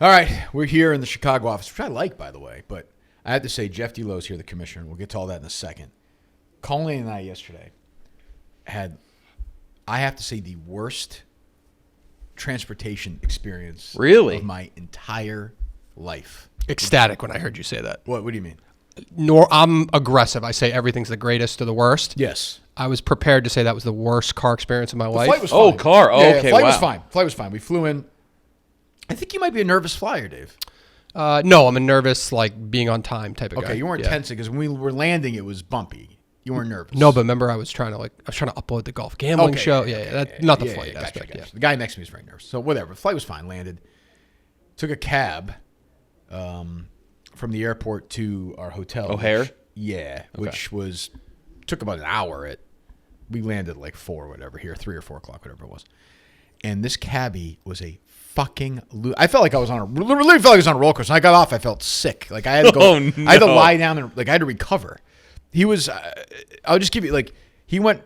All right, we're here in the Chicago office, which I like, by the way. But I have to say, Jeff Delo's here, the commissioner, and we'll get to all that in a second. Colleen and I yesterday had, I have to say, the worst transportation experience of my entire life. Ecstatic when I heard you say that. What do you mean? I'm aggressive. I say everything's the greatest or the worst. Yes. I was prepared to say that was the worst car experience of my life. Flight was fine. Oh, car. Oh, yeah, okay, flight wow. was fine. Flight was fine. We flew in. I think you might be a nervous flyer, Dave. No, I'm a nervous, like, being on time type of guy. Okay, you weren't tense because when we were landing, it was bumpy. You weren't nervous. No, but remember I was trying to upload the golf gambling show. Not the flight aspect. Gotcha. The guy next to me was very nervous. So whatever. The flight was fine. Landed. Took a cab from the airport to our hotel. O'Hare? Which took about an hour. We landed like 4 or whatever here, 3 or 4 o'clock, whatever it was. And this cabbie was a fucking I felt like I was on a roller coaster. When I got off, I felt sick. Like I had to go. No. I had to lie down and I had to recover. He was. I'll just give you he went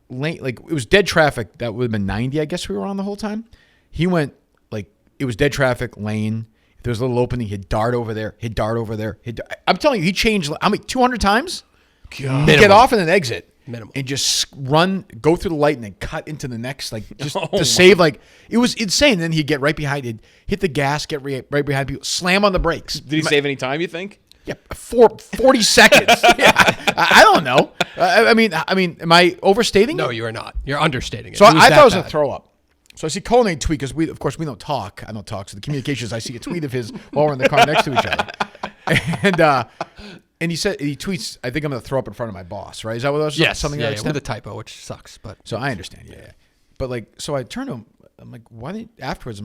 late. Like it was dead traffic. That would have been 90. I guess we were on the whole time. He went it was dead traffic lane. If there was a little opening, he'd dart over there. He'd dart over there. I'm telling you, he changed. 200 times. God. He'd get off and then exit. Minimum. And just go through the light and then cut into the next, to save, it was insane. Then he'd get right behind it, hit the gas, get right behind people, slam on the brakes. Did he save any time, you think? Yeah, 40 seconds. Yeah, I don't know. I mean, am I overstating No, it? you are not. You're understating it. So I thought I was going going to throw up. So I see Colin tweet, because we don't talk. I don't talk. So the communications, I see a tweet of his while we're in the car next to each other. And he tweets, I think I'm going to throw up in front of my boss, right? Is that what it was? Yes. Something yeah, like that? with a typo, which sucks. But So I understand, yeah. But so I turned to him, I'm like, why didn't you have his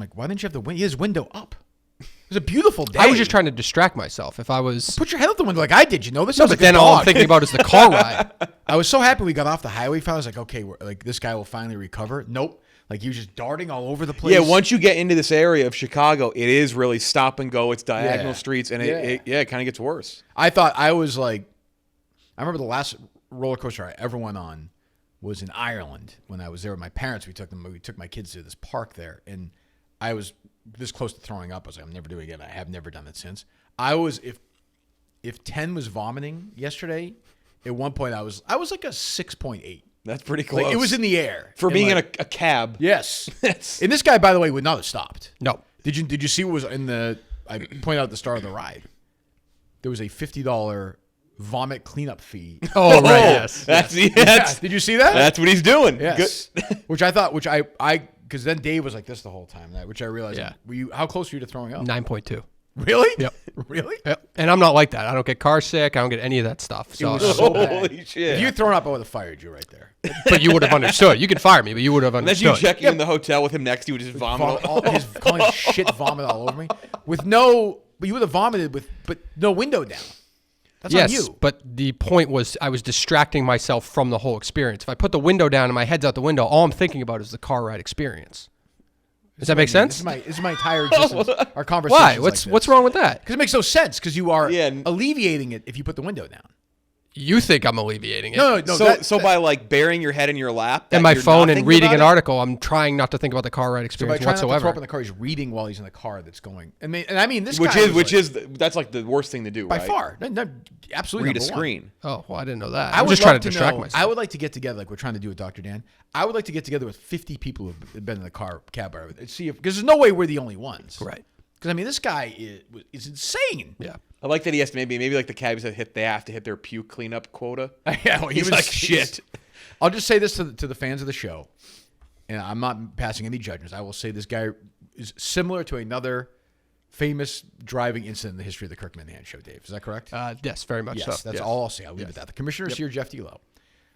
window up? It was a beautiful day. I was just trying to distract myself. If I was... Put your head out the window like I did, you know? This No, sounds but like a then all dog. I'm thinking about is the car ride. I was so happy we got off the highway. I was like, okay, this guy will finally recover. Nope. He was just darting all over the place. Yeah, once you get into this area of Chicago, it is really stop and go. It's diagonal streets, and it kind of gets worse. I remember the last roller coaster I ever went on was in Ireland when I was there with my parents. We took my kids to this park there, and I was this close to throwing up. I was like, I'm never doing it again. I have never done it since. I was if 10 was vomiting yesterday, at one point I was like a 6.8. That's pretty close. It was in the air for being in a cab. Yes, and this guy, by the way, would not have stopped. No. Did you see what was in the? I pointed out at the start of the ride. There was a $50 vomit cleanup fee. Oh, right, yes. Did you see that? That's what he's doing. Yes. Good. Which because then Dave was like this the whole time. Which I realized. Yeah. How close were you to throwing up? 9.2. Really? Yep. Really? Yep. And I'm not like that. I don't get car sick. I don't get any of that stuff. So, It was so bad. Holy shit. If you had thrown up, I would have fired you right there. but you would have understood. You can fire me, but you would have Unless understood. you check in the hotel with him next to you, just vomit. Calling shit vomit all over me but you would have vomited but no window down. That's on you. But the point was I was distracting myself from the whole experience. If I put the window down and my head's out the window, all I'm thinking about is the car ride experience. Does that make sense? This is my entire existence. Our conversation. Why? What's wrong with that? Because it makes no sense. Because you are alleviating it if you put the window down. You think I'm alleviating it? No. So by burying your head in your lap and my phone and reading an article, I'm trying not to think about the car ride experience so by trying whatsoever. not to throw up in the car, he's reading while he's in the car that's going. And I mean this which guy is that's like the worst thing to do by right? far. No, absolutely. Read a screen. Oh well, I didn't know that. I'm just trying to distract myself. I would like to get together, like we're trying to do with Dr. Dan. I would like to get together with 50 people who've been in the cab ride and see because there's no way we're the only ones, right? Because I mean this guy is insane. Yeah. I like that he has to maybe like the cabbies that they have to hit their puke cleanup quota. Yeah, well, he's like shit. I'll just say this to the fans of the show, and I'm not passing any judgments. I will say this guy is similar to another famous driving incident in the history of the Kirk Minahan show. Dave, is that correct? Yes, very much so. Yes, that's all I'll say. I'll leave it at that. The commissioner here, Jeff Delo,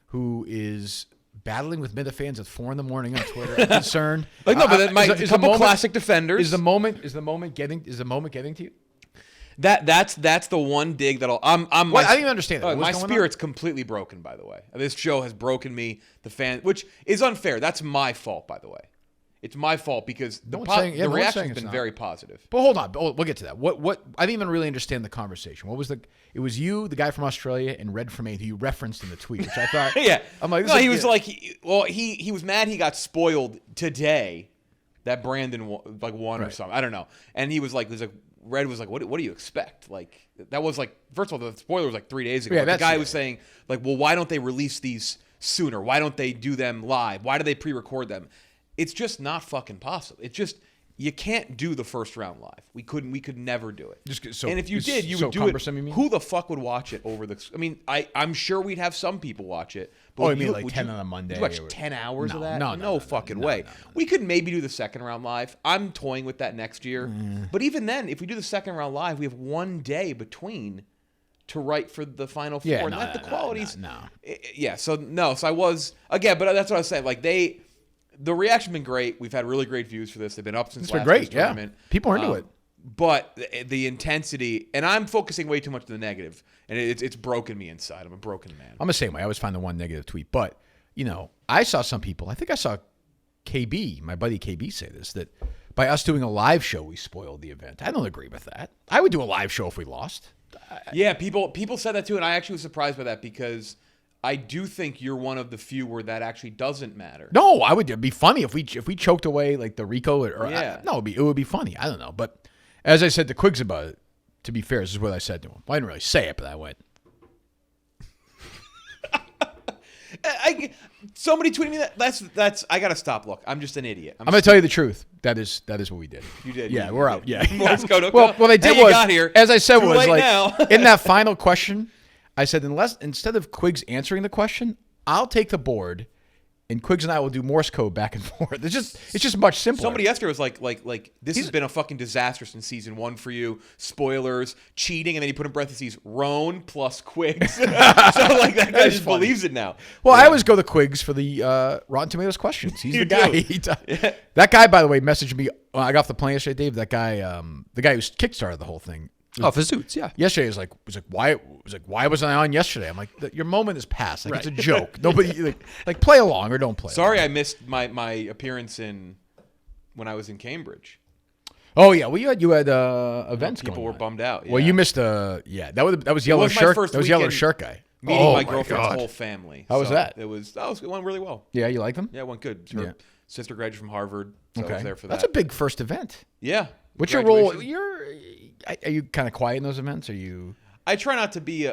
who is battling with Minifans at 4 a.m. on Twitter. I'm concerned. But a couple classic defenders. Is the moment getting to you? That's the one dig that'll. I didn't even understand that. My spirit's completely broken. By the way, this show has broken me. The fan, which is unfair. That's my fault. By the way, it's my fault because the reaction has been very positive. But hold on, we'll get to that. What I didn't even really understand the conversation. What was it was you, the guy from Australia, and Red from Maine who you referenced in the tweet, which I thought. Yeah, I'm like, he was mad he got spoiled today. that Brandon won or something. I don't know. And he was like, Red was like, what do you expect? Like, that was like, first of all, the spoiler was like 3 days ago. Yeah, the guy was saying, like, well, why don't they release these sooner? Why don't they do them live? Why do they pre-record them? It's just not fucking possible. It's just, you can't do the first round live. We could never do it. And if you did, you would do it. Who the fuck would watch it over the? I mean, I'm sure we'd have some people watch it. But you mean like 10 on a Monday? Would you watch 10 hours of that? No fucking way. We could maybe do the second round live. I'm toying with that next year. But even then, if we do the second round live, we have 1 day between to write for the final four. And the quality's yeah. So I was again, but that's what I was saying. Like the reaction been great. We've had really great views for this. They've been up since last year's tournament. People are into it. But the intensity, and I'm focusing way too much on the negative, and it's broken me inside. I'm a broken man. I'm the same way. I always find the one negative tweet. But, I saw some people, I think I saw KB, my buddy KB, say this, that by us doing a live show, we spoiled the event. I don't agree with that. I would do a live show if we lost. Yeah, people said that too, and I actually was surprised by that because I do think you're one of the few where that actually doesn't matter. No, it'd be funny if we choked away like the Rico it would be funny. I don't know. But as I said to Quiggs about it, to be fair, this is what I said to him. Well, I didn't really say it, but I went. Somebody tweeted me that. That's I gotta stop. Look, I'm just an idiot. I'm gonna tell you the truth. That is what we did. You did. Yeah, we're out. Yeah. Let's go. Well, what I did was, got here. as I said, Too was late like now. in that final question, I said instead of Quiggs answering the question, I'll take the board, and Quiggs and I will do Morse code back and forth. It's just much simpler. Somebody yesterday was like this has been a fucking disaster since season 1 for you. Spoilers, cheating, and then you put in parentheses Roan plus Quiggs. So like that guy just believes it now. Well, I always go to Quiggs for the Rotten Tomatoes questions. He's the guy. That guy, by the way, messaged me. I got off the plane yesterday, Dave. That guy, the guy who kickstarted the whole thing. For Zoots, yeah. Yesterday was like why wasn't I on yesterday? I'm like, your moment is past. Like, it's a joke. Nobody like play along or don't play. Sorry, along. I missed my appearance when I was in Cambridge. Oh yeah, well you had events. People were bummed out. Yeah. Well, you missed that was yellow shirt. That was yellow shirt guy. Meeting my girlfriend's whole family. How was that? It went really well. Yeah, you like them? Yeah, it went good. Her sister graduated from Harvard, so I was there for that. That's a big first event. Yeah. What's your role? Are you kind of quiet in those events? I try not to be.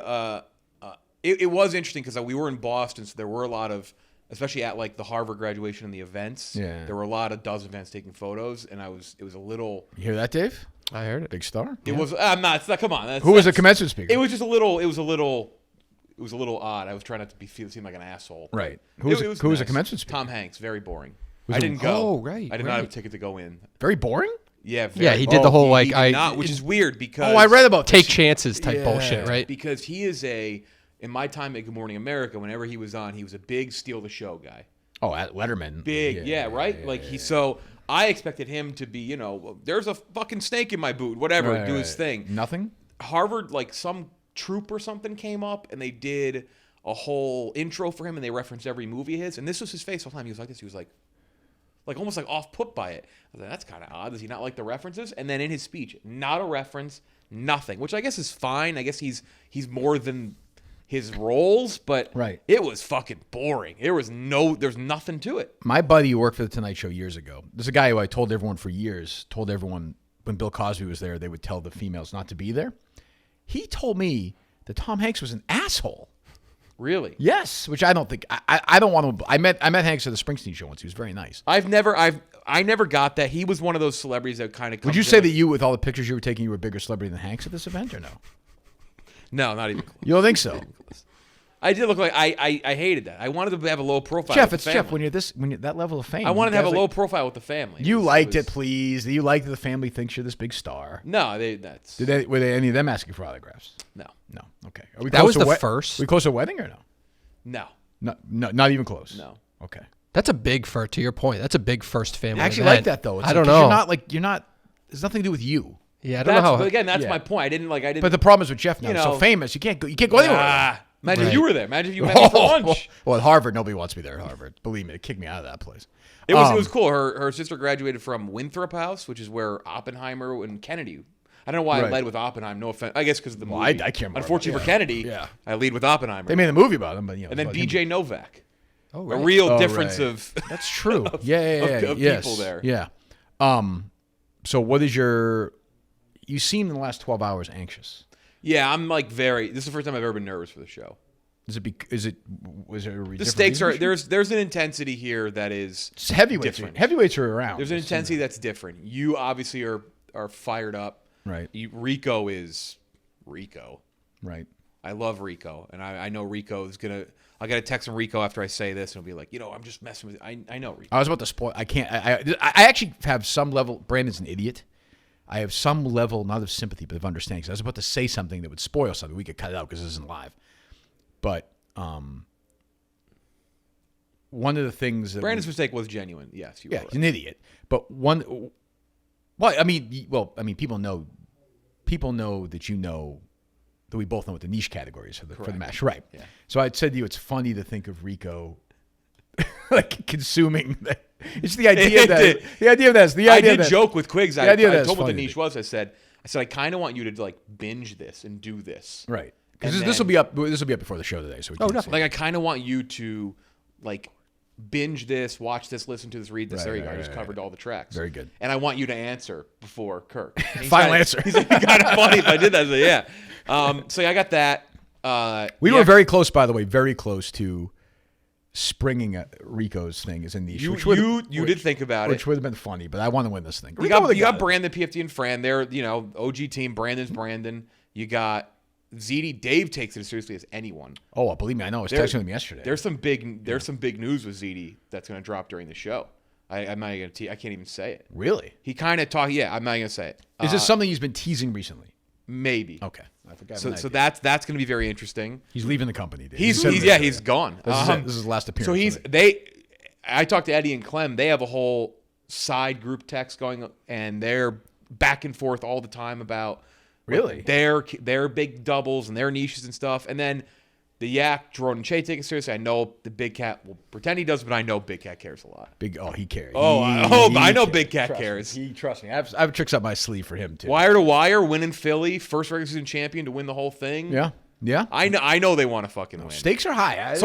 It was interesting because we were in Boston, so there were a lot of, especially at like the Harvard graduation and the events. Yeah. There were a lot of events taking photos, and it was a little. You hear that, Dave? I heard it. Big star. It was. I'm not. Come on. Who was the commencement speaker? It was just a little. It was a little odd. I was trying not to seem like an asshole. Right. Who was the commencement speaker? Tom Hanks. Very boring. I didn't go. Oh, right. I did not have a ticket to go in. Very boring? Yeah. He did the whole which is weird because. I read about take chances type bullshit, right? Because he is in my time at Good Morning America, whenever he was on, he was a big steal the show guy. Oh, at Letterman. Big, right? So I expected him to be, there's a fucking snake in my boot, whatever, do his thing. Nothing? Harvard, some troop or something came up and they did a whole intro for him and they referenced every movie of his. And this was his face all the time. He was like this. He was like almost like off put by it. I was like, that's kind of odd. Does he not like the references? And then in his speech, not a reference, nothing, which I guess is fine. I guess he's more than his roles, but it was fucking boring. There's nothing to it. My buddy who worked for the Tonight Show years ago, there's a guy who I told everyone for years, when Bill Cosby was there, they would tell the females not to be there. He told me that Tom Hanks was an asshole. Really? Yes, which I don't think. I don't want to. I met Hanks at the Springsteen show once. He was very nice. I never got that. He was one of those celebrities that kind of. Would you say that you, with all the pictures you were taking, you were a bigger celebrity than Hanks at this event, or no? No, not even close. You don't think so? I did look like I hated that. I wanted to have a low profile. Jeff, when you're that level of fame, I wanted to have a low profile with the family. You liked it, please. You liked that the family thinks you're this big star. No, were any of them asking for autographs? No. Okay. That was the first. Are we close to a wedding or no? No. Not even close. No. Okay. That's a big first. To your point, that's a big first family. I actually event. like that though. I don't know. You're not. There's nothing to do with you. Yeah, I don't know how. But again, that's my point. I didn't. But the problem is with Jeff now. He's so famous, you can't go anywhere. Imagine if you were there. Imagine if you met me for lunch. Well, at Harvard, nobody wants me there at Harvard. Believe me, they kicked me out of that place. It was cool. Her sister graduated from Winthrop House, which is where Oppenheimer and Kennedy. I don't know why I led with Oppenheimer. No offense. I guess because of the movie. I can't remember. Unfortunately for Kennedy, I lead with Oppenheimer. They made a movie about him, but and then B.J. Novak. Oh, right. A real difference of. That's true. Of people there. Yeah. So what is your? You seem in the last 12 hours anxious. Yeah, I'm like very. This is the first time I've ever been nervous for the show. Was there a The stakes are there's an intensity here that is it's heavyweights. different. Heavyweights are around. There's an intensity that's different. You obviously are fired up. Right. Rico is Rico. Right. I love Rico, and I know Rico is gonna. I got to text him Rico after I say this, and he'll be like, I'm just messing with. I know Rico. I was about to spoil. I can't. I actually have some level. Brandon's an idiot. I have some level, not of sympathy, but of understanding. 'Cause I was about to say something that would spoil something. We could cut it out because this isn't live. But one of the things that Brandon's mistake was genuine. Yes, you were right. he's an idiot. But one, well, I mean, people know that you know that we both know what the niche category is for the match, right? Yeah. So I said to you, it's funny to think of Rico like consuming. It's the idea that I did joke with Quiggs. I told what the niche was. I said I kind of want you to like binge this and do this, right? Because this will be up. This will be up before the show today. So like I kind of want you to like binge this, watch this, listen to this, read this. There you go. I just covered all the tracks. Very good. And I want you to answer before Kirk. Final answer. He's like, kind of funny if I did that. So yeah. So I got that. We were very close, by the way, very close to springing Rico's thing as a niche. You did think about which it. would have been funny, but I want to win this thing. You got Brandon, PFT, and Fran. They're OG team. Brandon's Brandon. You got ZD. Dave takes it as seriously as anyone. Oh, believe me, I know. I was texting him yesterday. There's some big news with ZD that's going to drop during the show. I'm not going to. I can't even say it. Really? He kind of talked. Yeah, I'm not going to say it. Is this something he's been teasing recently? Maybe. Okay. I forgot. So that's going to be very interesting. He's leaving the company. Dude. He's gone. This is his last appearance. So I talked to Eddie and Clem. They have a whole side group text going, and they're back and forth all the time about really their big doubles and their niches and stuff. And then the Yak, Jerome and Che take it seriously. I know the Big Cat will pretend he does, but I know Big Cat cares a lot. He cares. I know Big Cat cares. Trust me. I have tricks up my sleeve for him too. Wire to wire, winning Philly, first regular season champion to win the whole thing. Yeah. I know they want to fucking win. Stakes are high.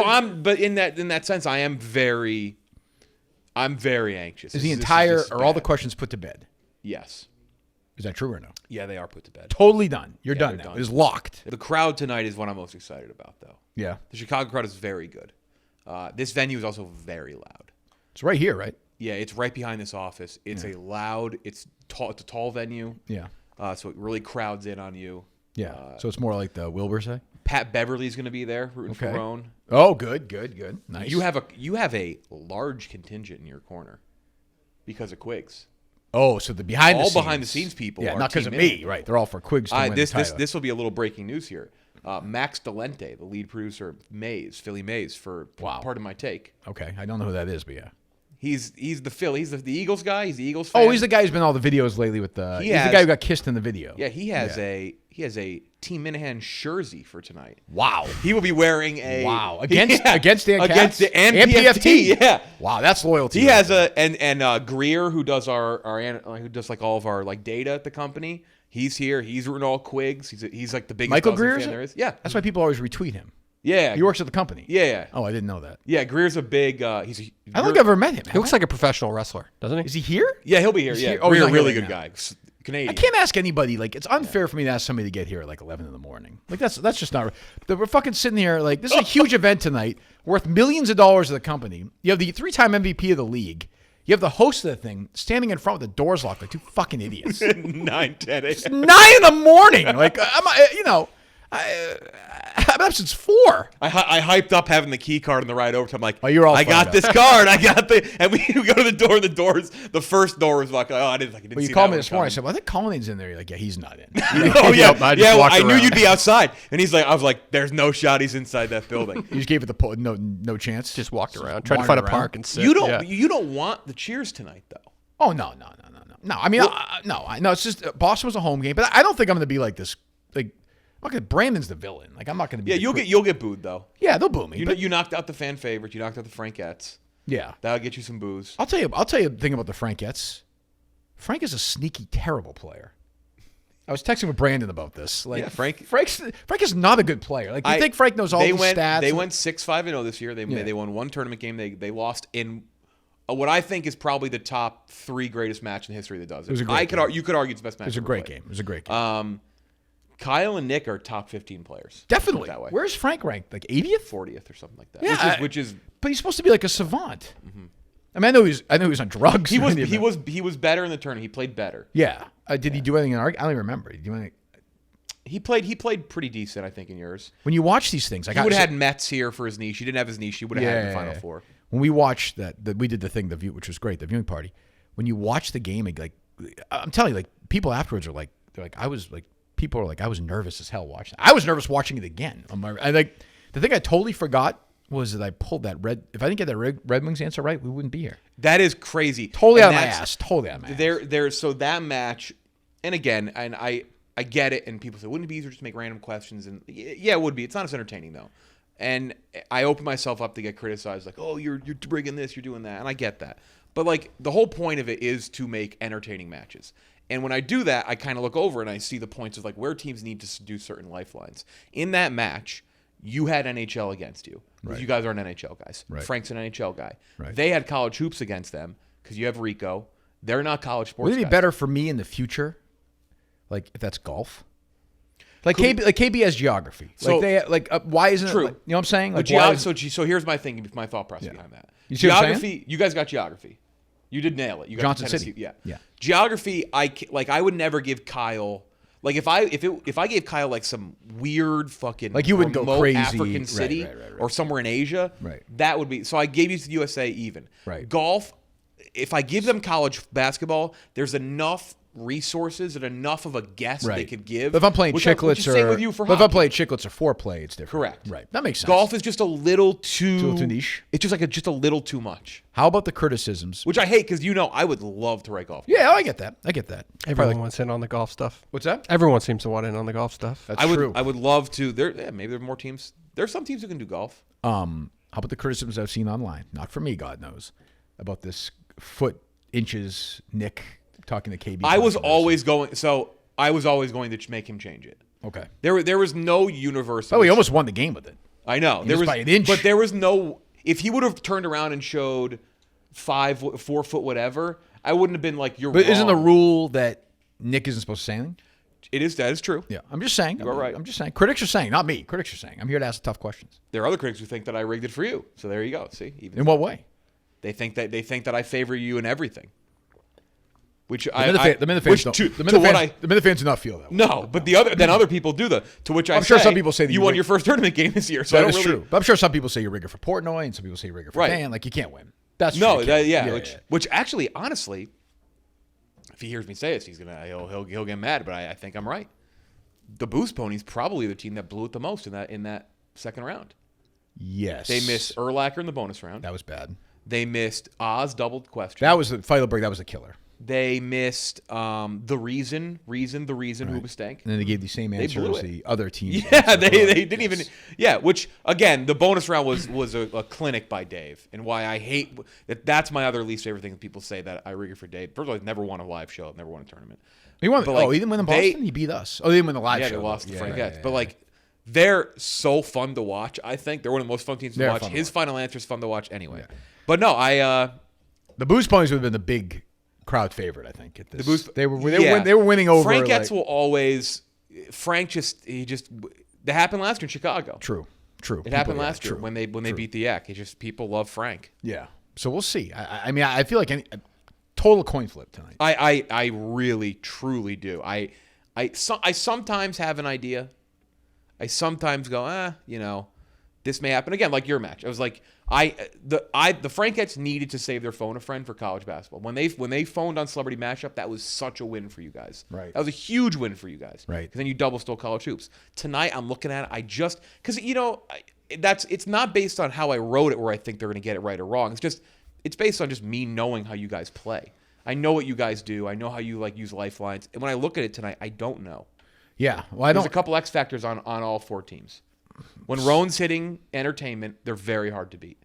But in that sense, I'm very anxious. Are all the questions put to bed? Yes. Is that true or no? Yeah, they are put to bed. Totally done. You're done now. It is locked. The crowd tonight is what I'm most excited about, though. Yeah. The Chicago crowd is very good. This venue is also very loud. It's right here, right? Yeah, it's right behind this office. It's a loud. It's tall. It's a tall venue. Yeah. So it really crowds in on you. Yeah. So it's more like the Wilbur say. Pat Beverly's going to be there rooting for Roan. Oh, good. Nice. You have a large contingent in your corner because of Quiggs. Oh, so the behind the scenes people. Yeah, not because of me, right? They're all for Quiggs. This will be a little breaking news here. Max Delente, the lead producer, Philly Mays, for part of my take. Okay, I don't know who that is, but yeah, he's the Eagles guy. He's the Eagles fan. Oh, he's the guy who's been in all the videos lately with the. He's the guy who got kissed in the video. Yeah, he has a Team Minahan jersey for tonight. Wow. He will be wearing a against Dan Katz? Against the and PFT. Yeah. Wow, that's loyalty. He has Greer, who does who does like all of our like data at the company. He's here. He's rooting all Quiggs. He's like the biggest Michael Greer fan there is. Yeah. That's why people always retweet him. Yeah. He works at the company. Yeah. Oh, I didn't know that. Yeah, Greer's a big I don't think I've ever met him. He looks like a professional wrestler, doesn't he? Is he here? Yeah, he'll be here. Yeah. Oh, Greer, he's really good guy. Canadian. I can't ask anybody. Like, it's unfair for me to ask somebody to get here at like 11 in the morning. Like, that's just not. We're fucking sitting here. Like, this is a huge event tonight, worth millions of dollars to the company. You have the 3-time MVP of the league. You have the host of the thing standing in front with the doors locked like two fucking idiots. 9:10 It's 9 in the morning. Like, I'm up since 4. I hyped up having the key card on the ride over to. I'm like, you're all I got this card. I got and we go to the door. The first door was like, I didn't Well, you see called that me this morning. I said, well, I think Colleen's in there. You're like, yeah, he's not in. Oh yeah, I knew around. you'd be outside. And he's like, I was like, there's no shot he's inside that building. You just gave it no chance. Just walked around, tried to find a park and sit. You don't want the cheers tonight though. Oh no. I mean, no. It's just Boston was a home game, but I don't think I'm going to be like this. Like, okay, Brandon's the villain. Like, I'm not going to be. Yeah, you'll get booed though. Yeah, they'll boo me. You knocked out the fan favorite. You knocked out the Frankettes. Yeah, that'll get you some booze. I'll tell you the thing about the Frankettes. Frank is a sneaky, terrible player. I was texting with Brandon about this. Like, yeah, Frank is not a good player. Like, you think Frank knows all these stats? They went 6-5-0 this year. They won one tournament game. They lost in what I think is probably the top 3 greatest match in the history that does it. was a great game. You could argue it's the best match. It was a ever great played. game. It was a great game. Kyle and Nick are top 15 players. Definitely. That way. Where's Frank ranked? Like 80th? 40th or something like that. Yeah, which is But he's supposed to be like a savant. I mean, I know he was on drugs. he was better in the tournament. He played better. Yeah. Did he do anything in I don't even remember. Did he do anything? He played pretty decent, I think, in yours. When you watch these things, like He would have had Mets here for his niche. He didn't have his niche. He would have had the Final Four. When we watched that we did the thing, the view, which was great, the viewing party. When you watch the game, like I'm telling you, like people afterwards are like, I was nervous as hell watching. I was nervous watching it again. The thing I totally forgot was that I pulled that red. If I didn't get that Red Wings answer right, we wouldn't be here. That is crazy. Totally out of my ass. Totally out of my ass. So that match, and again, and I get it, and people say, wouldn't it be easier just to make random questions? And yeah, it would be. It's not as entertaining though. And I open myself up to get criticized, like, oh, you're bringing this, you're doing that, and I get that. But like the whole point of it is to make entertaining matches. And when I do that, I kind of look over and I see the points of like where teams need to do certain lifelines. In that match, you had NHL against you. Right. You guys aren't NHL guys. Right. Frank's an NHL guy. Right. They had college hoops against them because you have Rico. They're not college sports. Would it be guys. better for me in the future, like if that's golf? Like KB has geography. So, why isn't true. it? Like, you know what I'm saying? Like, so here's my thing, my thought process behind that. You see what I'm geography. You guys got geography. You did nail it. You got Johnson Tennessee. City. Yeah. Geography. I would never give Kyle. Like if I gave Kyle like some weird fucking like you wouldn't go crazy African city or somewhere in Asia, right? That would be. So I gave you to the USA even. Right. Golf. If I give them college basketball, there's enough resources and enough of a guess they could give. But if I'm playing Chicklets if I'm playing Chicklets or foreplay, it's different. Correct. Right. That makes sense. Golf is just a little too niche. It's just like just a little too much. How about the criticisms? Which I hate because I would love to write golf. Yeah, I get that. Everyone wants in on the golf stuff. What's that? Everyone seems to want in on the golf stuff. That's true. I would love to. Maybe there are more teams. There's some teams who can do golf. How about the criticisms I've seen online? Not from me, God knows, about this foot inches Nick talking to KB. I was always going to make him change it. Okay. There was no universe. Oh, he almost won the game with it. I know. There was by an inch. But there was no. If he would have turned around and showed 4 foot whatever, I wouldn't have been like you're. But wrong. isn't the rule that Nick isn't supposed to say anything? It is. That is true. Yeah, I'm just saying. You're right. I'm just saying. Critics are saying, not me. Critics are saying. I'm here to ask tough questions. There are other critics who think that I rigged it for you. So there you go. See. In what way? They think that I favor you in everything. Which the Minute fans do not feel that way. No, but other people do to which I'm sure some people say that you won your first tournament game this year. So that is true. But I'm sure some people say you're rigger for Portnoy, and some people say you're rigger for Dan. Like you can't win. That's true. Which actually, honestly, if he hears me say this, he'll get mad. But I think I'm right. The Boost Ponies probably the team that blew it the most in that second round. Yes, they missed Urlacher in the bonus round. That was bad. They missed Oz doubled question. That was the Feidelberg. That was a killer. They missed the reason who stank. And then they gave the same answer as the other teams. Yeah, they didn't even. Yeah, which again, the bonus round was a clinic by Dave, and why I hate that. That's my other least favorite thing. People say that I rigger for Dave. First of all, I've never won a live show. I've never won a tournament. He won. He didn't win in Boston. He beat us. Oh, they didn't win the live show. Yeah, they lost to Frank. But like, they're so fun to watch. I think they're one of the most fun teams to watch. His final answer is fun to watch anyway. Yeah. But no, the Boost Ponies would have been the big crowd favorite, I think. At this, they were winning over. Frank Getz will always. Frank that happened last year in Chicago. True. It happened last year when they beat the Yak. People love Frank. Yeah. So we'll see. I mean, I feel like a total coin flip tonight. I really truly do. I sometimes have an idea. I sometimes go, this may happen again, like your match. I was like, the Frankettes needed to save their phone a friend for college basketball. When they phoned on Celebrity Mashup, that was such a win for you guys. Right. That was a huge win for you guys. Right. Because then you double stole college hoops. Tonight, I'm looking at it. Because it's not based on how I wrote it, where I think they're going to get it right or wrong. It's based on just me knowing how you guys play. I know what you guys do. I know how you use lifelines. And when I look at it tonight, I don't know. Yeah. Well, There's a couple X factors on all 4 teams. When Roan's hitting entertainment, they're very hard to beat.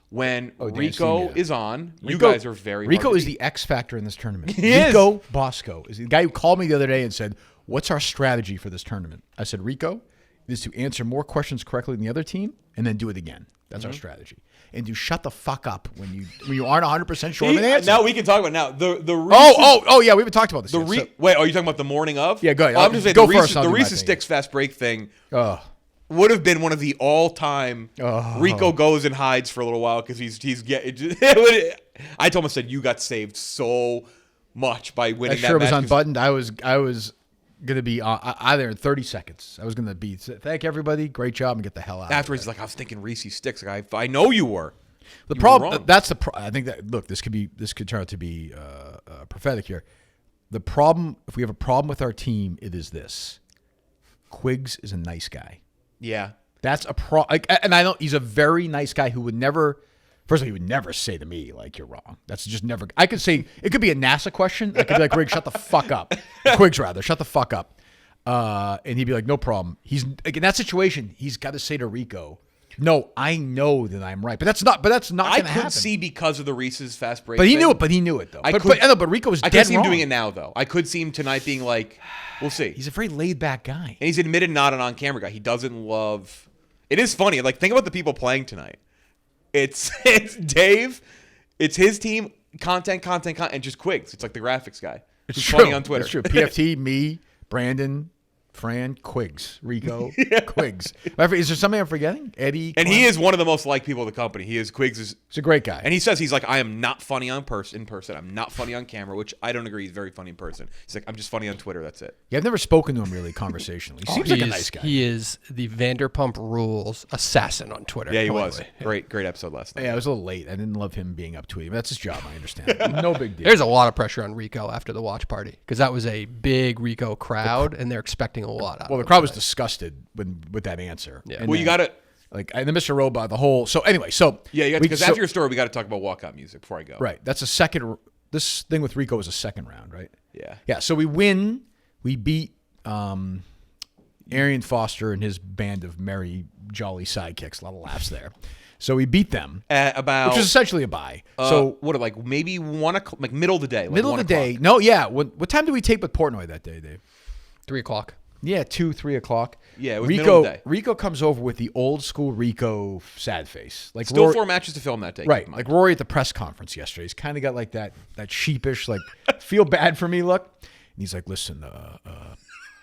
When Rico is on, you guys are very hard to beat. Rico is the X factor in this tournament. Rico Bosco is the guy who called me the other day and said, "What's our strategy for this tournament?" I said, "Rico, is to answer more questions correctly than the other team and then do it again." That's our strategy. And to shut the fuck up when you aren't 100% sure of an answer. Now we can talk about the Reese's, yeah, we haven't talked about this. yet. Wait, are you talking about the morning of? Yeah, go ahead. Oh, I'm just saying Go the first, I'll do my Reese's thing. Sticks fast break thing Oh. would have been one of the all-time. Rico goes and hides for a little while because he's getting. I told him, I said, you got saved so much by winning That that shirt was match. unbuttoned. I was gonna be out there in 30 seconds. I was gonna be thank everybody, great job, and get the hell out. Afterwards, he's like, I was thinking Reese's Sticks. Like, I know you were. The You problem were wrong. that's the I think that look, this could turn out to be prophetic here. The problem, if we have a problem with our team, it is this: Quiggs is a nice guy. Yeah. That's a and I know he's a very nice guy who would never. First of all, he would never say to me, like, you're wrong. That's just never. I could say, it could be a NASA question. I could be like, Greg, shut the fuck up. Quiggs, rather, shut the fuck up. And he'd be like, no problem. He's like, in that situation, he's got to say to Rico, no, I know that I'm right. But that's not going to I happen. could see because of the Reese's fast break. But he thing. knew it. But he knew it, though. I But Rico was I dead could see him wrong. doing it now, though. I could see him tonight being like, we'll see. He's a very laid-back guy. And he's admitted not an on-camera guy. He doesn't love. It is funny. Like, think about the people playing tonight. It's Dave. It's his team. Content, and just Quiggs. It's like the graphics guy. It's funny on Twitter. It's true. PFT, me, Brandon, Fran, Quiggs, Rico, Quiggs. Is there something I'm forgetting? Eddie. And Clem? he is one of the most liked people in the company. He is Quiggs. He's a great guy. And he says, he's like, I am not funny in person. I'm not funny on camera, which I don't agree. He's very funny in person. He's like, I'm just funny on Twitter. That's it. Yeah, I've never spoken to him really conversationally. He seems like a nice guy. He is the Vanderpump Rules assassin on Twitter. Yeah, he by the was. way. Great episode last night. Yeah, I was a little late. I didn't love him being up tweeting. But that's his job. I understand. No big deal. There's a lot of pressure on Rico after the watch party because that was a big Rico crowd, and they're expecting a lot out of Well, the him crowd was tonight. disgusted with that answer. Yeah. And Well, you got to. like, and the Mr. Robot, the whole. So anyway, so Yeah, because after your story, we got to talk about walkout music before I go. right, that's a second. This thing with Rico was a second round, right? Yeah. Yeah. So we win. We beat Arian Foster and his band of merry, jolly sidekicks. A lot of laughs there. So we beat them, At about. which is essentially a bye. So what, like maybe 1 o'clock, like middle of the day. Like middle of 1 the day. o'clock. No, yeah. What time did we tape with Portnoy that day, Dave? 3 o'clock. Yeah, 2, 3 o'clock. Yeah, it was Rico, middle of the day. Rico comes over with the old school Rico sad face. Like Still Rory, 4 matches to film that day. right, keep in like mind. Rory at the press conference yesterday. He's kind of got like that sheepish, like feel bad for me look. And he's like, listen,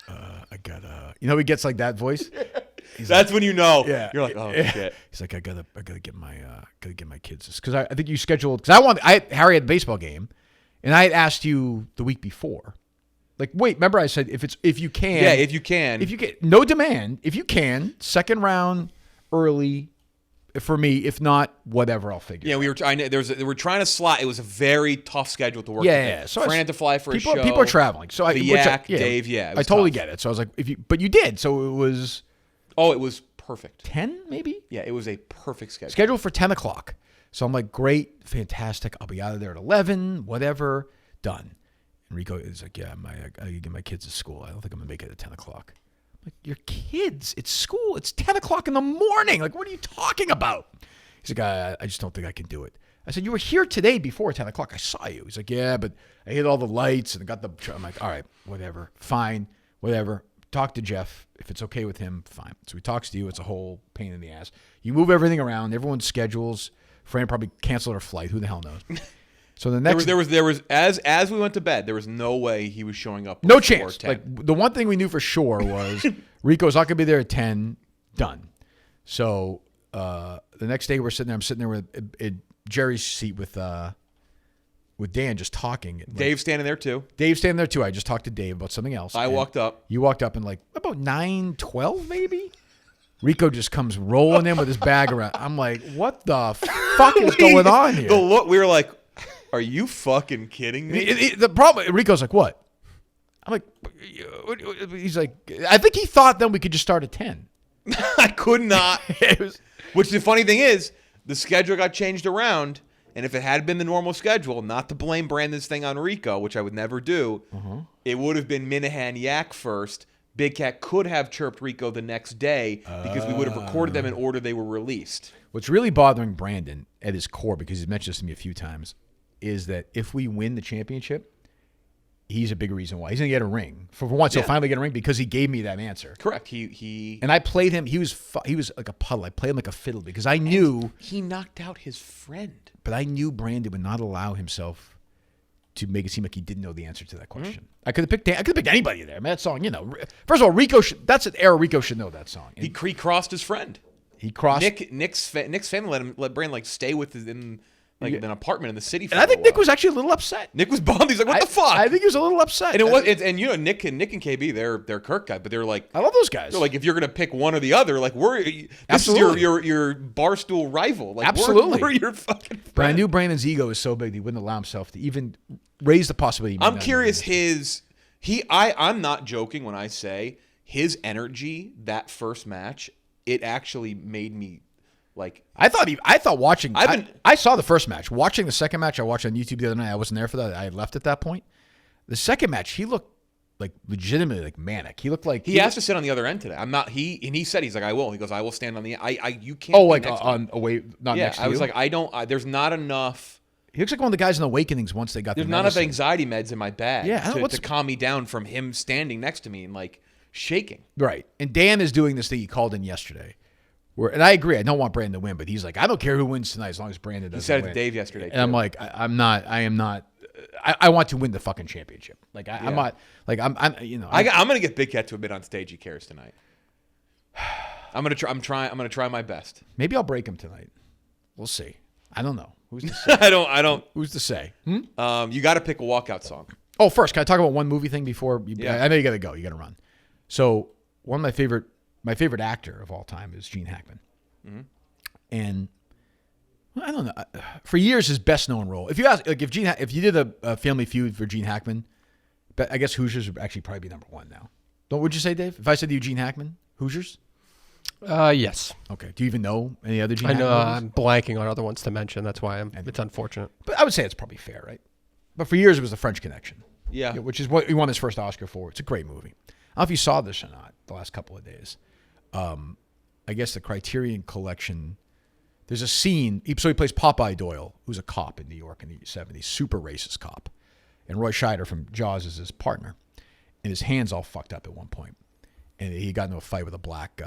I got he gets like that voice. He's That's when you know. Yeah, You're like, oh yeah. shit. He's like, I gotta get my kids this because I think you scheduled because Harry had a baseball game, and I had asked you the week before. Like, wait, remember I said if you can, Yeah, if you can. if you get no demand, if you can, second round early for me. If not, whatever, I'll figure. Yeah, we were trying. We were trying to slot. It was a very tough schedule to work. Yeah. with. So Fran had to fly for people, a show. people are traveling. So The Yak, Dave. Yeah, it I was totally tough. get it. So I was like, but you did. So it was Oh, it was perfect. 10 maybe. Yeah, it was a perfect schedule. Scheduled for 10 o'clock. So I'm like, great, fantastic. I'll be out of there at 11, whatever, done. And Rico is like, yeah, I gotta get my kids to school. I don't think I'm gonna make it at 10 o'clock. I'm like, your kids, it's school. It's 10 o'clock in the morning. Like, what are you talking about? He's like, I just don't think I can do it. I said, you were here today before 10 o'clock. I saw you. He's like, yeah, but I hit all the lights and got the. I'm like, all right, whatever, fine, whatever. Talk to Jeff. If it's okay with him, fine. So he talks to you. It's a whole pain in the ass. You move everything around. Everyone's schedules. Fran probably canceled her flight. Who the hell knows? So the next There was as we went to bed, there was no way he was showing up. no before chance. 10. Like the one thing we knew for sure was Rico's not gonna be there at 10. Done. So the next day we're sitting there. I'm sitting there with Jerry's seat with Dan just talking. Like, Dave's standing there too. Dave's standing there too. I just talked to Dave about something else. I And walked up. You walked up and like about 9:12 maybe. Rico just comes rolling in with his bag around. I'm like, what the fuck is going on here? The look, we were like, are you fucking kidding me? The problem, Rico's like, what? I'm like, he's like, I think he thought then we could just start at 10. I could not. It was, Which the funny thing is, the schedule got changed around, and if it had been the normal schedule, not to blame Brandon's thing on Rico, which I would never do, it would have been Minahan Yak first. Big Cat could have chirped Rico the next day because we would have recorded them in order they were released. what's really bothering Brandon at his core, because he's mentioned this to me a few times, is that if we win the championship, he's a big reason why he's gonna get a ring. For once, he'll finally get a ring because he gave me that answer. Correct. He And I played him. He was like a puddle. I played him like a fiddle because I knew he knocked out his friend. But I knew Brandon would not allow himself to make it seem like he didn't know the answer to that question. I could have picked anybody there. Man, that song, first of all, that's an era Rico should know that song. He crossed his friend. He crossed. Nick's family let Brandon stay with in an apartment in the city. And I think Nick was actually a little upset. Nick was bummed. He's like, "What the fuck?" I think he was a little upset. And it was, Nick and KB, they're Kirk guy, but they're like, I love those guys. They're like, if you're gonna pick one or the other, like this is your Barstool rival. Like, absolutely, we're your fucking friend. But I knew Brandon's ego is so big that he wouldn't allow himself to even raise the possibility. I'm curious. I'm not joking when I say his energy that first match. It actually made me. Like I thought watching. I saw the first match. Watching the second match, I watched on YouTube the other night. I wasn't there for that. I had left at that point. The second match, he looked like legitimately like manic. He looked like he asked to sit on the other end today. I'm not. He said he's like I will. He goes I will stand on the. You can't. Oh, like on away, not next to you. I was like I don't. There's not enough. He looks like one of the guys in Awakenings once they got. There's not enough anxiety meds in my bag. Yeah, to calm me down from him standing next to me and like shaking. Right, and Dan is doing this thing he called in yesterday. And I agree. I don't want Brandon to win, but he's like, I don't care who wins tonight as long as Brandon doesn't win. He said it to Dave yesterday. And I'm like, I am not. I want to win the fucking championship. Like I'm not. Like I'm. I'm gonna get Big Cat to admit on stage he cares tonight. I'm gonna try my best. Maybe I'll break him tonight. We'll see. I don't know. Who's to say? I don't. Who's to say? You got to pick a walkout song. Oh, first, can I talk about one movie thing before? I know you got to go. You got to run. So one of my favorite actor of all time is Gene Hackman. Mm-hmm. And I don't know. For years, his best known role. If you ask, like, if you did a Family Feud for Gene Hackman, but I guess Hoosiers would actually probably be number one now. Would you say, Dave? If I said to you Gene Hackman, Hoosiers? Yes. Okay. Do you even know any other Gene I Hackman know. movies? I'm blanking on other ones to mention. That's why it's unfortunate. But I would say it's probably fair, right? But for years, it was The French Connection. Yeah. Which is what he won his first Oscar for. It's a great movie. I don't know if you saw this or not the last couple of days. I guess the Criterion Collection, there's a scene. So he plays Popeye Doyle, who's a cop in New York in the 70s, super racist cop. And Roy Scheider from Jaws is his partner. And his hand's all fucked up at one point. And he got into a fight with a black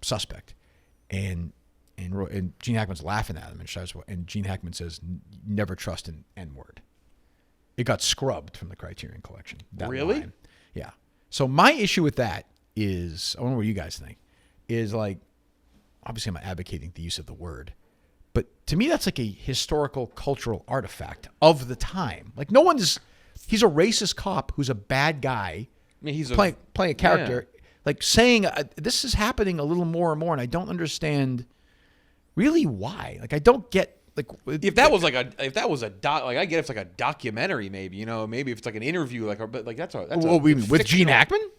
suspect. And Gene Hackman's laughing at him. And Gene Hackman says, never trust an N-word. It got scrubbed from the Criterion Collection. Really? Line. Yeah. So my issue with that is, I don't know what you guys think, is like, obviously I'm not advocating the use of the word, but to me that's like a historical, cultural artifact of the time. Like he's a racist cop who's a bad guy. I mean, he's playing a character, like saying this is happening a little more and more, and I don't understand really why. Like I don't get. Like if that was a doc, like I get if it's like a documentary, maybe maybe if it's like an interview, but like that's with Gene Hackman,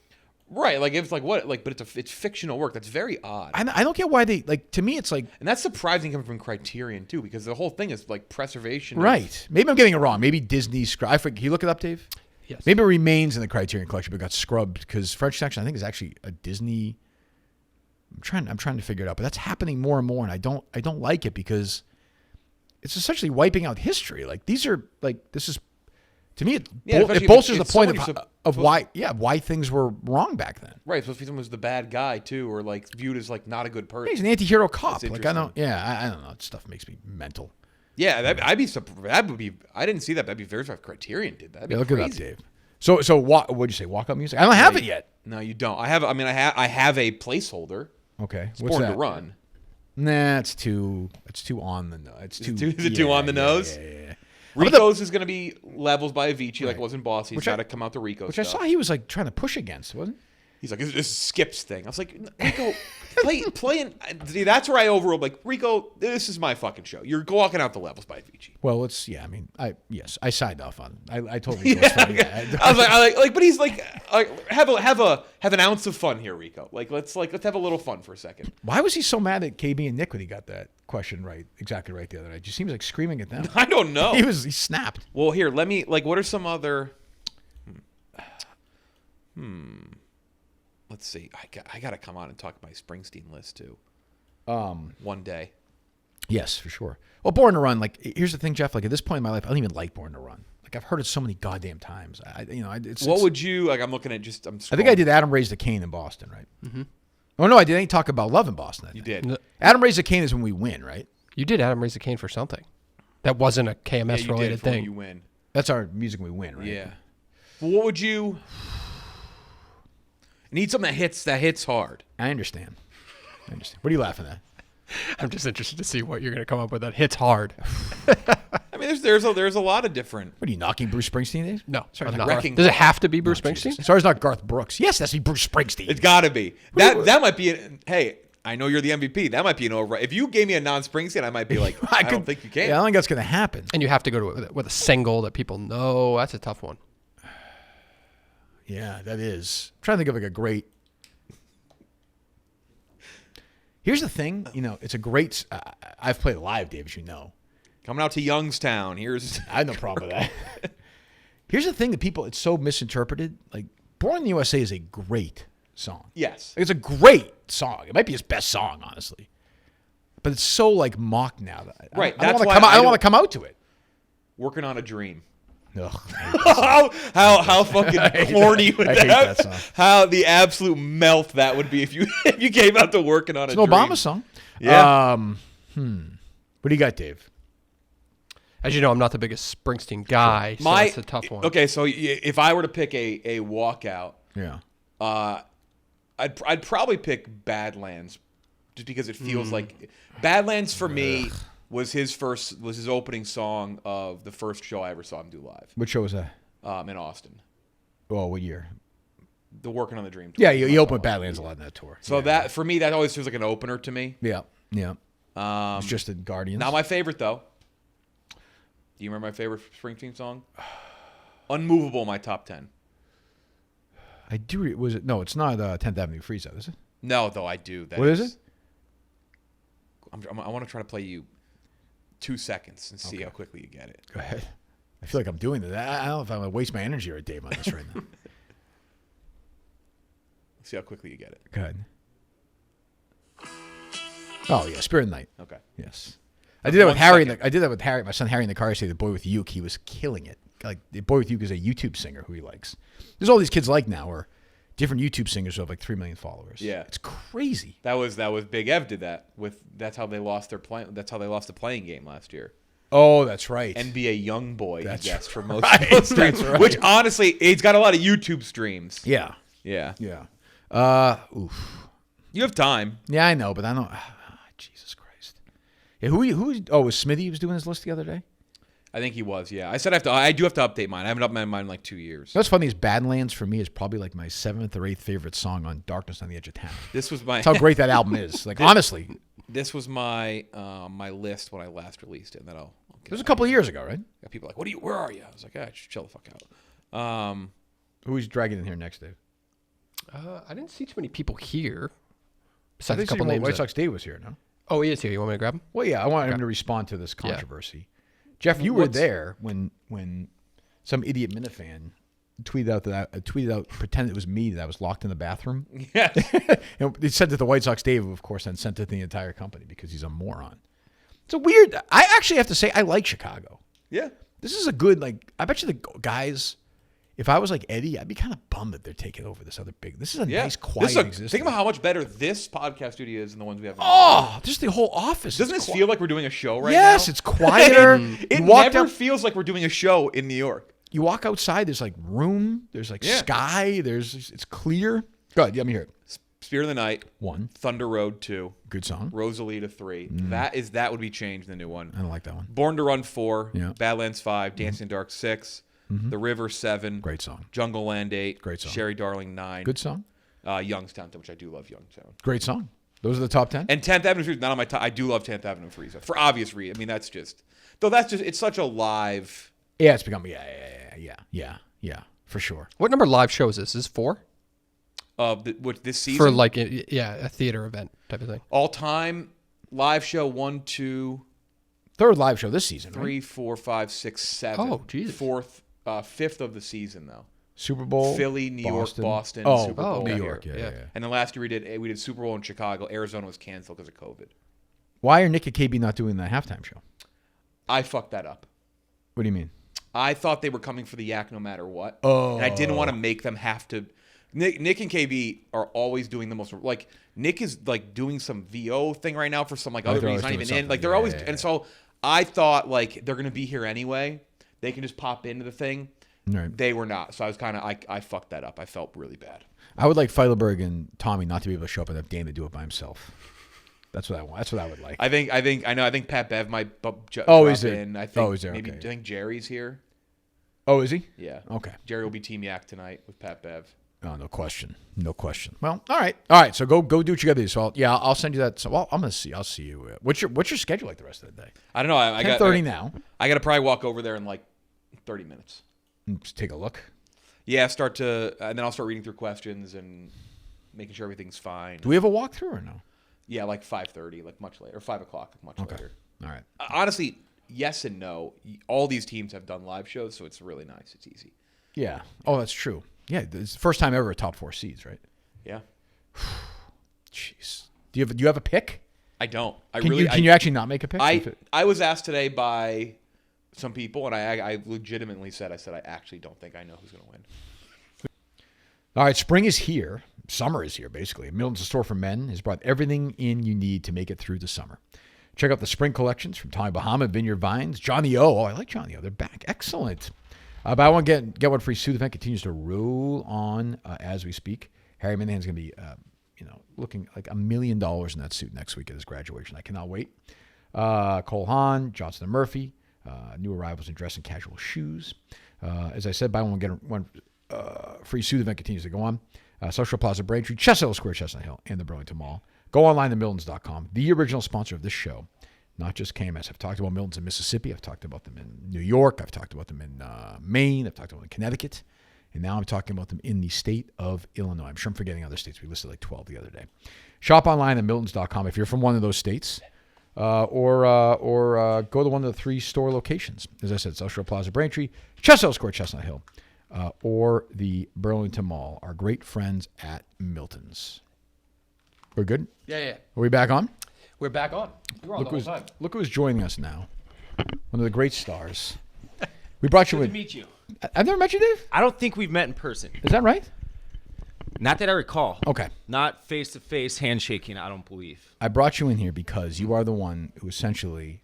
right? Like if it's like what, like, but it's fictional work. That's very odd. I don't get why they like. To me, it's like, and that's surprising coming from Criterion too, because the whole thing is like preservation. Right? Maybe I'm getting it wrong. Maybe Disney scrubbed. Can you look it up, Dave? Yes. Maybe it remains in the Criterion Collection, but got scrubbed because French Connection I think is actually a Disney. I'm trying to figure it out, but that's happening more and more, and I don't like it because it's essentially wiping out history. Like these are like this is to me it bolsters the point of why things were wrong back then. Right, supposed to be someone who's the bad guy too, or like viewed as like not a good person. He's an anti-hero cop. Like I don't know. That stuff makes me mental. Yeah, I didn't see that. That'd be very if Criterion did that. That'd be look crazy. it up, Dave. So what'd you say? Walk up music? I don't have it yet. No, you don't. I have a placeholder. Okay, it's Born to Run. Nah, it's too on the nose. Is it too on the nose? Yeah. Rico's is going to be levels by Avicii, like it was in Boss. He's got to come out to Rico. Which I saw he was like trying to push against, wasn't he? He's like, this is Skip's thing. I was like, Rico, play. See, that's where I overruled. Like, Rico, this is my fucking show. You're walking out the levels by Avicii. Well, I signed off on it. I told Rico. I was like, but he's like, have an ounce of fun here, Rico. Let's have a little fun for a second. Why was he so mad at KB and Nick when he got that question exactly right the other night? It just seems like screaming at them. I don't know. He snapped. Well, here, let me what are some other? Let's see. I got to come on and talk my Springsteen list too. One day. Yes, for sure. Well, Born to Run. Like, here's the thing, Jeff. Like at this point in my life, I don't even like Born to Run. Like I've heard it so many goddamn times. What would you like? I'm looking at just. I think I did Adam Raised the Cane in Boston, right? Mm-hmm. Oh no, I didn't talk about Love in Boston. You did. Adam Raised the Cane is when we win, right? You did Adam Raise the Cane for something. That wasn't a KMS Yeah, you related did for when thing. You win. That's our music when we win, right? Yeah. Well, what would you? I need something that hits hard. I understand. What are you laughing at? I'm just interested to see what you're going to come up with that hits hard. I mean, there's a lot of different. What are you knocking Bruce Springsteen? Dave? No, Sorry, I'm not not. wrecking Does it ball. have to be Bruce Springsteen? Sorry, it's not Garth Brooks. Yes, that's Bruce Springsteen. It's got to be. That might be. Hey, I know you're the MVP. That might be an over. If you gave me a non-Springsteen, I might be like, I don't think you can. Yeah, I don't think that's going to happen. And you have to go to it with a single that people know. That's a tough one. Yeah, that is. I'm trying to think of like a great. Here's the thing, it's a great. I've played live, Dave, as you know. Coming out to Youngstown. I have no problem with that. Here's the thing that it's so misinterpreted. Like, Born in the USA is a great song. Yes. It's a great song. It might be his best song, honestly. But it's so like mocked now that Right. I don't want to come out to it. Working on a Dream. Ugh, how fucking corny would I hate that? that song. How the absolute melt that would be if you came out to Working on it's a an Dream. Obama song. Yeah. What do you got, Dave? As you know, I'm not the biggest Springsteen guy, so that's a tough one. Okay, so if I were to pick a walkout, Yeah. I'd probably pick Badlands, just because it feels like Badlands for me was his opening song of the first show I ever saw him do live. What show was that? In Austin. Oh, what year? The Working on the Dream tour. Yeah, you opened with Badlands a lot in that tour. So that for me, that always feels like an opener to me. Yeah. It's just the Guardians. Not my favorite though. Do you remember my favorite Springsteen song? Unmovable, my top 10. I do. Was it? No, it's not 10th Avenue Freeze Out, is it? No, though I do. What is it? I want to try to play you 2 seconds and see how quickly you get it. Go ahead. I feel like I'm doing that. I don't know if I'm going to waste my energy right, Dave, on this right now. Let's see how quickly you get it. Go ahead. Oh, yeah. Spirit of the Night. Okay. Yes. I did that with Harry. 1 I did that with Harry. My son Harry in the car yesterday. The Boy with Uke. He was killing it. Like the Boy with Uke is a YouTube singer who he likes. There's all these kids like now, or different YouTube singers who have like 3 million followers. Yeah. It's crazy. That was Big Ev did that with. That's how they lost their play. That's how they lost the playing game last year. Oh, that's right. NBA Youngboy, I guess, for most right. streams. That's right. Which honestly, it's got a lot of YouTube streams. Yeah. Yeah. Oof. You have time. Yeah, I know, but I don't. Jesus Christ. Yeah, who? Oh, was Smithy was doing his list the other day? I think he was. Yeah. I said I do have to update mine. I haven't updated mine in like 2 years. What's funny is Badlands for me is probably like my 7th or 8th favorite song on Darkness on the Edge of Town. This was my. That's how great that album is. Like honestly, This was my my list when I last released it, and then I'll it was a couple of years ago, right? got people like, where are you? I was like, just chill the fuck out. Who's dragging in here next, Dave? I didn't see too many people here. I Besides a think couple names. White Sox Dave was here, no? Oh, he is here. You want me to grab him? Well, yeah, I want him to respond to this controversy. Jeff, you were there when some idiot Minifan tweeted out, pretended it was me that I was locked in the bathroom. Yes. And they sent it to White Sox Dave, of course, and sent it to the entire company because he's a moron. It's a weird. I actually have to say I like Chicago. Yeah. This is a good I bet you the guys. If I was like Eddie, I'd be kind of bummed that they're taking over this other big. This is a nice, quiet existence. Think about how much better this podcast studio is than the ones we have. Just the whole office. Doesn't this feel like we're doing a show right now? Yes, it's quieter. It You walk never down- feels like we're doing a show in New York. You walk outside. There's like room. There's like sky. It's clear. Good. Let me hear it. Spirit of the Night, 1. Thunder Road 2, Good song. Rosalita 3. That would be changed in the new one. I don't like that one. Born to Run 4, Yeah. Badlands 5, Dancing in the Dark 6, The River 7, Great song. Jungle Land 8, Great song. Sherry Darling 9, Good song. Youngstown, which I do love Youngstown. Great song. Those are the top 10. And 10th Avenue Freeze, not on my top. I do love 10th Avenue Freeze for obvious reasons. I mean, it's such a live. Yeah, it's become yeah, for sure. What number live show is this? Is this 4? This season For like, a theater event type of thing. all time live show 1, 2, Third live show this season, 3, right? 4, 5, 6, 7. Oh, Jesus. Fifth of the season though. Super Bowl. Philly, New York, Boston, Oh, Super Bowl. New here. York. Yeah. And then last year we did Super Bowl in Chicago. Arizona was canceled because of COVID. Why are Nick and KB not doing the halftime show? I fucked that up. What do you mean? I thought they were coming for the yak no matter what. Oh. And I didn't want to make them have to. Nick and KB are always doing the most. Like, Nick is, like, doing some VO thing right now for some, like, other they're reason. always Not even doing in. Like, something. they're always. Yeah. And so I thought, like, they're going to be here anyway. They can just pop into the thing. Right. They were not. So I was kind of. I fucked that up. I felt really bad. I would like Feidelberg and Tommy not to be able to show up and have Dan to do it by himself. That's what I want. That's what I would like. I think Pat Bev might drop is it? in. I think Is there? maybe Okay. I think Jerry's here. Oh, is he? Yeah. Okay. Jerry will be Team Yak tonight with Pat Bev. Oh, no question. No question. Well, all right. So go do what you got to do. So I'll send you that. So I'm gonna see. I'll see you. What's your schedule like the rest of the day? I don't know. I got 10:30 now. I got to probably walk over there in like 30 minutes. Just take a look. Yeah, and then I'll start reading through questions and making sure everything's fine. Do we have a walkthrough or no? Yeah, like 5:30, like much later, or 5 o'clock, much later. All right. Honestly, yes and no. All these teams have done live shows, so it's really nice. It's easy. Yeah. Oh, that's true. Yeah, it's the first time ever a top 4 seeds, right? Yeah. Jeez. Do you have a pick? I don't. Can you actually not make a pick? I was asked today by some people, and I legitimately said, I actually don't think I know who's going to win. All right, spring is here. Summer is here, basically. Miltons, the store for men, has brought everything in you need to make it through the summer. Check out the spring collections from Tommy Bahama, Vineyard Vines, Johnny O. Oh, I like Johnny O. They're back. Excellent. Buy one, get one free suit event continues to roll on as we speak. Harry Minahan's going to be, looking like $1 million in that suit next week at his graduation. I cannot wait. Cole Haan, Johnson and Murphy, new arrivals in dress and casual shoes. As I said, buy one, get one free suit event continues to go on. Social Plaza Braintree, Chestnut Square, Chestnut Hill, and the Burlington Mall. Go online to Miltons.com, the original sponsor of this show, not just KMS. I've talked about Miltons in Mississippi. I've talked about them in New York. I've talked about them in Maine. I've talked about them in Connecticut. And now I'm talking about them in the state of Illinois. I'm sure I'm forgetting other states. We listed like 12 the other day. Shop online at Miltons.com if you're from one of those states. Or go to one of the 3 store locations. As I said, South Shore Plaza Braintree, Chestnut Square, Chestnut Hill, or the Burlington Mall. Our great friends at Miltons. We're good? Yeah. Are we back on? We're back on. We're on the whole time. Look who's joining us now. One of the great stars. We brought you Good in. to meet you. I've never met you, Dave. I don't think we've met in person. Is that right? Not that I recall. Okay. Not face-to-face handshaking, I don't believe. I brought you in here because you are the one who essentially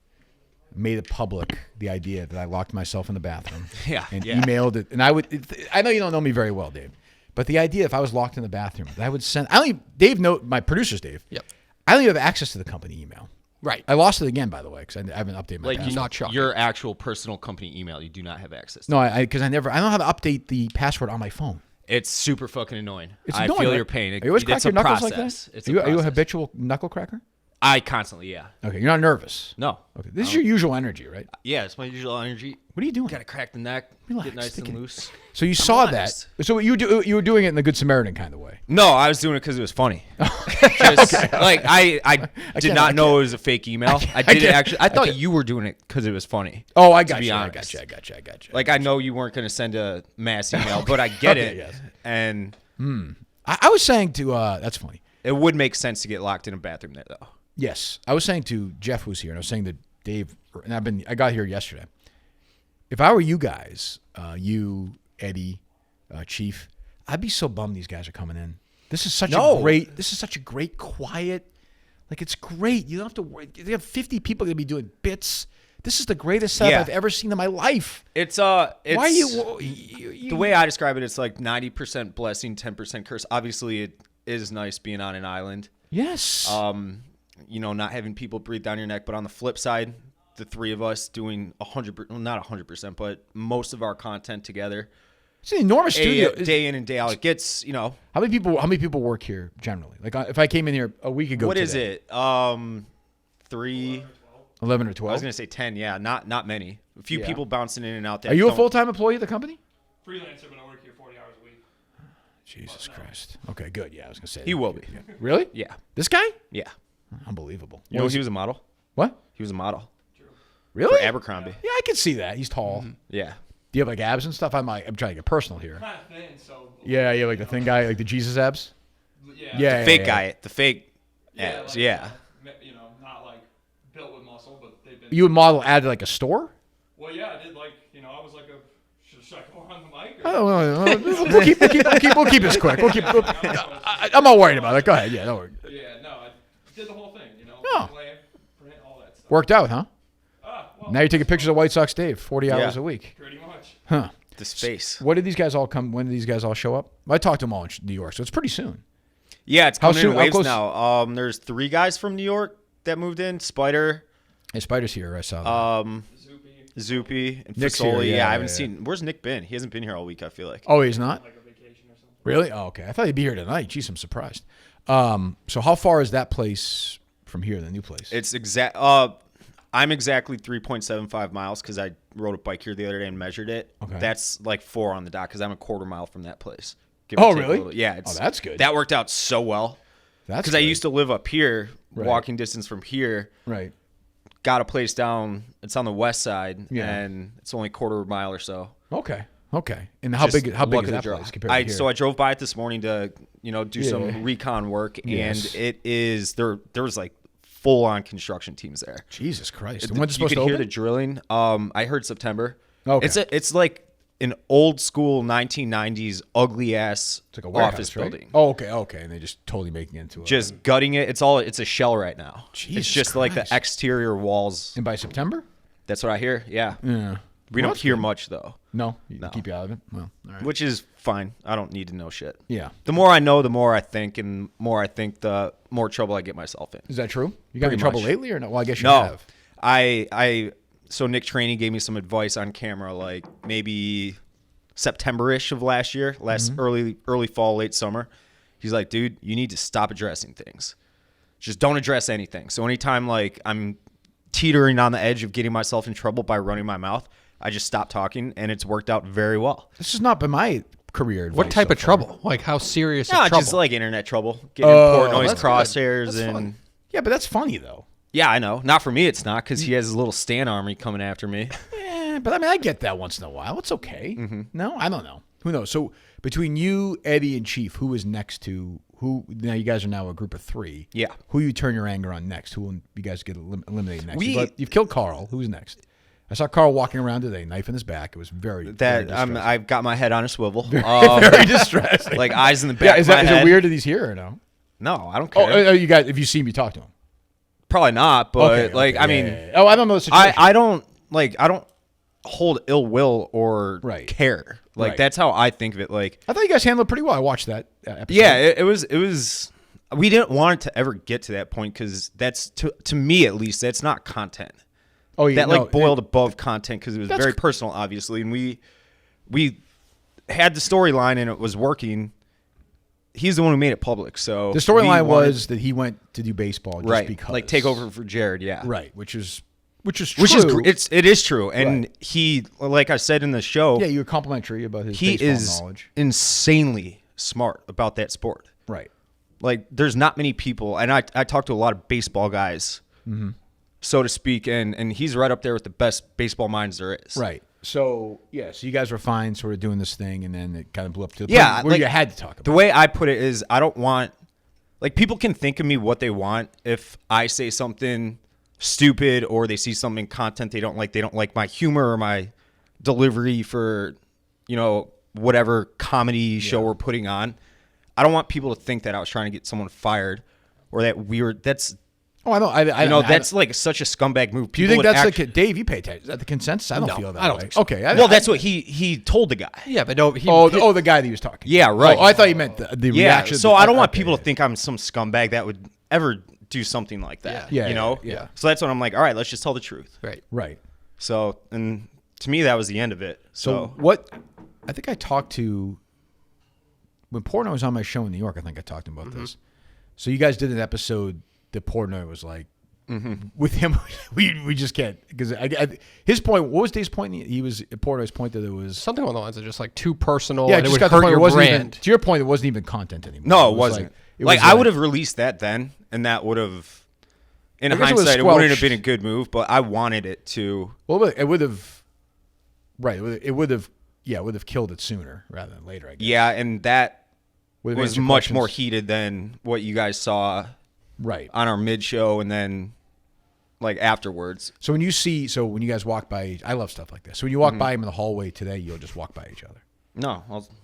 made it public the idea that I locked myself in the bathroom. Yeah, And yeah. emailed it. And I know you don't know me very well, Dave, but the idea if I was locked in the bathroom, that I would send. My producer's Dave. Yep. I don't even have access to the company email. Right. I lost it again, by the way, because I haven't updated my Like password. not shocking. your actual personal company email, you do not have access to. No, because I don't know how to update the password on my phone. It's super fucking annoying. It's I annoying, feel right? your pain. Are you always It's crack a your knuckles process. like that? It's Are you a process. habitual knuckle cracker? I constantly, yeah. Okay, you're not nervous. No. Okay, this is your usual energy, right? Yeah, it's my usual energy. What are you doing? Gotta crack the neck, Relax, get nice take and it- loose. So you saw relaxed. that. So you were doing it in the Good Samaritan kind of way. No, I was doing it because it was funny. Just, like I did not know it was a fake email. I did it actually. I thought you were doing it because it was funny. Oh, I to got be you. I honest. got you. Like I know you weren't going to send a mass email, but I get Okay, it. yes. And I was saying to that's funny. it would make sense to get locked in a bathroom there, though. Yes, I was saying to Jeff, who's here, and I was saying to Dave, and I got here yesterday. If I were you guys, you, Eddie, Chief, I'd be so bummed these guys are coming in. This is such a great quiet. Like it's great. You don't have to worry. They have 50 people going to be doing bits. This is the greatest setup Yeah. I've ever seen in my life. It's Why are the you? way I describe it, it's like 90% blessing, 10% curse. Obviously, it is nice being on an island. Yes. Not having people breathe down your neck. But on the flip side, the 3 of us doing 100%, well, not 100%, but most of our content together, It's an enormous studio. day in and day out. It gets, How many people work here generally? Like if I came in here a week ago, what is today, it? 3. 11 or I 12. was gonna say 10. Yeah, not many. A few Yeah. people bouncing in and out. That Are you a don't- full-time employee of the company? Freelancer, but I work here 40 hours a week. Jesus Christ. Okay, good. Yeah, I was gonna say He will be. Really? Yeah, This guy? yeah. Unbelievable. You know, he was a model. What? He was a model Really? for Abercrombie. Yeah, I can see that. He's tall. Yeah. Do you have like abs and stuff? I'm trying to get personal here. Kind of thin, so. Yeah, like the thin guy, like the Jesus abs. Yeah. Yeah, Fake yeah. guy. The fake Yeah. abs. Like, Yeah. Not like built with muscle, but they've been. You would model at like a store? Well, yeah, I did I was like a Oh, we'll keep this quick. I'm not worried about it. Go ahead. Yeah, don't worry. Yeah, no, I did the whole thing, you know. Oh. Lay, print, all that stuff. Worked out, huh? Well, Now you're taking pictures of White Sox Dave, 40 hours a week. pretty much. Huh. The space. What did these guys all come? When did these guys all show up? I talked to them all in New York, so it's pretty soon. Yeah, it's How coming in soon- how waves close- now. There's 3 guys from New York that moved in. Spider, Hey, Spider's here. I saw that. Zoopy, and Nick's Fasoli. here, Yeah, yeah, I haven't yeah. seen. Where's Nick been? He hasn't been here all week, I feel like. Oh, he's not? Like a vacation or something. Really? Oh, okay. I thought he'd be here tonight. Jeez, I'm surprised. So how far is that place from here, the new place? It's I'm exactly 3.75 miles because I rode a bike here the other day and measured it. Okay. That's like 4 on the dot because I'm a quarter mile from that place. Give Oh, or take a really? little. Yeah. Oh, that's good. That worked out so well That's because I good. used to live up here, Right. walking distance from here. Right. Got a place down. It's on the west side, Yeah. and it's only a quarter mile or so. Okay. And how Just big luck is of the that draw. place compared to here? So I drove by it this morning to do Yeah. some recon work, Yes. and it is there was like full on construction teams there. Jesus Christ. And when's it You supposed could to hear open? the drilling. I heard September. Okay. It's like an old school 1990s ugly ass It's like a warehouse, office right? building. Oh, okay. And they just totally making it into a... Just gutting it. It's a shell right now. Jesus it's just like Christ. the exterior walls. And by September? That's what I hear. Yeah. Yeah. We Well, don't that's hear good. much though, No? You keep you out of it? Well, all right. which is fine. I don't need to know shit. Yeah. The more I know, the more I think, and more I think, the more trouble I get myself in. Is that true? You got Pretty in trouble much. lately or no? Well, I guess you No, have. So Nick Trainey gave me some advice on camera, like maybe September-ish of last year, early fall, late summer. He's like, dude, you need to stop addressing things. Just don't address anything. So anytime like I'm teetering on the edge of getting myself in trouble by running my mouth, I just stop talking, and it's worked out very well. This has not been my career advice What type so of far. trouble? Like how serious? No, of trouble? just like internet trouble, getting Oh, port noise that's good. crosshairs, That's and fun. Yeah, but that's funny, though. yeah, I know. Not for me, it's not because he has his little Stan army coming after me. But I mean, I get that once in a while. It's okay. Mm-hmm. No, I don't know. Who knows? So between you, Eddie, and Chief, who is next to who? Now you guys are now a group of 3. Yeah. Who you turn your anger on next? Who will you guys get eliminated next? We- You've killed Carl. Who's next? I saw Carl walking around today, knife in his back. It was very very distressing. I've got my head on a swivel. very distressing. Like eyes in the back Yeah, is of my it head. weird that he's here or no? No, I don't Oh, care. you guys, if you see him, you talk to him. Probably not, but Okay, like okay, I mean, yeah. Oh, I don't know the situation. I don't hold ill will or Right. care. Like Right. that's how I think of it. Like I thought you guys handled it pretty well. I watched that episode. yeah, it was. We didn't want it to ever get to that point because that's to me at least that's not content. Oh, yeah, That no, like boiled above content because it was That's very c- personal, obviously, and we had the storyline and it was working. He's the one who made it public, so The storyline we wanted- was that he went to do baseball just right, because, like take over for Jared, yeah, right, which is true. which is it is true, and Right. he, like I said in the show, Yeah, you were complimentary about his he baseball is knowledge. insanely smart about that sport. Right. Like there's not many people, and I talk to a lot of baseball guys, so to speak, and he's right up there with the best baseball minds there is. Right. So yeah, so you guys were fine, sort of doing this thing, and then it kind of blew up to the Yeah, point where like, you had to talk about. The way I put it is, I don't want, like, people can think of me what they want if I say something stupid or they see something in content they don't like my humor or my delivery for, whatever comedy show we're putting on. I don't want people to think that I was trying to get someone fired or that that's Oh, I know. I that's like such a scumbag move. Do you think that's like Dave? You pay attention. Is that the consensus? I don't No, feel that. I don't way. think so. Okay. well, that's what he told the guy. Yeah, but no. He, the guy that he was talking. Yeah, right. Oh, I thought you meant the Yeah, reaction. so I don't want okay, people yeah. to think I'm some scumbag that would ever do something like that. Yeah, you know? yeah. So that's when I'm like, all right, let's just tell the truth. right. Right. So, and to me, that was the end of it. So what? I think I talked to when Portnoy was on my show in New York. I think I talked to him about this. So you guys did an episode that Portnoy was like, with him, we just can't because his point. What was Dave's point? He was Portnoy's point that it was Something along the lines of just like too personal. yeah. and it Just would got the hurt point. your It wasn't brand. even, to your point, it wasn't even content anymore. no, it was wasn't. Like, it Like, was I would have released that then, and that would have, in I guess it was hindsight, it wouldn't have squelched. been a good move, but I wanted it to. Well, it would have. Right. It would have. Yeah, it would have killed it sooner rather than later. I guess. Yeah, and that Would have was answered much more questions. heated than what you guys saw Right. on our mid show and then like afterwards. So when you guys walk by, I love stuff like this. So when you walk by him in the hallway today, you'll just walk by each other. No,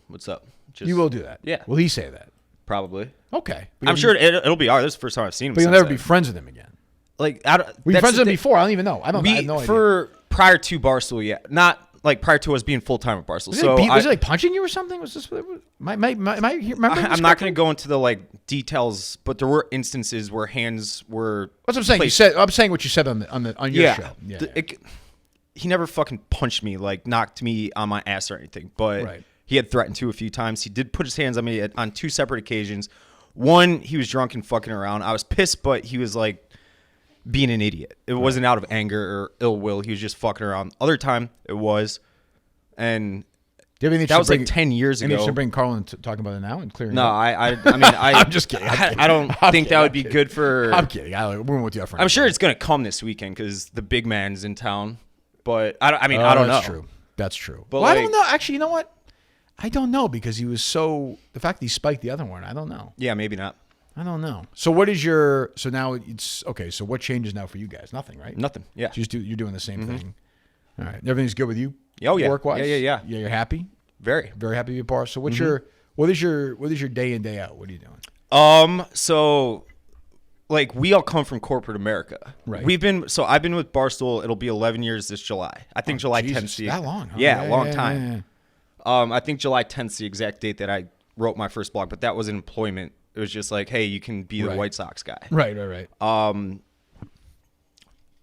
what's up? Just, You will do that. Yeah. Will he say that? probably. Okay. But I'm sure it'll be. This is the first time I've seen him. But you'll since never be then. friends with him again. Like, I don't. Were you that's friends the with him thing. before? I don't even know. I We have no idea. for prior to Barstool, yeah, not like prior to us being full time at Barstool. Was, So was he like punching you or something? Was this? Remember? I'm not going to go into the like details, but there were instances where hands were. That's what I'm saying. placed. I'm saying what you said on your show. Yeah. He never fucking punched me, like knocked me on my ass or anything, but Right. he had threatened to a few times. He did put his hands on me on 2 separate occasions. One, he was drunk and fucking around. I was pissed, but he was like being an idiot. It wasn't out of anger or ill will. He was just fucking around. Other time, it was, and Do you have anything that was like 10 years Any ago. should bring Carlin to talking about it now and clearing. No, it up? I mean, I'm just kidding. I'm kidding. I don't I'm think kidding. that would I'm be kidding. good for. I'm kidding. We're with you. I'm sure it's gonna come this weekend because the big man's in town. But I don't know. That's true. That's true. But Well, I like- don't know. Actually, you know what? I don't know because he was so. The fact that he spiked the other one, I don't know. Yeah, maybe not. I don't know. So what is your? So now it's okay. So what changes now for you guys? Nothing, right? Nothing. Yeah. You're doing the same thing. All right. Everything's good with you. Oh, yeah. Work wise. Yeah. Yeah. You're happy. Very. Very happy to be a part. So what is your day in day out? What are you doing? So like we all come from corporate America. Right. I've been with Barstool. It'll be 11 years this July. I think July Jesus, 10th. that long? Huh? Yeah, long time. I think July 10th the exact date that I wrote my first blog, but that was employment. It was just like, hey, you can be the Right. White Sox guy. Right.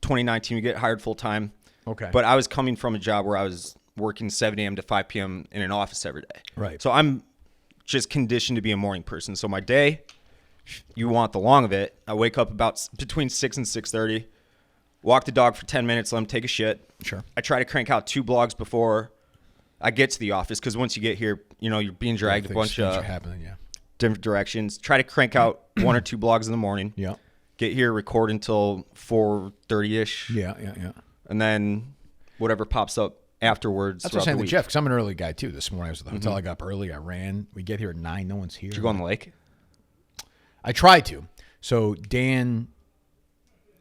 2019, we get hired full time. Okay. But I was coming from a job where I was working 7 a.m. to 5 p.m. in an office every day. Right. So I'm just conditioned to be a morning person. So my day, you want the long of it. I wake up about between 6 and 6:30, walk the dog for 10 minutes, let him take a shit. Sure. I try to crank out 2 blogs before I get to the office because once you get here, you're being dragged a bunch things are of happening. Yeah. different directions. Try to crank out 1 or 2 blogs in the morning. Yeah. Get here, record until 4:30ish. Yeah. And then whatever pops up afterwards. That's what I'm throughout saying the to week. Jeff, because I'm an early guy too. This morning I was at the hotel. I got up early. I ran. We get here at 9. No one's here. Did you go on the lake? I tried to. So Dan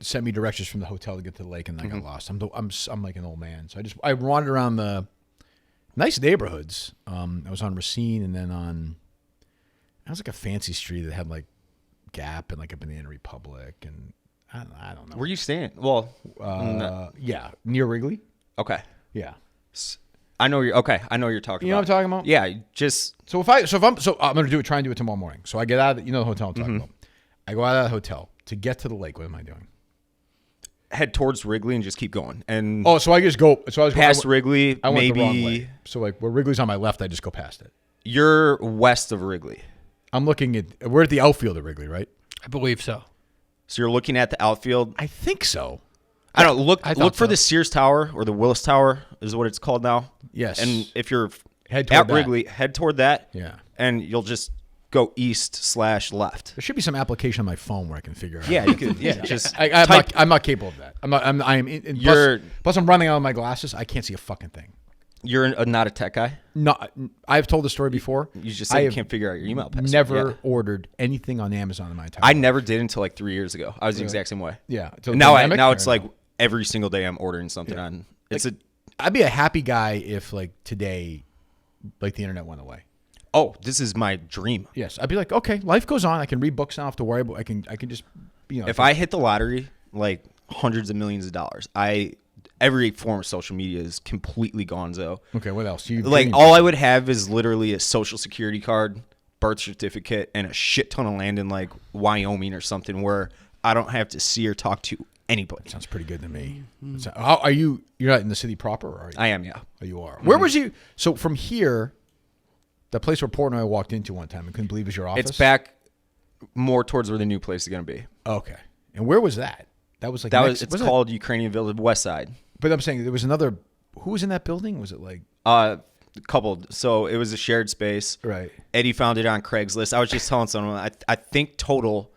sent me directions from the hotel to get to the lake, and I got lost. I'm like an old man. So I wandered around the nice neighborhoods. I was on Racine, and then I was like a fancy street that had like Gap and like a Banana Republic, and I don't know. Where you staying? Well, Yeah, near Wrigley. okay. Yeah. I know you're okay. I know what you're talking You know about. what I'm talking about? Yeah, just So I'm gonna try and do it tomorrow morning. So I get out of the hotel I'm talking about. I go out of the hotel to get to the lake. What am I doing? head towards Wrigley and just keep going. And Oh, so I just go. So I was past Wrigley, I went the wrong maybe way. So like where Wrigley's on my left, I just go past it. you're west of Wrigley. I'm looking at we're at the outfield of Wrigley, right? I believe so. So you're looking at the outfield. I think so. I don't know, look I thought look for so. the Sears Tower or the Willis Tower is what it's called now. Yes. And if you're Head toward at that. Wrigley, head toward that. Yeah. And you'll just go east/left. There should be some application on my phone where I can figure it out. Yeah, you could. Yeah, just I'm not capable of that. I am. You're- plus, I'm running out of my glasses. I can't see a fucking thing. You're not a tech guy. No, I've told the story before. You just said I you have can't figure out your email password. Never Yeah. ordered anything on Amazon in my entire I life. never did until like 3 years ago. I was the exact same way. Yeah. Till And now pandemic, now or it's no? like every single day I'm ordering something on. It's I'd be a happy guy if like today, like the internet went away. this is my dream. Yes, I'd be like, okay, life goes on. I can read books. I don't have to worry about. I can just, If I hit the lottery, like hundreds of millions of dollars, every form of social media is completely gonzo. Okay, what else? You Like all I would have is literally a social security card, birth certificate, and a shit ton of land in like Wyoming or something where I don't have to see or talk to anybody. sounds pretty good to me. So, how are you? You're not in the city proper, or are you? I am, yeah. Oh, you are. Where was you? So from here, the place where Port and I walked into one time, I couldn't believe it was your office. It's back more towards where the new place is going to be. Okay, and where was that? That was like It's called Ukrainian Village West Side. But I'm saying there was another. Who was in that building? Was it like Coupled. So it was a shared space. right? Eddie found it on Craigslist. I was just telling someone, I think total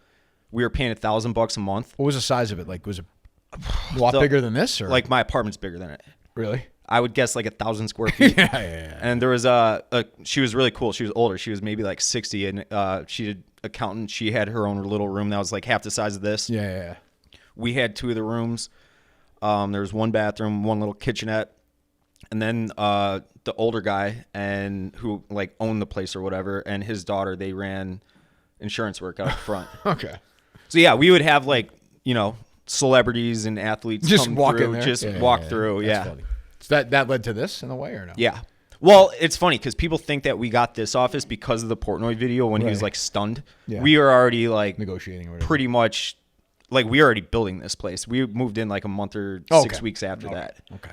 we were paying $1,000 a month. What was the size of it? Like, was it a lot So, bigger than this, or Like my apartment's bigger than it. really? I would guess like 1,000 square feet. Yeah. And there was she was really cool. She was older. She was maybe like 60, and she did accountant. She had her own little room that was like half the size of this. Yeah. We had 2 of the rooms. There was 1 bathroom, 1 little kitchenette, and then the older guy and who like owned the place or whatever, and his daughter, they ran insurance work out front. Okay. So yeah, we would have like, celebrities and athletes Just come walk through, in there. just Yeah, walk yeah, through. That's Yeah. funny. So that led to this in a way or no? Yeah. Well, it's funny because people think that we got this office because of the Portnoy video when he was Right. like stunned. Yeah. We are already like Negotiating or whatever. pretty much like we already building this place. We moved in like a month or Oh, 6 okay. weeks after that. Okay.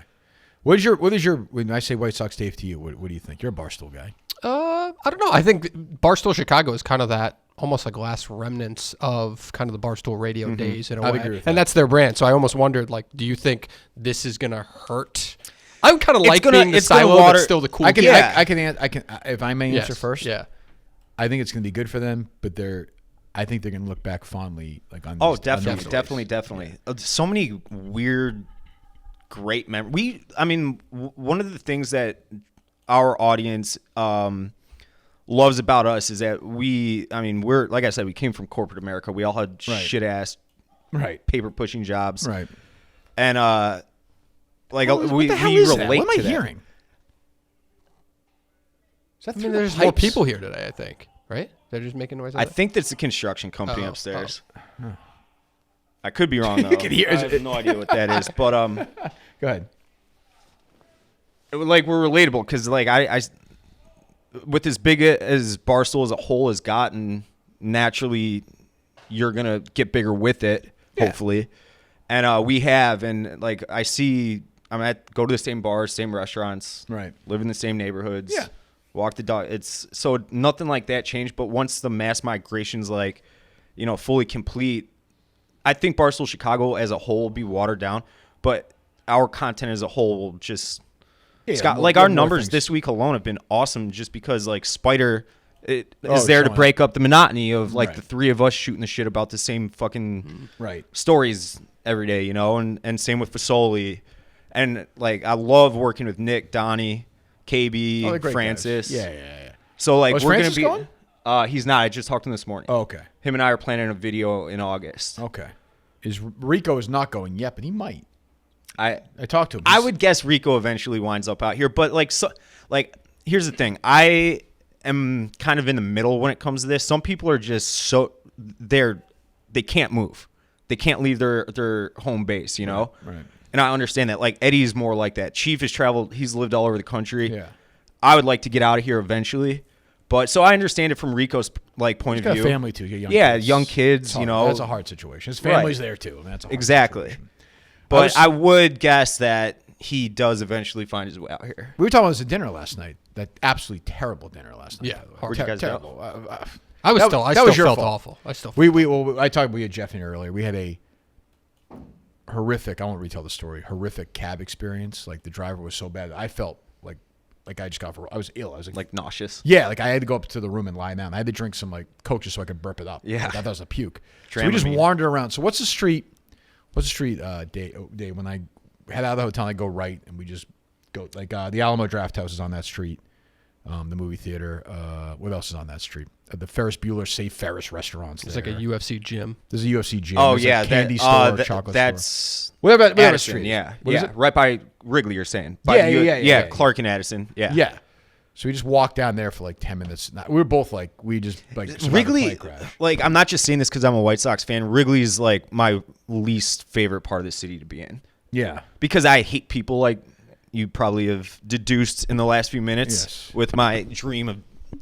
What is your when I say White Sox Dave to you, what do you think? You're a Barstool guy. I don't know. I think Barstool Chicago is kind of that almost like last remnants of kind of the Barstool radio days in a I'd way. agree with and that. that's their brand. So I almost wondered, like, do you think this is going to hurt? I would kind of like gonna- being the it's gonna silo water- that's still the cool I can kid. I can if I may Yes, answer first. Yeah. I think it's going to be good for them, but I think they're going to look back fondly like on. Oh, these- on these definitely, stories. definitely. So many weird, great memories. One of the things that our audience loves about us is that we're like I said, we came from corporate America. We all had Right. shit ass Right. paper pushing jobs, Right. and like What we the hell we is that? relate What am I to that. hearing? Is that I through mean, the there's more pipes? people here today, I think, right? They're just making noise. I think that's the construction company Oh, upstairs. I could be wrong though. can hear- I have no idea what that is, but Go ahead. like we're relatable because like I with as big as Barstool as a whole has gotten, naturally you're gonna get bigger with it, hopefully, and we have, and like I see, go to the same bars, same restaurants, Right. live in the same neighborhoods, Yeah. walk the dog. It's so nothing like that changed, but once the mass migration's like, fully complete, I think Barstool Chicago as a whole will be watered down, but our content as a whole will just. Yeah, Scott, more- like more our numbers things. this week alone have been awesome just because like Spider is Oh, there to showing break up the monotony of like Right. the three of us shooting the shit about the same fucking Right. stories every day, and same with Fasoli. And like I love working with Nick, Donnie, KB, Oh, they're great Francis. guys. Yeah. So like Was we're Francis gonna be he's not. I just talked to him this morning. Oh, okay. Him and I are planning a video in August. Okay. Rico is not going yet, but he might. I talked to him. I would guess Rico eventually winds up out here, but here's the thing. I am kind of in the middle when it comes to this. Some people are just they can't move. They can't leave their home base, Right. And I understand that. Like Eddie's more like that. Chief has traveled, he's lived all over the country. Yeah. I would like to get out of here eventually. But so I understand it from Rico's point He's of got view. a family too. Young Yeah, kids. young kids, It's hard. That's a hard situation. His family's Right. there too. I mean, that's a hard Exactly. situation. But I would guess that he does eventually find his way out here. We were talking about this at dinner last night. That absolutely terrible dinner last night. Yeah. by the way. Where'd you guys go? terrible. I was That- still, I that still was your felt fault. awful. I still. We had Jeff in here earlier. We had a horrific. I won't retell the story. Horrific cab experience. Like the driver was so bad. I felt like I just I was ill. I was Like nauseous. yeah, like I had to go up to the room and lie down. I had to drink some like Coke just so I could burp it up. Yeah. Like, I thought it was a puke. So we just Dramamine. wandered around. So what's the street? Day when I head out of the hotel, I go right and we just go like the Alamo Draft House is on that street. The movie theater. What else is on that street? The Ferris Bueller Safe Ferris restaurants. It's like a UFC gym. There's a UFC gym. Oh There's yeah, a candy that, store, chocolate that's store. Whatever Addison. street. Yeah, What is yeah, it? right by Wrigley. You're saying? Yeah. Clark and Addison. Yeah, Yeah. So we just walked down there for like 10 minutes. We were both like, we just like survived a Wrigley. plane crash. Like I'm not just saying this because I'm a White Sox fan. Wrigley's like my least favorite part of the city to be in Yeah. because I hate people like you probably have deduced in the last few minutes Yes. with my dream of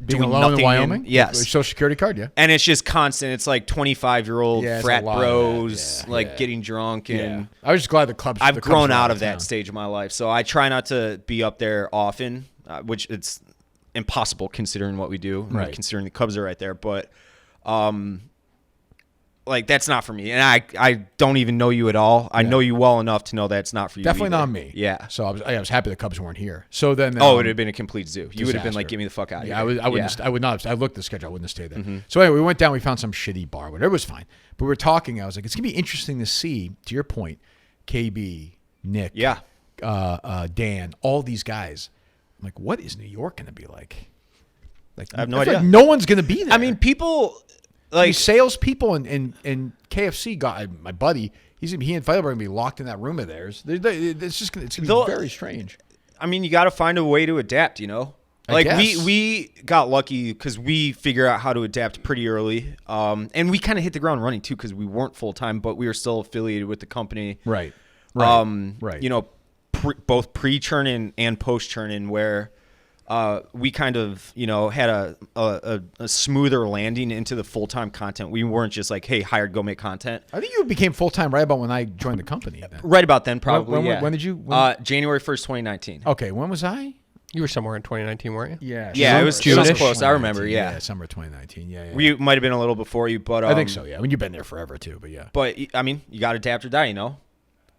Being doing alone nothing in Wyoming? yes. With Social Security card, yeah. And it's just constant. It's like 25-year-old Yeah, it's frat a lot of that. bros Yeah, like yeah. getting drunk and. Yeah. I was just glad the Cubs. I've the Cubs grown were out of town. that stage of my life, so I try not to be up there often, which it's impossible considering what we do, Right. considering the Cubs are right there. But, like that's not for me, and I don't even know you at all. I know you well enough to know that's not for you. Definitely either. not me. Yeah. So I was happy the Cubs weren't here. So then. Oh, it would have been a complete zoo. You would have been like, disaster. "Get me the fuck out of Yeah, here." I wouldn't. I would not. I looked at the schedule. I wouldn't have stayed there. So anyway, we went down. We found some shitty bar. Whatever, it was fine. But we were talking. I was like, it's gonna be interesting to see. To your point, KB, Nick, Yeah. Dan, all these guys. I'm like, what is New York gonna be like? Like I have no feel like idea. no one's gonna be there. I mean, people like these salespeople and KFC got my buddy. He and Feilberg gonna be locked in that room of theirs. It's just gonna be They'll- very strange. I mean, you got to find a way to adapt, you know? Like guess. we got lucky because we figure out how to adapt pretty early. And we kind of hit the ground running too because we weren't full time, but we were still affiliated with the company. Right. Right. You know, both pre-churn-in and post-churn-in where we kind of, you know, had a smoother landing into the full-time content. We weren't just like, hey, hired, go make content. I think you became full-time right about when I joined the company. Then. Right about then, probably, When- when did you- January 1st, 2019. Okay, when was I? You were somewhere in 2019, weren't you? Yeah. Yeah, it was June-ish. close. I remember, yeah. Summer 2019. Yeah. We might have been a little before you, but I think so, yeah. I mean, you've been there forever, too, but yeah. But, I mean, you got to adapt or die, you know?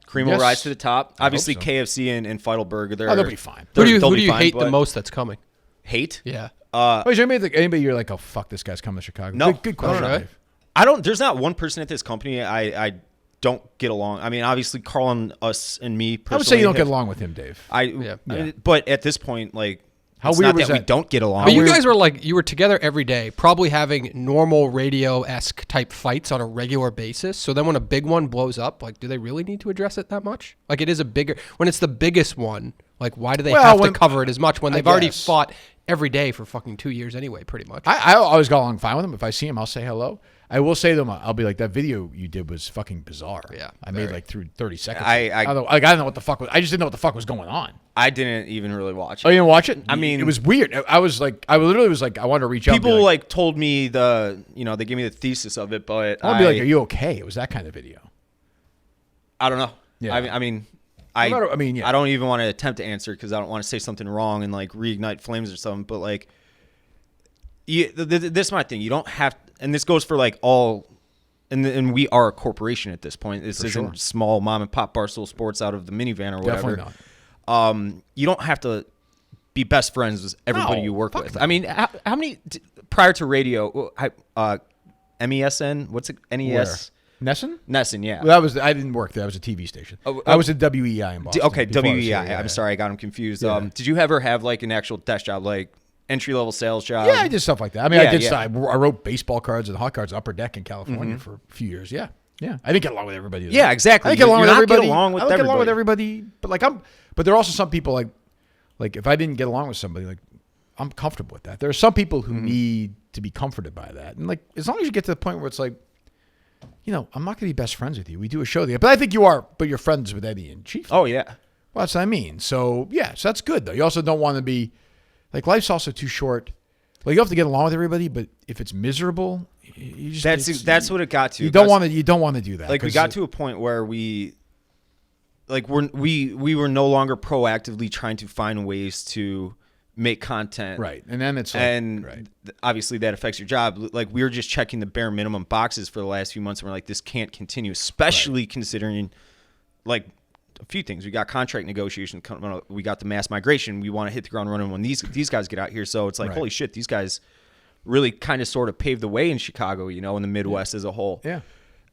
Cream will Yes. rise to the top. I hope Obviously, so. KFC and Feidelberg, They'll be fine. Who do they'll be you fine, hate the but- most that's coming? Hate? Yeah. Oh, is there anybody you're like, oh, fuck, this guy's coming to Chicago? No. Good question, No, no. Dave. There's not one person at this company I don't get along. I mean, obviously, Carl and us and me personally. I would say you don't have- get along with him, Dave. Yeah. But at this point, like, How it's weird not was that we that? don't get along. But you weird- guys were like, you were together every day, probably having normal radio-esque type fights on a regular basis. So then when a big one blows up, like, do they really need to address it that much? Like, it is a bigger, when it's the biggest one, like, why do they Well, have when- to cover it as much when I they've already guess. fought every day for fucking 2 years anyway, pretty much? I always got along fine with him. If I see him, I'll say hello. I will say to him, I'll be like, that video you did was fucking bizarre. Yeah, I made very. like through 30 seconds. I don't know, like, I don't know what the fuck was. I just didn't know what the fuck was going on. I didn't even really watch Oh, it. you didn't watch it? I mean- it was weird. I was like, I literally was like, I wanted to reach out. and be People like, like told me they gave me the thesis of it, but I'll be like, are you okay? It was that kind of video. I don't know. Yeah. I mean, yeah. I don't even want to attempt to answer because I don't want to say something wrong and like reignite flames or something. But like, this is my thing. You don't have, and this goes for like all, and we are a corporation at this point. This isn't sure. small mom and pop Barstool Sports out of the minivan or whatever. Definitely not. You don't have to be best friends with everybody No, you work fuck with. no. I mean, how many prior to radio? MESN? What's it? NES? Nesson? Nesson, yeah. Well, I didn't work there. I was a TV station. I was at WEI in Boston. Okay, before I was WEI. here, yeah. I'm sorry, I got them confused. Yeah. Did you ever have like an actual desk job, like entry level sales job? Yeah, I did stuff like that. I mean, Yeah, I did. yeah. I wrote baseball cards and hot cards Upper Deck in California for a few years. Yeah, yeah. I didn't get along with everybody. though. Yeah, exactly. I didn't get along You're with not get everybody. along with I don't get along with everybody. everybody. But there are also some people like if I didn't get along with somebody, like I'm comfortable with that. There are some people who need to be comforted by that, and like as long as you get to the point where it's like, you know, I'm not going to be best friends with you. We do a show together, but I think you are. But you're friends with Eddie and Chief. Oh yeah. Well, that's what I mean. So yeah, so that's good though. You also don't want to be like life's also too short. Like you have to get along with everybody, but if it's miserable, you just That's what it got to. you don't want to. You don't want to do that. Like we 'cause got to a point where we were no longer proactively trying to find ways to make content. right, and then it's like, And right. obviously that affects your job. Like we were just checking the bare minimum boxes for the last few months, and we're like, this can't continue, especially considering like a few things. We got contract negotiations coming up. We got the mass migration. We want to hit the ground running when these guys get out here. So it's like, Right. holy shit, these guys really kind of sort of paved the way in Chicago, you know, in the Midwest as a whole. Yeah.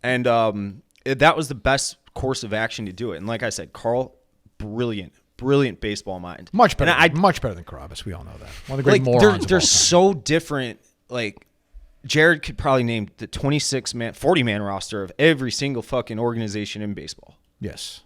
And that was the best course of action to do it. And like I said, Carl, brilliant baseball mind. Much better. And Much better than Carabas. We all know that. One of the great like morons. they're of all time. so different. Like Jared could probably name the 40-man roster of every single fucking organization in baseball. Yes.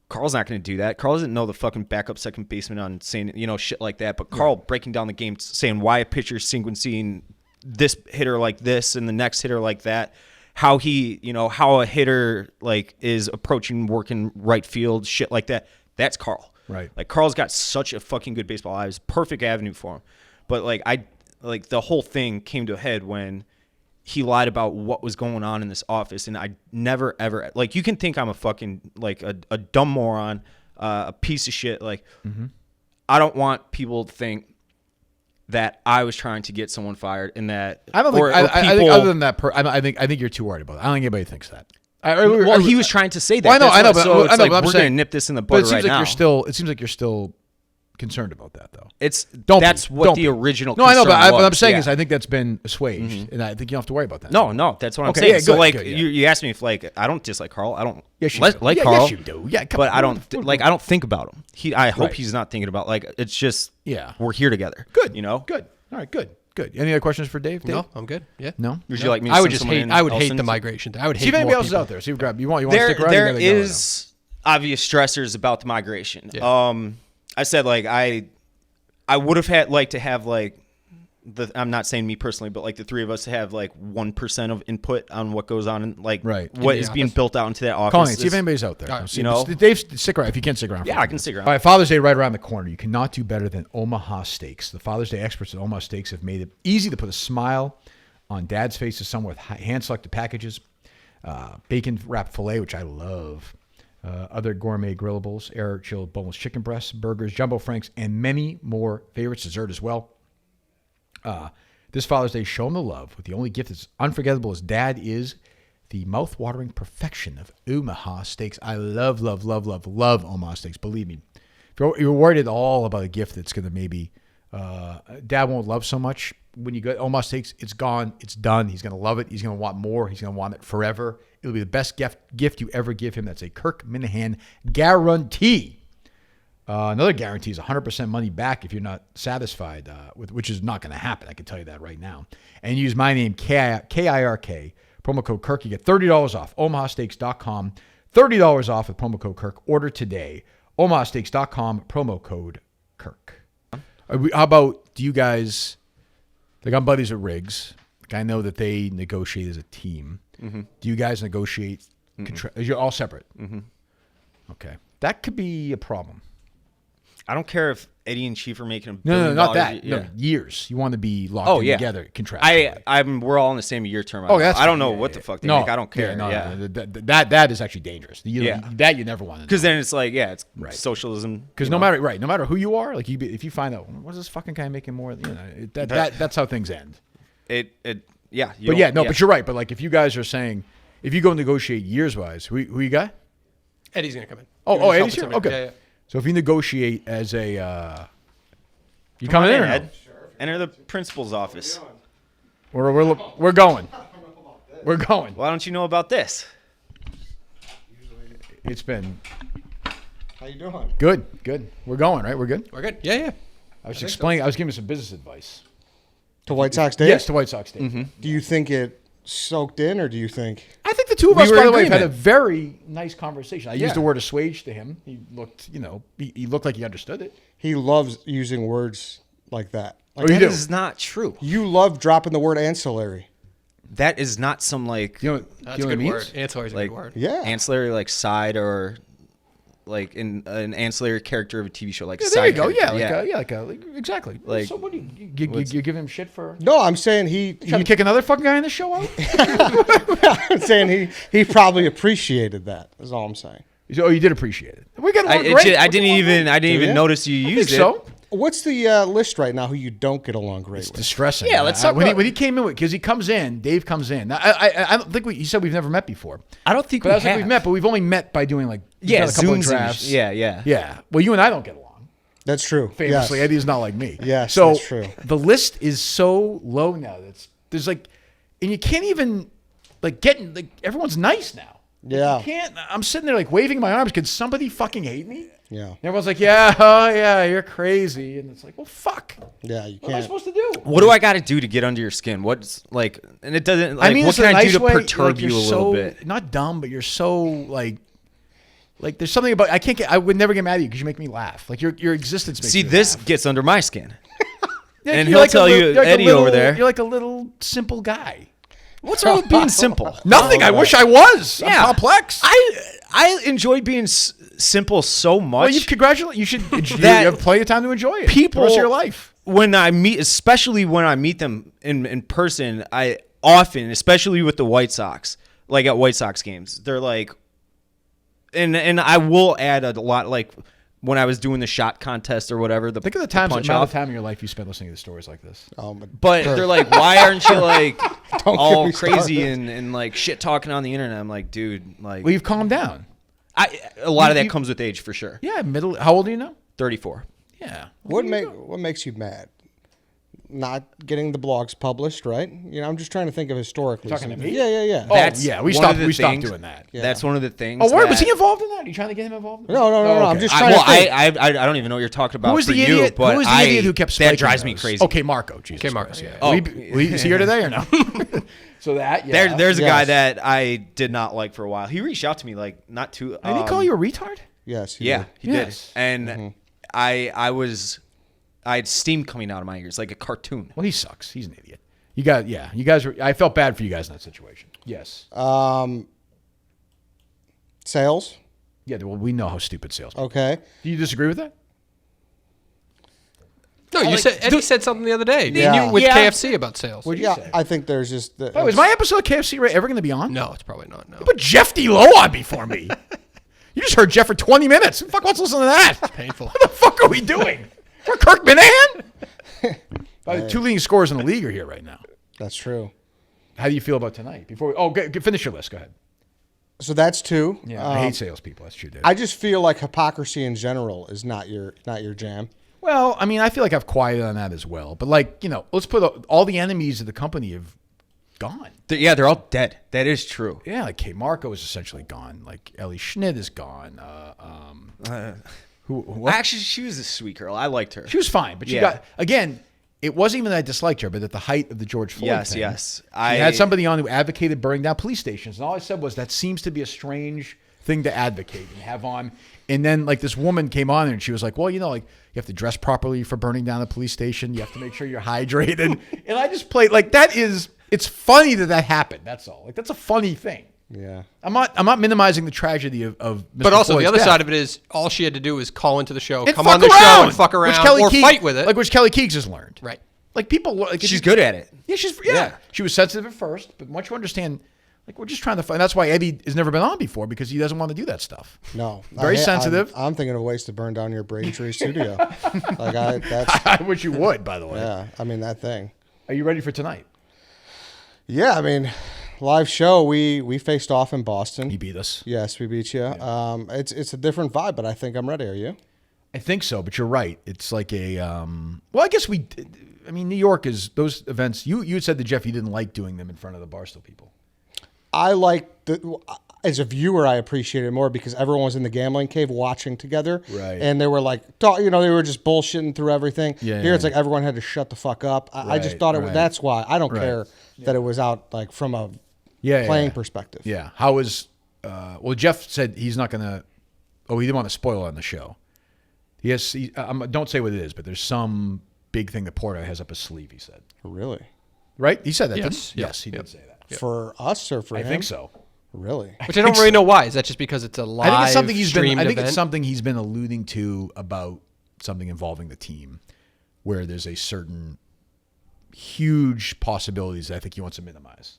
Carl's not going to do that. Carl doesn't know the fucking backup second baseman on saying, you know, shit like that. But Carl breaking down the game, saying why a pitcher's sequencing this hitter like this and the next hitter like that. How he, you know, how a hitter like is approaching working right field, shit like that. That's Carl. Right. Like Carl's got such a fucking good baseball eye. It was a perfect avenue for him. But like the whole thing came to a head when he lied about what was going on in this office, and I never ever like you can think I'm a fucking like a dumb moron, a piece of shit. Like I don't want people to think that I was trying to get someone fired, and that I don't think. or I think people- other than that, I think you're too worried about it. I don't think anybody thinks that. well, he was trying to say that. Well, I know, That's but why- so it's I know, like, but I'm we're saying, gonna nip this in the But bud it seems right like now. you're still. It seems like you're still concerned about that, though. That's be. what Don't the be. original. No, I know, but concern what I'm was, saying yeah. is, I think that's been assuaged, and I think you don't have to worry about that. No, that's what I'm Okay, saying. yeah, So good, like good, yeah. you asked me if like I don't dislike Carl. I don't Yes, you like do. Yeah, Carl. yes, you do. Yeah, come but on. I don't think about him. I hope Right. he's not thinking about like it's just Yeah. we're here together. Good. You know. Good. All right. Good. Good. Any other questions for Dave? No, I'm good. Yeah. No. Would you like me? To I would send just someone hate. in I would else hate in? the migration thing. I would hate See if anybody more else is people. out there. See if you want to There stick around. You gotta go, is obvious stressors about the migration. Yeah. I said like I would have had like to have like I'm not saying me personally, but like the three of us to have like 1% of input on what goes on and like Right. what In is the being office. built out into that office. Call me. See if This- anybody's out there. All right. See, You know? Dave, stick around if you can stick around. for Yeah, a I minute. can stick around. All right, Father's Day right around the corner. You cannot do better than Omaha Steaks. The Father's Day experts at Omaha Steaks have made it easy to put a smile on dad's faces. Some with hand-selected packages, bacon-wrapped filet, which I love, other gourmet grillables, air-chilled boneless chicken breasts, burgers, jumbo franks, and many more favorites. Dessert as well. This Father's Day, show him the love with the only gift that's unforgettable as dad is the mouth-watering perfection of Omaha Steaks. I love Omaha Steaks. Believe me. If you're worried at all about a gift that's going to maybe dad won't love so much, when you go to Omaha Steaks, it's gone. It's done. He's going to love it. He's going to want more. He's going to want it forever. It'll be the best gift you ever give him. That's a Kirk Minahan guarantee. Another guarantee is 100% money back if you're not satisfied, which is not going to happen. I can tell you that right now. And use my name, KIRK, promo code Kirk. You get $30 off. OmahaSteaks.com. $30 off with promo code Kirk. Order today. OmahaSteaks.com, promo code Kirk. How about, do you guys, like I'm buddies with Riggs. Like I know that they negotiate as a team. Mm-hmm. Do you guys negotiate? You're all separate? Mm-hmm. Okay. That could be a problem. I don't care if Eddie and Chief are making $1 No, billion. not that. Yeah. No, years. You want to be locked in together contractually. We're all in the same year term. That's I don't fine. know Yeah, what yeah. the fuck they make. I don't care. No, Yeah. That is actually dangerous. Yeah. That you never want to. Because then it's like, it's Right. socialism. Because you no know? matter who you are, like if you find out what's this fucking guy making more, that's how things end. But But you're right. But like if you guys are saying, if you go negotiate years wise, who you got? Eddie's gonna come in. Eddie's here? Helping Okay. somebody. Yeah. So if you negotiate as a, you Come coming on in or in, no? Ed. Enter the principal's office. We're going. We're going. Why don't you know about this? It's been How you doing? good. We're going, right? We're good. We're good. Yeah. I was explaining. I was giving some business advice. To White Sox Day? Yes, to White Sox Day. Do you think it soaked in, or do you think? I think the two of We us, were by in the way, have had a agreement. very nice conversation. I Yeah. used the word assuage to him. He looked, he looked like he understood it. He loves using words like that. Like, you That do. is not true. you love dropping the word ancillary. That is not some like You know, That's you a know good what it word. means? Ancillary's a like good word. Yeah. ancillary like side or like an ancillary character of a TV show like Yeah, side there you go. character. Like exactly. Like- so what do you give him shit for? No, I'm saying Trying to kick another fucking guy in the show out? I'm saying he probably appreciated that. Is all I'm saying. Oh, you did appreciate it. We got I along great. didn't even Do you? notice you I think used it. so. What's the list right now? Who you don't get along great with? Distressing. Yeah, let's talk when about- he came in with, because he comes in, Dave comes in. Now, I don't think he said we've never met before. I don't think But we I was like, have. we've met, but we've only met by doing like we've Yeah, done a couple of Zooms. drafts. Yeah. Yeah. Well, you and I don't get along. That's true. Famously, Yes. Eddie's not like me. Yes, so that's true. the list is so low now. There's like, and you can't even like get like everyone's nice now. Like, Yeah. you can't. I'm sitting there like waving my arms. Could somebody fucking hate me? Yeah. And everyone's like, yeah, you're crazy, and it's like, well, fuck. Yeah, you What am I can't. supposed to do? What do I got to do to get under your skin? What's like, and it doesn't. Like, what it's a can I do nice to way, perturb like, you a you're little so, bit? Not dumb, but you're so like there's something about I would never get mad at you because you make me laugh. Like your existence makes See, me this laugh. gets under my skin. Yeah, and you're he'll like a tell you, you're like a Eddie little- over there. You're like a little simple guy. What's wrong with being simple? Nothing. I wish I was. I'm complex. I enjoy being simple so much. Well, you congratulate. You should. you That have plenty of time to enjoy it. people the rest of your life. when I meet, especially when I meet them in person, I often, especially with the White Sox, like at White Sox games, they're like, and I will add a lot, like when I was doing the shot contest or whatever. Think of the times, punch amount off. of time in your life you spent listening to stories like this. But they're like, why aren't you like Don't all get me crazy started. and like shit talking on the internet? I'm like, dude, like, Well, you've calmed down. a lot of that you- comes with age for sure. Yeah, middle. How old are you now? 34. Yeah. What makes you mad? Not getting the blogs published, right? You know, I'm just trying to think of historically. Talking to me? Yeah. Oh, That's yeah. We one of stopped. the We stopped things- doing that. Yeah. That's one of the things. Oh, word. Was that- he involved in that? Are you trying to get him involved? No. Oh, I'm okay. just I, trying well, to think. I don't even know what you're talking about. Who was for the you, idiot? but Who was the idiot who kept spiking that drives me those? crazy. Okay, Marco. Jesus Okay, Marco, Christ, yeah. Oh, is he here today or no? So that. Yeah. There's a guy Yes. that I did not like for a while. He reached out to me like not too. Did he call you a retard? Yes. Yeah, did. he Yes. did. And I had steam coming out of my ears like a cartoon. Well, he sucks. He's an idiot. You guys were. I felt bad for you guys in that situation. Yes. Sales. Yeah. Well, we know how stupid sales. Okay. Do you disagree with that? No, you said Eddie said something the other day. Yeah. With Yeah. KFC about sales. What'd you Yeah, say? I think there's just. The, Oh, is my episode of KFC ever going to be on? No, it's probably not. No. Put Jeff D. Lowe on before me. You just heard Jeff for 20 minutes. Who the fuck wants to listen to that? Painful. What the fuck are we doing? We're Kirk Minahan? The two leading scorers in the league are here right now. That's true. How do you feel about tonight? Finish your list. Go ahead. So that's two. Yeah, I hate salespeople. That's true, dude. I just feel like hypocrisy in general is not your jam. Well, I mean, I feel like I've quieted on that as well. But let's put all the enemies of the company have gone. They're all dead. That is true. Yeah, like Kay Marco is essentially gone. Like Ellie Schnitt is gone. Who? Actually, she was a sweet girl. I liked her. She was fine, but she Yeah. got again. It wasn't even that I disliked her, but at the height of the George Floyd Yes, thing, yes. she had somebody on who advocated burning down police stations, and all I said was that seems to be a strange thing to advocate and have on. And then this woman came on there and she was like, well, you have to dress properly for burning down a police station. You have to make sure you're hydrated. And I just played it's funny that happened. That's all. That's a funny thing. Yeah. I'm not minimizing the tragedy of Mr. But also Floyd's the other death. side of it is all she had to do was call into the show, And come fuck on the around, show and fuck which around Kelly or Keegs- fight with it. which Kelly Keegs has learned. Right. People, She's good at it. Yeah, she was sensitive at first, but once you understand, we're just trying to find. That's why Eddie has never been on before because he doesn't want to do that stuff. No. Very sensitive. I'm thinking of ways to burn down your Braintree studio. That's I wish you would, by the way. yeah. I mean that thing. Are you ready for tonight? Yeah. I mean, live show. We faced off in Boston. He beat us. Yes, we beat you. Yeah. It's a different vibe, but I think I'm ready. Are you? I think so, but you're right. It's like a. Well, I guess we. I mean, New York is those events. You had said to Jeff you didn't like doing them in front of the Barstool people. I like as a viewer, I appreciate it more because everyone was in the gambling cave watching together, Right. And they were they were just bullshitting through everything. Yeah, Here it's yeah. like everyone had to shut the fuck up. I just Right, thought right. that's why I don't Right. care that it was out from a Yeah, playing yeah. perspective. Yeah. How was? Well, Jeff said he's not gonna. Oh, he didn't want to spoil it on the show. Yes. Don't say what it is, but there's some big thing that Porter has up his sleeve. He said. Really, Right? He said that. Yes. Didn't he? Yep. Yes, he did say that. for us or for I him? think so. Really, Which I don't really know why. Is that just because it's a live I think it's something he's been. streamed I think event? it's something he's been alluding to about something involving the team, where there's a certain huge possibilities that I think he wants to minimize.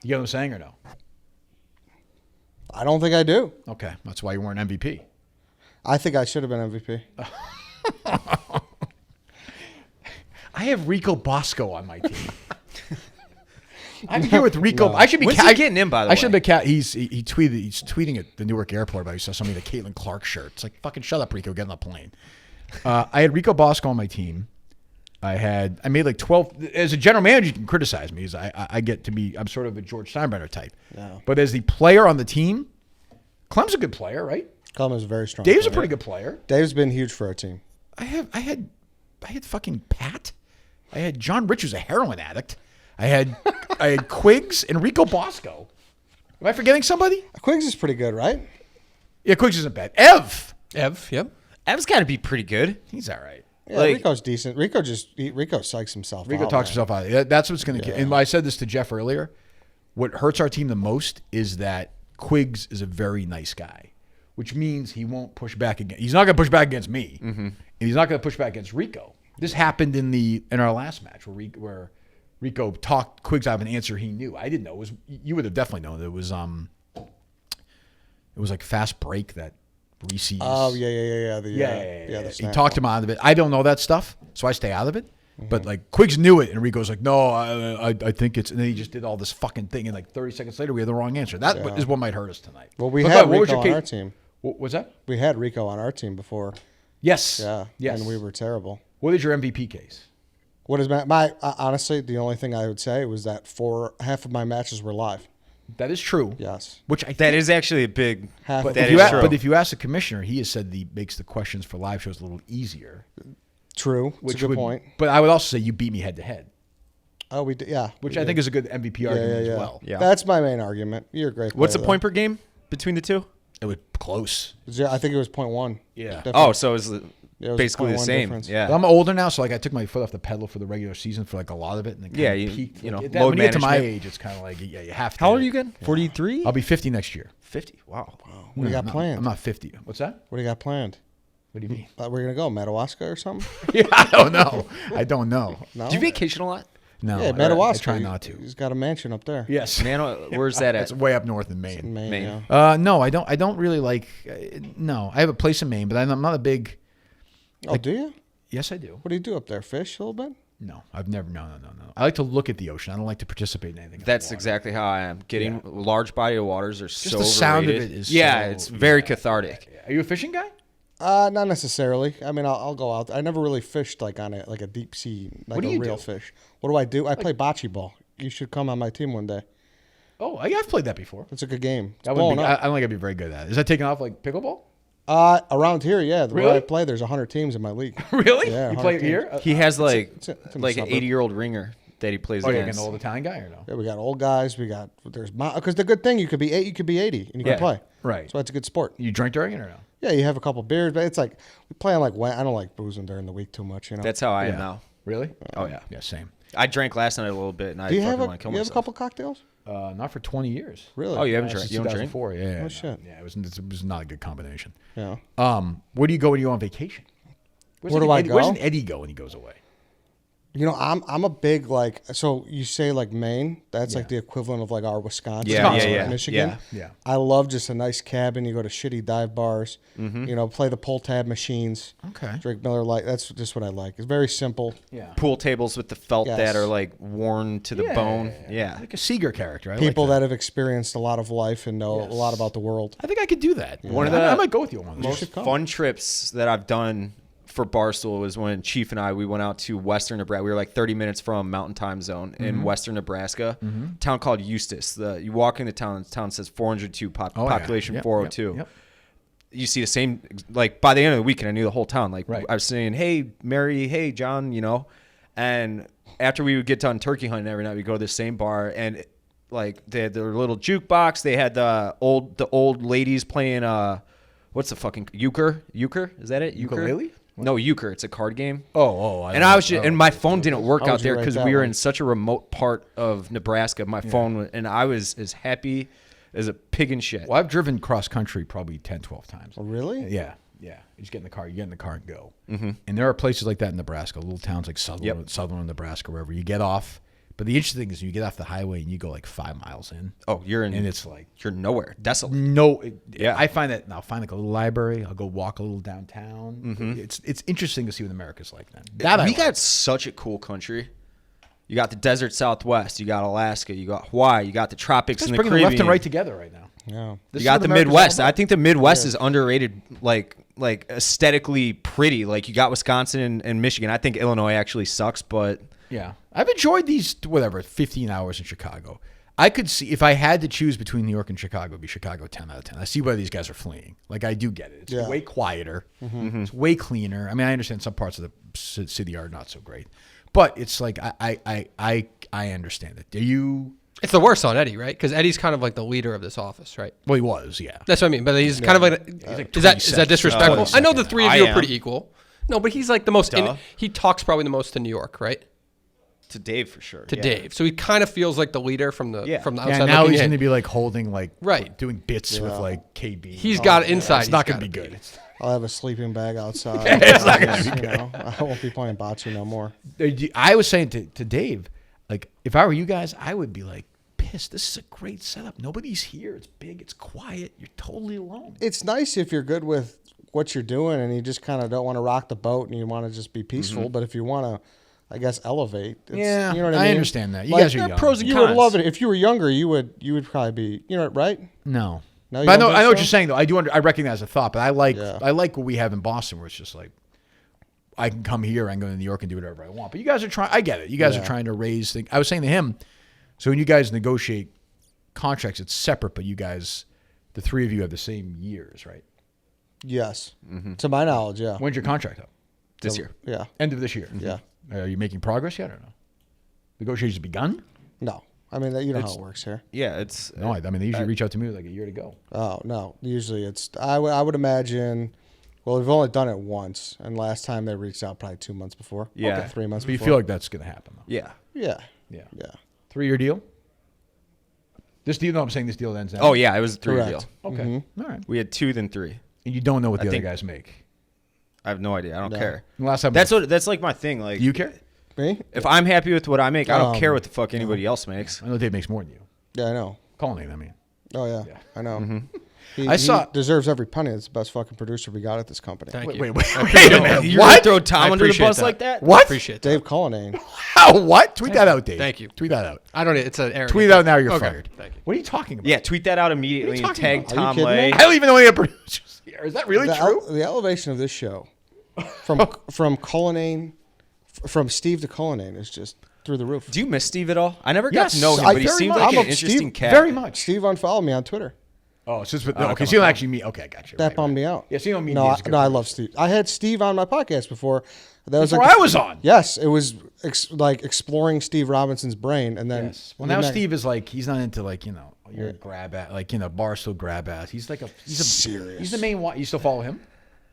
You get what I'm saying or no? I don't think I do. Okay, that's why you weren't MVP. I think I should have been MVP. I have Rico Bosco on my team. I'm here with Rico. No. I should be. When's he getting in, by the I should way? be. He's tweeted. He's tweeting at the Newark airport about he saw somebody in a Caitlin Clark shirt. It's like fucking shut up, Rico. Get on the plane. I had Rico Bosco on my team. I made like 12. As a general manager, you can criticize me. As I get to be. I'm sort of a George Steinbrenner type. No. But as the player on the team, Clem's a good player, right? Clem is a very strong. Dave's a player. pretty good player. Dave's been huge for our team. I had fucking Pat. I had John Rich, who's a heroin addict. I had Quiggs and Rico Bosco. Am I forgetting somebody? Quiggs is pretty good, right? Yeah, Quiggs isn't bad. Ev, Yep. Ev's got to be pretty good. he's all right. Yeah, Like- Rico's decent. Rico psychs himself. Rico out, talks man. himself out. That's what's going to. And I said this to Jeff earlier. What hurts our team the most is that Quiggs is a very nice guy, which means he won't push back against. He's not going to push back against me, and he's not going to push back against Rico. This happened in our last match where Rico talked Quiggs out of an answer he knew. I didn't know. You would have definitely known. It was like fast break that Reese's. Oh yeah. The He snap. talked him out of it. I don't know that stuff, so I stay out of it. But like Quiggs knew it, and Rico's like, no, I think it's. And then he just did all this fucking thing, and like 30 seconds later, we had the wrong answer. That is what might hurt us tonight. Well, we But had what was Rico your on our case? team. What was that? We had Rico on our team before. Yes. Yeah. Yes. And we were terrible. What is your MVP case? What is honestly, the only thing I would say was that half of my matches were live. That is true. Yes. Which I think, That is actually a big. Half But of that if, is you true. but if you ask the commissioner, he has said he makes the questions for live shows a little easier. True. It's a good would, point. But I would also say you beat me head to head, Oh, we did. Yeah. which we I did. think is a good MVP argument as well. Yeah. That's my main argument. You're a great. What's the player, point per game between the two? It was close. I think it was 0.1. Yeah. Oh, so it was Yeah, it was basically the 0.1 same. difference. Yeah. But I'm older now, so like I took my foot off the pedal for the regular season for like a lot of it, and it Yeah, kinda you- peaked. you know, Like, load when you get to my management. age, it's kind of like yeah, you have to. How old are you again? 43? I'll be 50 next year. 50. Wow. What do you got I'm not- planned? I'm not 50. What's that? What do you got planned? What do you mean? We're gonna go Madawaska or something? Yeah, I don't know. I don't know. No. Do you vacation a lot? No, Yeah, I Madawaska. try not to. He's got a mansion up there. Yes. Man, where's that It's at? way up north in In Maine. Maine. Maine. Yeah. No, I don't. I don't really like. No, I have a place in Maine, but I'm not a big. Oh, do you? Yes, I do. What do you do up there? Fish a little bit? No, I've never. No. I like to look at the ocean. I don't like to participate in anything. That's underwater. exactly how I am. Getting large body of waters are so the sound of overrated. it is yeah, so- it's very yeah. cathartic. Are you a fishing guy? Not necessarily. I mean, I'll go out. I never really fished like on a deep sea, like What do a you real do? fish. What do I do? I play bocce ball. You should come on my team one day. Oh, I've played that before. It's a good game. It's I wouldn't blowing be, I up. don't think I'd be very good at it. Is that taking off like pickleball? Around here, yeah. The way Really? I play, there's 100 teams in my league. Really? Yeah, You play 100 here? He has like it's in the like an suburb. 80-year-old ringer that he plays Oh, yeah, against. an old Italian guy or no? Yeah, we got old guys. Because the good thing, you could be 8, you could be 80, and you Yeah, can play. right. So it's a good sport. You drink during it or no? Yeah, you have a couple beers, but it's like we play on like I don't like boozing during the week too much. You know. That's how I am Yeah. now. Really? Oh yeah. Yeah, same. I drank last night a little bit, and I do you fucking have a want to kill you have a myself. couple cocktails? Not for 20 years. Really? Oh, you haven't Since drank? You don't drink? 2004. Yeah. No. shit. Yeah, it was not a good combination. Yeah. Where do you go when you go on vacation? Where do I go? Where's an Eddie go when he goes away? You know, I'm a big like. So you say like Maine? That's Yeah. like the equivalent of like our Wisconsin, Yeah, Michigan. yeah. I love just a nice cabin. You go to shitty dive bars. Mm-hmm. You know, play the pull tab machines. Okay. Drink Miller Lite. That's just what I like. It's very simple. Yeah. Pool tables with the felt Yes. that are like worn to the bone. Yeah. Like a Seeger character. I People like that have experienced a lot of life and know a lot about the world. I think I could do that. One of I the might go with you on one of those. Most should come. fun trips that I've done for Barstool was when Chief and I we went out to Western Nebraska. We were like 30 minutes from Mountain Time Zone in Western Nebraska, town called Eustis. You walk into town, the town says 402 Oh, yeah. population Yep, 402. yep. You see the same, like by the end of the weekend, I knew the whole town. Like Right. I was saying, hey Mary, hey John, you know. And after we would get done turkey hunting every night, we go to the same bar and like they had their little jukebox. They had the old ladies playing what's the fucking euchre? Euchre? Is that it? Euchre? Ukulele? No, euchre. It's a card game. Oh. And I was just, and my phone didn't work How out would you there rate because that we were one? in such a remote part of Nebraska. My phone, and I was as happy as a pig in shit. Well, I've driven cross country probably 10, 12 times. Oh, really? Yeah. You just get in the car. You get in the car and go. Mm-hmm. And there are places like that in Nebraska, little towns like Sutherland, Nebraska, wherever you get off. But the interesting thing is you get off the highway and you go like 5 miles in. Oh, you're in, And it's like, you're nowhere, desolate. no. Yeah. I find that, I'll find like a little library. I'll go walk a little downtown. It's interesting to see what America's like then. That I we like. got such a cool country. You got the desert Southwest. You got Alaska. You got Hawaii. You got the tropics Just and the bringing Caribbean. left and right together right now. Yeah. This You is got what the America's all Midwest. about. I think the Midwest is underrated, like aesthetically pretty. Like you got Wisconsin and Michigan. I think Illinois actually sucks, but Yeah. I've enjoyed these, 15 hours in Chicago. I could see, if I had to choose between New York and Chicago, it'd be Chicago 10 out of 10. I see why these guys are fleeing. Like, I do get it. It's Yeah. way quieter. It's way cleaner. I mean, I understand some parts of the city are not so great. But it's like, I understand it. Do you... It's the worst on Eddie, right? Because Eddie's kind of like the leader of this office, right? Well, he was, yeah. That's what I mean. But he's kind of like, like is that 22nd. disrespectful? I know the three of I you are am. pretty equal. No, but he's like the most. Duh. He talks probably the most to New York, right? to Dave for sure. To yeah. Dave, so he kind of feels like the leader from the Yeah. from the Yeah, outside. now looking he's in. going to be like holding, like, Right. doing bits with, like, KB. He's got it inside. It's not he's going to be got it. good. I'll have a sleeping bag outside. It's not gonna be You know, I won't be playing bocce no more. I was saying to Dave, like, if I were you guys, I would be like, pissed. This is a great setup. Nobody's here. It's big. It's quiet. You're totally alone. It's nice if you're good with what you're doing and you just kind of don't want to rock the boat and you want to just be peaceful. But if you want to, I guess, elevate. It's, Yeah, you know what I I mean? understand that. You Like, guys are there are young. pros and You would cons. love it if you were younger. You would probably be, you know, right? No. No, you But I don't know think what so? you're saying though. I recognize the thought, but I like Yeah. what we have in Boston, where it's just like I can come here, I can go to New York and do whatever I want. But you guys are trying. I get it. You guys are Yeah. trying to raise things. I was saying to him, so when you guys negotiate contracts, it's separate, but you guys, the three of you, have the same years, right? Yes. To my knowledge, yeah. When's your contract up? this year. Yeah. End of this year. Yeah. Are you making progress yet or no? Negotiations begun? No. I mean, you know how it works here. Yeah, it's No, I mean they usually reach out to me with like a year to go. Oh no, usually it's. I would imagine. Well, we've only done it once, and last time they reached out probably 2 months before. Yeah. Okay, 3 months But you before. feel like that's going to happen, though. yeah. Yeah. Yeah. Yeah. 3-year deal. This deal? No, I'm saying this deal ends now. Oh yeah, it was a 3-year deal. Correct. Okay. All right. We had 2, then 3. And you don't know what the other think- guys make. I have no idea. I don't No. care. Last time That's like my thing. Like, Do you care? Me? if I'm happy with what I make, I don't care what the fuck anybody else makes. I know Dave makes more than you. Yeah, I know. Colonnade, I mean. Oh yeah, Yeah. I know. Mm-hmm. He saw- deserves every penny. It's the best fucking producer we got at this company. Thank you. Wait I a appreciate minute. that. You're What? gonna throw Tom I under the appreciate bus that. like that? What? Appreciate that. Dave Cullinane. How? What? Tweet that out, Dave. Thank you. Tweet that out. I don't. It's an error. Tweet it out now. You're Okay. fired. Thank you. What are you talking about? Yeah, tweet that out immediately and talking tag about? Are you Tom kidding Lay. me? I don't even know any of the producers here. Is that really true? The elevation of this show, from Cullinane, from Steve to Cullinane, is just through the roof. Do you miss Steve at all? I never got Yes, to know him, I but he very seemed much. like I'm an a interesting Steve- cat. Very much. Steve unfollowed me on Twitter. Oh, it's just with, come okay. So you don't on. actually meet. Okay, I got you. That Right, bummed right. me out. Yeah, so you don't meet. No, me as a good I person. love Steve. I had Steve on my podcast before. That was Before like I was on. Yes, it was like exploring Steve Robinson's brain, and then Yes. Well, now Steve is like he's not into like your grab at like Barstool grab ass. He's like he's Serious. He's the main wire. You still follow him?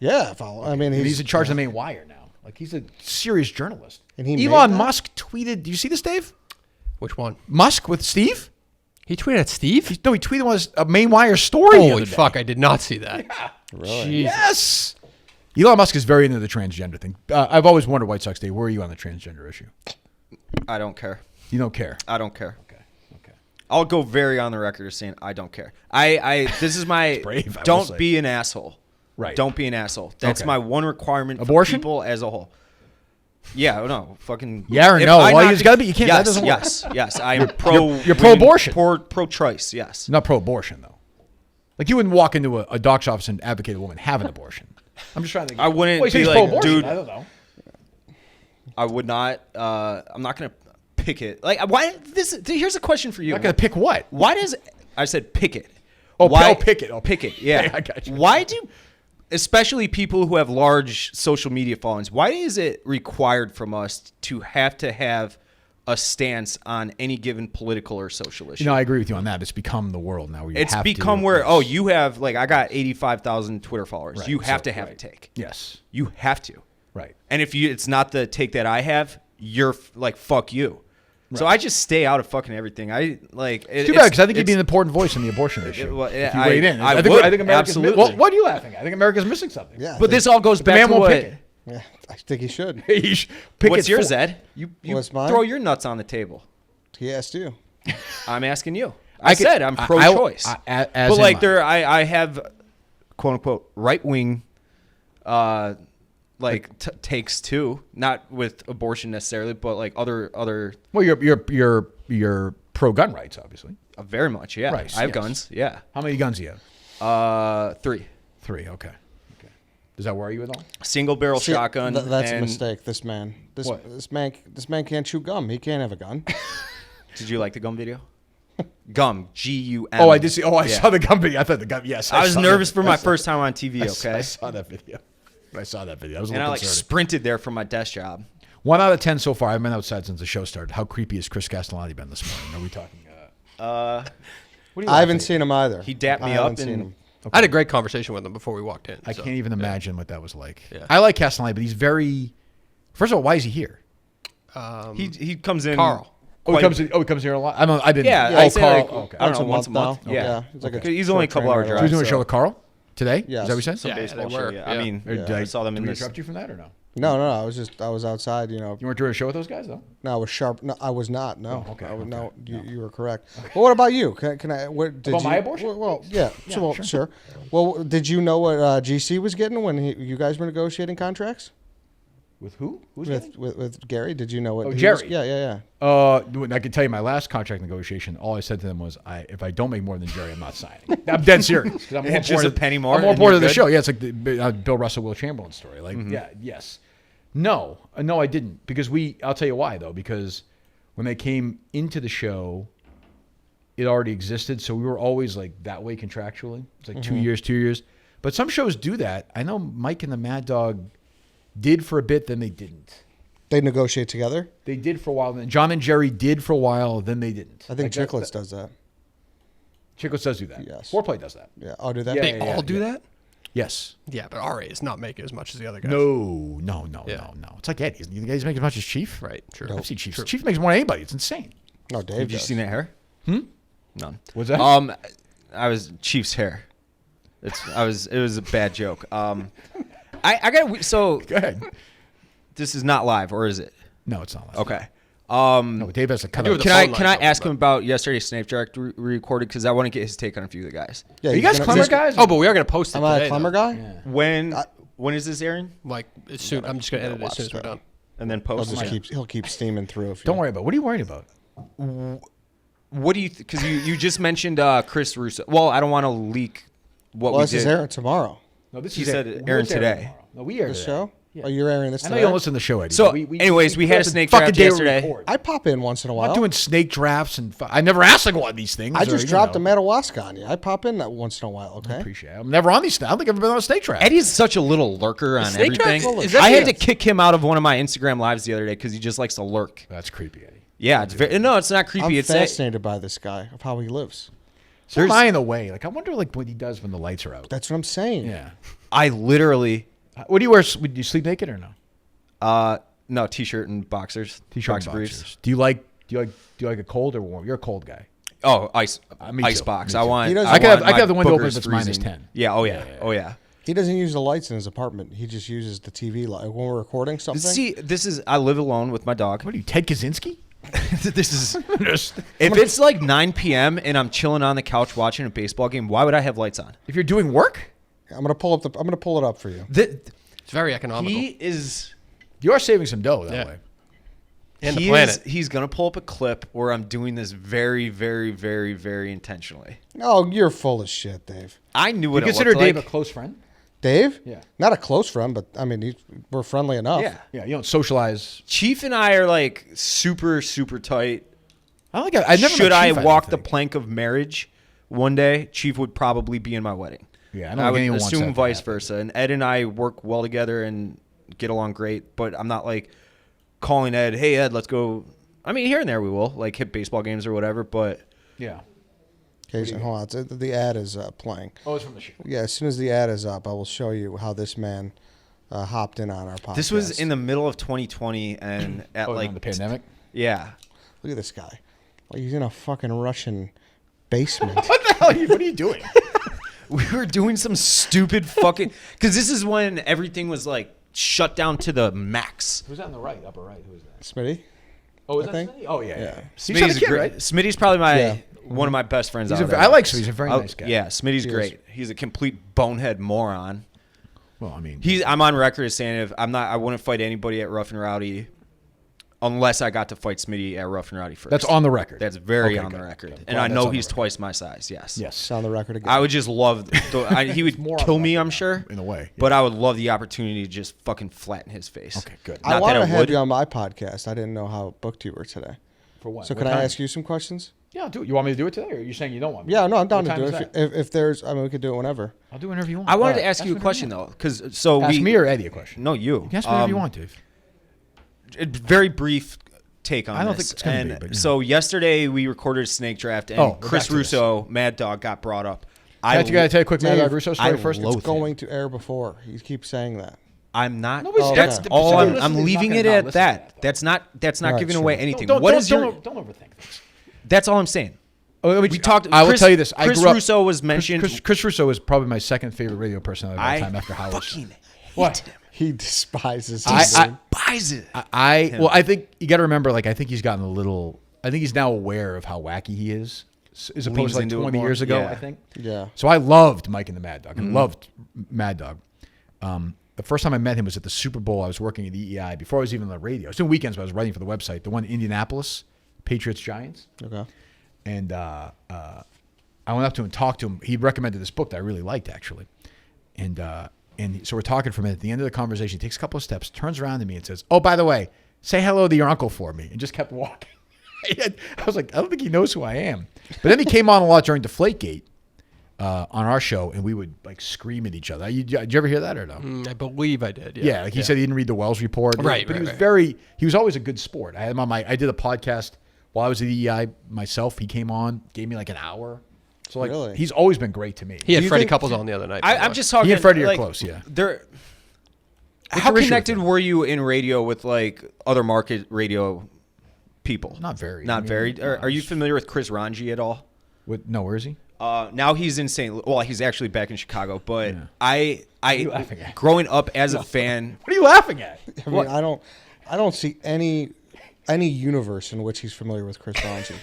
Yeah, follow. I mean, He's in charge of the main wire now. Like he's a serious journalist. And he Elon made that? Musk tweeted. Do you see this, Dave? Which one? Musk with Steve? He tweeted at Steve. No, he tweeted on his main wire story. the Holy other day. fuck! I did not see that. Really? Jesus. Yes. Elon Musk is very into the transgender thing. I've always wondered, White Sox Dave, where are you on the transgender issue? I don't care. You don't care. I don't care. Okay. Okay. I'll go very on the record as saying I don't care. This is my brave, I will don't say. be an asshole. Right. Don't be an asshole. That's Okay. my one requirement for Abortion? people as a whole. Yeah, no, fucking. Yeah or if no? I Well, knock- it's gotta be- you can't- that Yes, doesn't work. yes. I am pro. you're pro-abortion. Pro-choice. Yes. Not pro-abortion though. Like you wouldn't walk into a doctor's office and advocate a woman have an abortion. I'm just trying to. I wouldn't Well, you say be he's like, pro-abortion. dude. I don't know. I would not. I'm not gonna pick it. Like, why? Here's a question for you. You're not gonna pick what? Why does I said pick it? Oh, why pick it. Oh, pick it? Yeah, I got you. Why do, especially people who have large social media followings, why is it required from us to have a stance on any given political or social issue? You know, I agree with you on that. It's become the world now. Where you it's have become to, where you have like I got 85,000 Twitter followers. Right, You have so- to have right. a take. Yes. You have to. Right. And if it's not the take that I have, you're like fuck you. So I just stay out of fucking everything. I like. Too bad because I think you'd be an important voice in the abortion issue. well, if you I- weighed in. I think, would, I think America's absolutely. Well, what are you laughing at? I think America's missing something. Yeah, But this all goes The back man to won't what? pick it. Yeah, I think he should. He should pick What's it yours, for- Ed? You What's mine? throw your nuts on the table. He asked you. I'm asking you. I said I'm pro-choice. as But like am I. I have quote unquote right wing, takes too. Not with abortion necessarily, but like other. Well, you're pro gun rights, obviously. Very much, yeah. Right, I have yes. guns, yeah. How many guns do you have? 3. 3. Okay. Does that worry you at all? Single barrel See, shotgun. that's a and- mistake. This man. What? This man can't chew gum. He can't have a gun. Did you like the gum video? Gum, GUM. Oh, I did see. Oh, I Yeah. saw the gun video. I thought the gun. Yes, I was saw nervous that. for I my saw- first time on TV. Okay, I saw that video. I saw that video. I was a and I little like concerning. sprinted there from my desk job. 1 out of 10 so far. I've been outside since the show started. How creepy has Chris Castellani been this morning? Are we talking? What are you I haven't laughing seen him either. He dapped I me haven't up seen and him. I had a great conversation with him before we walked in. I so, can't even yeah. imagine what that was like. Yeah. I like Castellani, but he's very. First of all, why is he here? he comes in. Carl. Oh, he comes here a lot. I didn't. Yeah, Oh, I say Carl. like, okay. I don't Once know, a once a month month. now? Yeah, Yeah, it's like a he's only a short couple hour train ride. So he's doing a so- show with Carl today. Yes. Is that what you said? Some Yeah, baseball they show. were, Yeah. yeah. I mean, Or did I saw them in did we this. interrupt you from that or no? No, I was outside. You know, You weren't doing a show with those guys though. no, I was sharp. No, I was not. No. Oh, okay, I would, okay. no, you were correct. Well, what about you? Can I? What did About you? my abortion? Well, yeah. Sure. Well, did you know what GC was getting when you guys were negotiating contracts With who? Who's with Gary? Did you know what? Oh, he Jerry. Was, yeah. I can tell you my last contract negotiation. All I said to them was, if I don't make more than Jerry, I'm not signing. I'm dead serious. 'Cause I'm more It's just important- a penny more I'm more and important you're of the good? show. Yeah, it's like the Bill Russell, Will Chamberlain story. Like, yeah, yes, no, I didn't. Because I'll tell you why though. Because when they came into the show, it already existed, so we were always like that way contractually. It's like 2 years. But some shows do that. I know Mike and the Mad Dog did for a bit, then they didn't. They negotiate together. They did for a while. Then John and Jerry did for a while. Then they didn't. I think Like Chiclets does that. Chiclets does do that. Yes. Foreplay does that. Yeah. Oh, do that? Yeah, They yeah, all do yeah. that? Yes. Yeah, but RA is not making as much as the other guys. No. Yeah. It's like Eddie. You guys make as much as Chief? Right, true. I've seen Chief. Chief makes more than anybody. It's insane. No, Dave. Have you does. seen that hair? None. What's that? I was Chief's hair. It was a bad joke. I got so Go ahead. this is not live, or is it? No, it's not. Live. Okay. No, Dave has to cut do out. the Can I phone can I lines ask open, him about yesterday's Snape Direct we recorded, because I want to get his take on a few of the guys. Yeah, Are you he's guys gonna- Clemmer he's- guys? Oh, but we are going to post it Am I today, a Clemmer though. guy? When is this airing? Like, as soon, I'm just going to edit it as watch soon as we're that. done. And then He'll post. just he'll keep steaming through. If Don't worry about it. What are you worried about? What do you? Because you just mentioned Chris Russo. Well, I don't want to leak what Well, we this is did. airing tomorrow. No, this He is said it. airing What's today. tomorrow? No, we air The today. show? Yeah. Oh, you're airing this I today? know you don't listen to the show, Eddie. So, but anyways, we had a it's the snake fucking draft day we yesterday. record. I pop in once in a I'm while. not doing snake drafts and I never asked like one of these things. I just or, dropped you a know. Madawaska on you. I pop in that once in a while. Okay. Appreciate it. I'm never on these. I don't think I've ever been on a snake draft. Eddie's such a little lurker on snake everything. draft? Is that I had to it? kick him out of one of my Instagram lives the other day because he just likes to lurk. That's creepy, Eddie. Yeah, it's very no, it's not creepy. I'm It's fascinated by this guy of how he lives. So am I in the way? Like I wonder like what he does when the lights are out. That's what I'm saying. Yeah. I literally What do you wear? Would you sleep naked or no? no t-shirt and boxers, T-shirt, boxer and briefs. boxers. Do you like a cold or warm? You're a cold guy. Oh, ice Me ice too. box. Me I too. want. He doesn't- I could want have my the window open boogers if it's minus freezing. 10. Yeah. Oh yeah. Oh yeah. He doesn't use the lights in his apartment. He just uses the TV light when we're recording something. See, this is. I live alone with my dog. What are you, Ted Kaczynski? This is. If it's like 9 p.m. and I'm chilling on the couch watching a baseball game, why would I have lights on? If you're doing work, I'm gonna pull it up for you. It's very economical. He is. you are saving some dough that Yeah. way. and the he planet. He's gonna pull up a clip where I'm doing this very, very, very, very intentionally. Oh, you're full of shit, Dave. I knew You what it consider looked Dave like. a close friend? Dave? Yeah. Not a close friend, but I mean, we're friendly enough. Yeah. Yeah, you don't socialize. Chief and I are like super, super tight. I don't think I've never Should met I Chief, don't walk the think. plank of marriage one day, Chief would probably be in my wedding. Yeah, I And don't I think would anyone wants that assume to vice happen. versa. And Ed and I work well together and get along great, but I'm not like calling Ed, hey Ed, let's go. I mean, here and there we will, like hit baseball games or whatever, but Yeah. Okay, so hold on. The ad is playing. Oh, it's from the show. Yeah, as soon as the ad is up, I will show you how this man hopped in on our podcast. this was in the middle of 2020 and at Oh, like like the pandemic. yeah. Look at this guy. Like he's in a fucking Russian basement. What the hell? What are you doing? We were doing some stupid fucking because this is when everything was like shut down to the max. Who's that on the right, upper right? Who is that? Smitty? Oh, is I that think. Smitty? Oh, yeah. Yeah. He's not a Smitty's kid, great. right? Smitty's probably my Yeah. one of my best friends. He's out a, of I like that. Smitty. He's a very Oh, nice guy. Yeah, Smitty's He is. great. He's a complete bonehead moron. Well, I mean, I'm on record as saying if I wouldn't fight anybody at Rough and Rowdy unless I got to fight Smitty at Rough and Rowdy first. that's on the record. That's very Okay, on the good, record. good. And Glad I that's know on the he's record. twice my size. Yes. Yes. It's on the record again. I would just love. He would More on kill the me, record I'm now, sure. in a way, yeah. But I would love the opportunity to just fucking flatten his face. Okay, good. I Not wanted that to I have would. you on my podcast. I didn't know how booked you were today. For what? So What can I time? ask you some questions? Yeah, I'll do it. You want me to do it today, or are you saying you don't want me? Yeah, no, I'm down What to do time it. is that? If there's, I mean, we could do it whenever. I'll do whenever you want. I wanted to Alright, ask you a whenever question you though, because so Ask we me or Eddie a question. no you. Ask me whatever you want, Dave. Very brief take on I don't this. think it's gonna and be, but, yeah. so yesterday we recorded a snake draft, and Oh, we're Chris back to this. Russo, Mad Dog, got brought up. I gotta tell you a quick Mad Dave, Dog Russo story I first. loathe It's going to air before. He keeps saying that. I'm not. Nobody's- Oh, that's okay. all. Somebody I'm listening is leaving not it gonna not at listen to that. that, though. That's not All right, giving sure. away anything. Don't What is your? don't overthink this. That's all I'm saying. Oh, let me- We talked. I will Chris- tell you this. I Chris grew up, Russo was mentioned. Chris Russo is probably my second favorite radio personality of all I time after Howard. fucking What? hate him. He despises I- him. Despise it. I think you got to remember. Like, I think he's gotten a little. I think he's now aware of how wacky he is, as opposed Leans to like into it 20 more. years ago. Yeah. I think. Yeah. So I loved Mike and the Mad Dog. I loved Mad Dog. The first time I met him was at the Super Bowl. I was working at EEI before I was even on the radio. I was doing weekends, but I was writing for the website. The one in Indianapolis, Patriots Giants. Okay. And I went up to him and talked to him. He recommended this book that I really liked, actually. And so we're talking for a minute. At the end of the conversation, he takes a couple of steps, turns around to me and says, "Oh, by the way, say hello to your uncle for me," and just kept walking. I was like, I don't think he knows who I am. But then he came on a lot during Deflategate. on our show, and we would like scream at each other. Did you ever hear that or no? I believe I did. Yeah, like he said he didn't read the Wells report. Right, but he right, was right. he was always a good sport. I had him on I did a podcast while I was at EEI myself. He came on, gave me like an hour. So like Really? he's always been great to me. He had Do you Freddie think- Couples on the other night. by the I'm way. just talking. He and Freddie are like, close, yeah. How your issue connected with him? were you in radio with like other market radio people? Not very. Not I mean, very. no, Are you familiar with Chris Ranji at all? No, where is he? Now he's in St. Well, he's actually back in Chicago. But Yeah. you laughing I at? growing up as a fan. What are you laughing at? I mean, I don't see any universe in which he's familiar with Chris Ranji.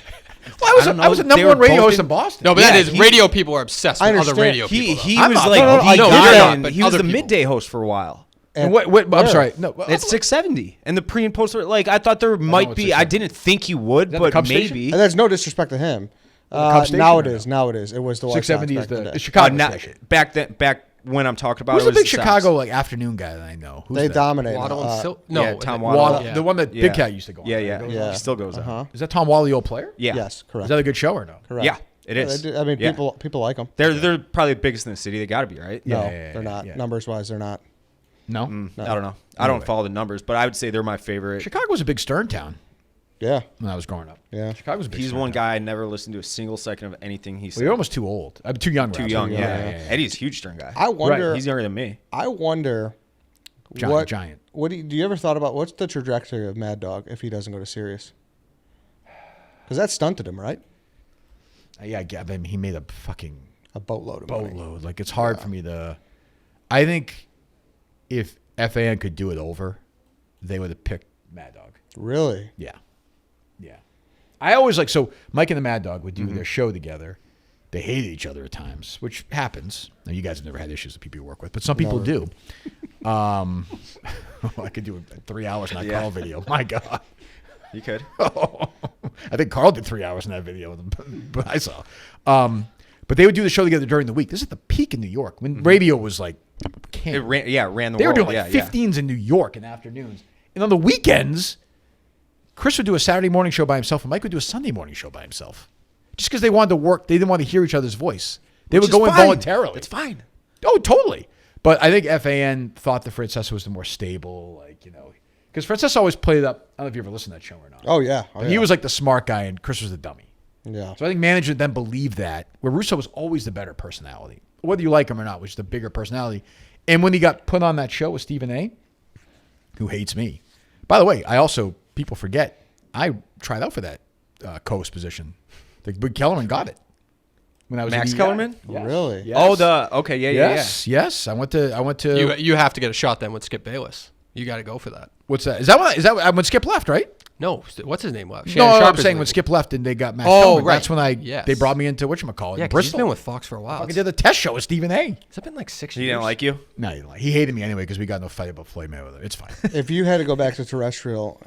Well, I don't I was a know. number They were one radio both host in- in Boston. No, but Yeah, that is he- radio people are obsessed I with other understand. radio people. He I'm was not- like no, no, the I know guy you're not, in- but he was other the people. midday host for a while. And what I'm where? sorry. No, At 670 and the pre and post. Like I thought there might it's be. I 670. didn't think he would, that the but Cub station? maybe. And that's no disrespect to him. Cub station Now or it is. no? Now it is. It was the White Sox 670 is back in the the day. Chicago Now- station. back when I'm talking about Who's it the was big the Sox. Chicago like afternoon guy that I know? Who's They that? dominate. Waddle and Sil- No, yeah, Tom Waddle. Waddle, Yeah. the one that Yeah. Big Cat used to go on. Yeah, right? yeah, Goes- Yeah. He still goes Uh-huh. on. Is that Tom Wall the old player? Yeah. Yes, correct. Is that a good show or no? Correct. Yeah, it Yeah, is. they do- I mean, Yeah. people like them. They're probably the biggest in the city. They got to be, right? No, yeah, they're not. yeah. Numbers wise, they're not. No. I don't know. I don't follow the numbers, but I would say they're my favorite. Chicago was a big Stern town Yeah. when I was growing up. Yeah. Chicago was a big He's Stern one town. guy I never listened to a single second of anything he said. Well, you're almost too old. I'm too young. Too rather. young. Yeah. yeah. Eddie's a huge Stern guy. I wonder. He's younger than me. I wonder. Giant. What do you ever thought about what's the trajectory of Mad Dog if he doesn't go to Sirius? Because that stunted him, right? Yeah, I mean, he made a fucking A boatload of money. boatload. Like it's hard for me to. I think if FAN could do it over, they would have picked Mad Dog. Really? Yeah. I always like so. Mike and the Mad Dog would do their show together. They hated each other at times, which happens. Now you guys have never had issues with people you work with, but some people do. I could do 3 hours in that Carl video. My God. You could. I think Carl did 3 hours in that video, but I saw. But they would do the show together during the week. This is the peak in New York when radio was like king. It ran the They were world. doing like yeah, 15s in New York in afternoons. And on the weekends, Chris would do a Saturday morning show by himself and Mike would do a Sunday morning show by himself. Just because they wanted to work, they didn't want to hear each other's voice. They would go in voluntarily. It's fine. Oh, totally. But I think FAN thought the Francesa was the more stable, like, you know. Because Francesa always played up. I don't know if you ever listened to that show or not. Oh yeah. Oh, He yeah. was like the smart guy and Chris was the dummy. Yeah. So I think management then believed that, where Russo was always the better personality. Whether you like him or not, was the bigger personality. And when he got put on that show with Stephen A., who hates me. By the way, people forget, I tried out for that co-host position. The big Kellerman got it. When I was Max in EI. Kellerman? Yes. Really? Yes. Oh, Yes. I went to. You have to get a shot then with Skip Bayless. You got to go for that. What's that? Is that when Skip left, right? No, what's his name? No, Shannon Sharp I'm is saying when leaving. Skip left and they got Max Oh, Kellerman. right. That's when Yes. they brought me into whatchamacallit, Yeah, 'cause he's Bristol. been with Fox for a while. I did the test show with Stephen A. Has it been like 6 He years? didn't like you? No, he didn't like. He hated me anyway because we got in a fight about Floyd Mayweather. It's fine. If you had to go back to terrestrial,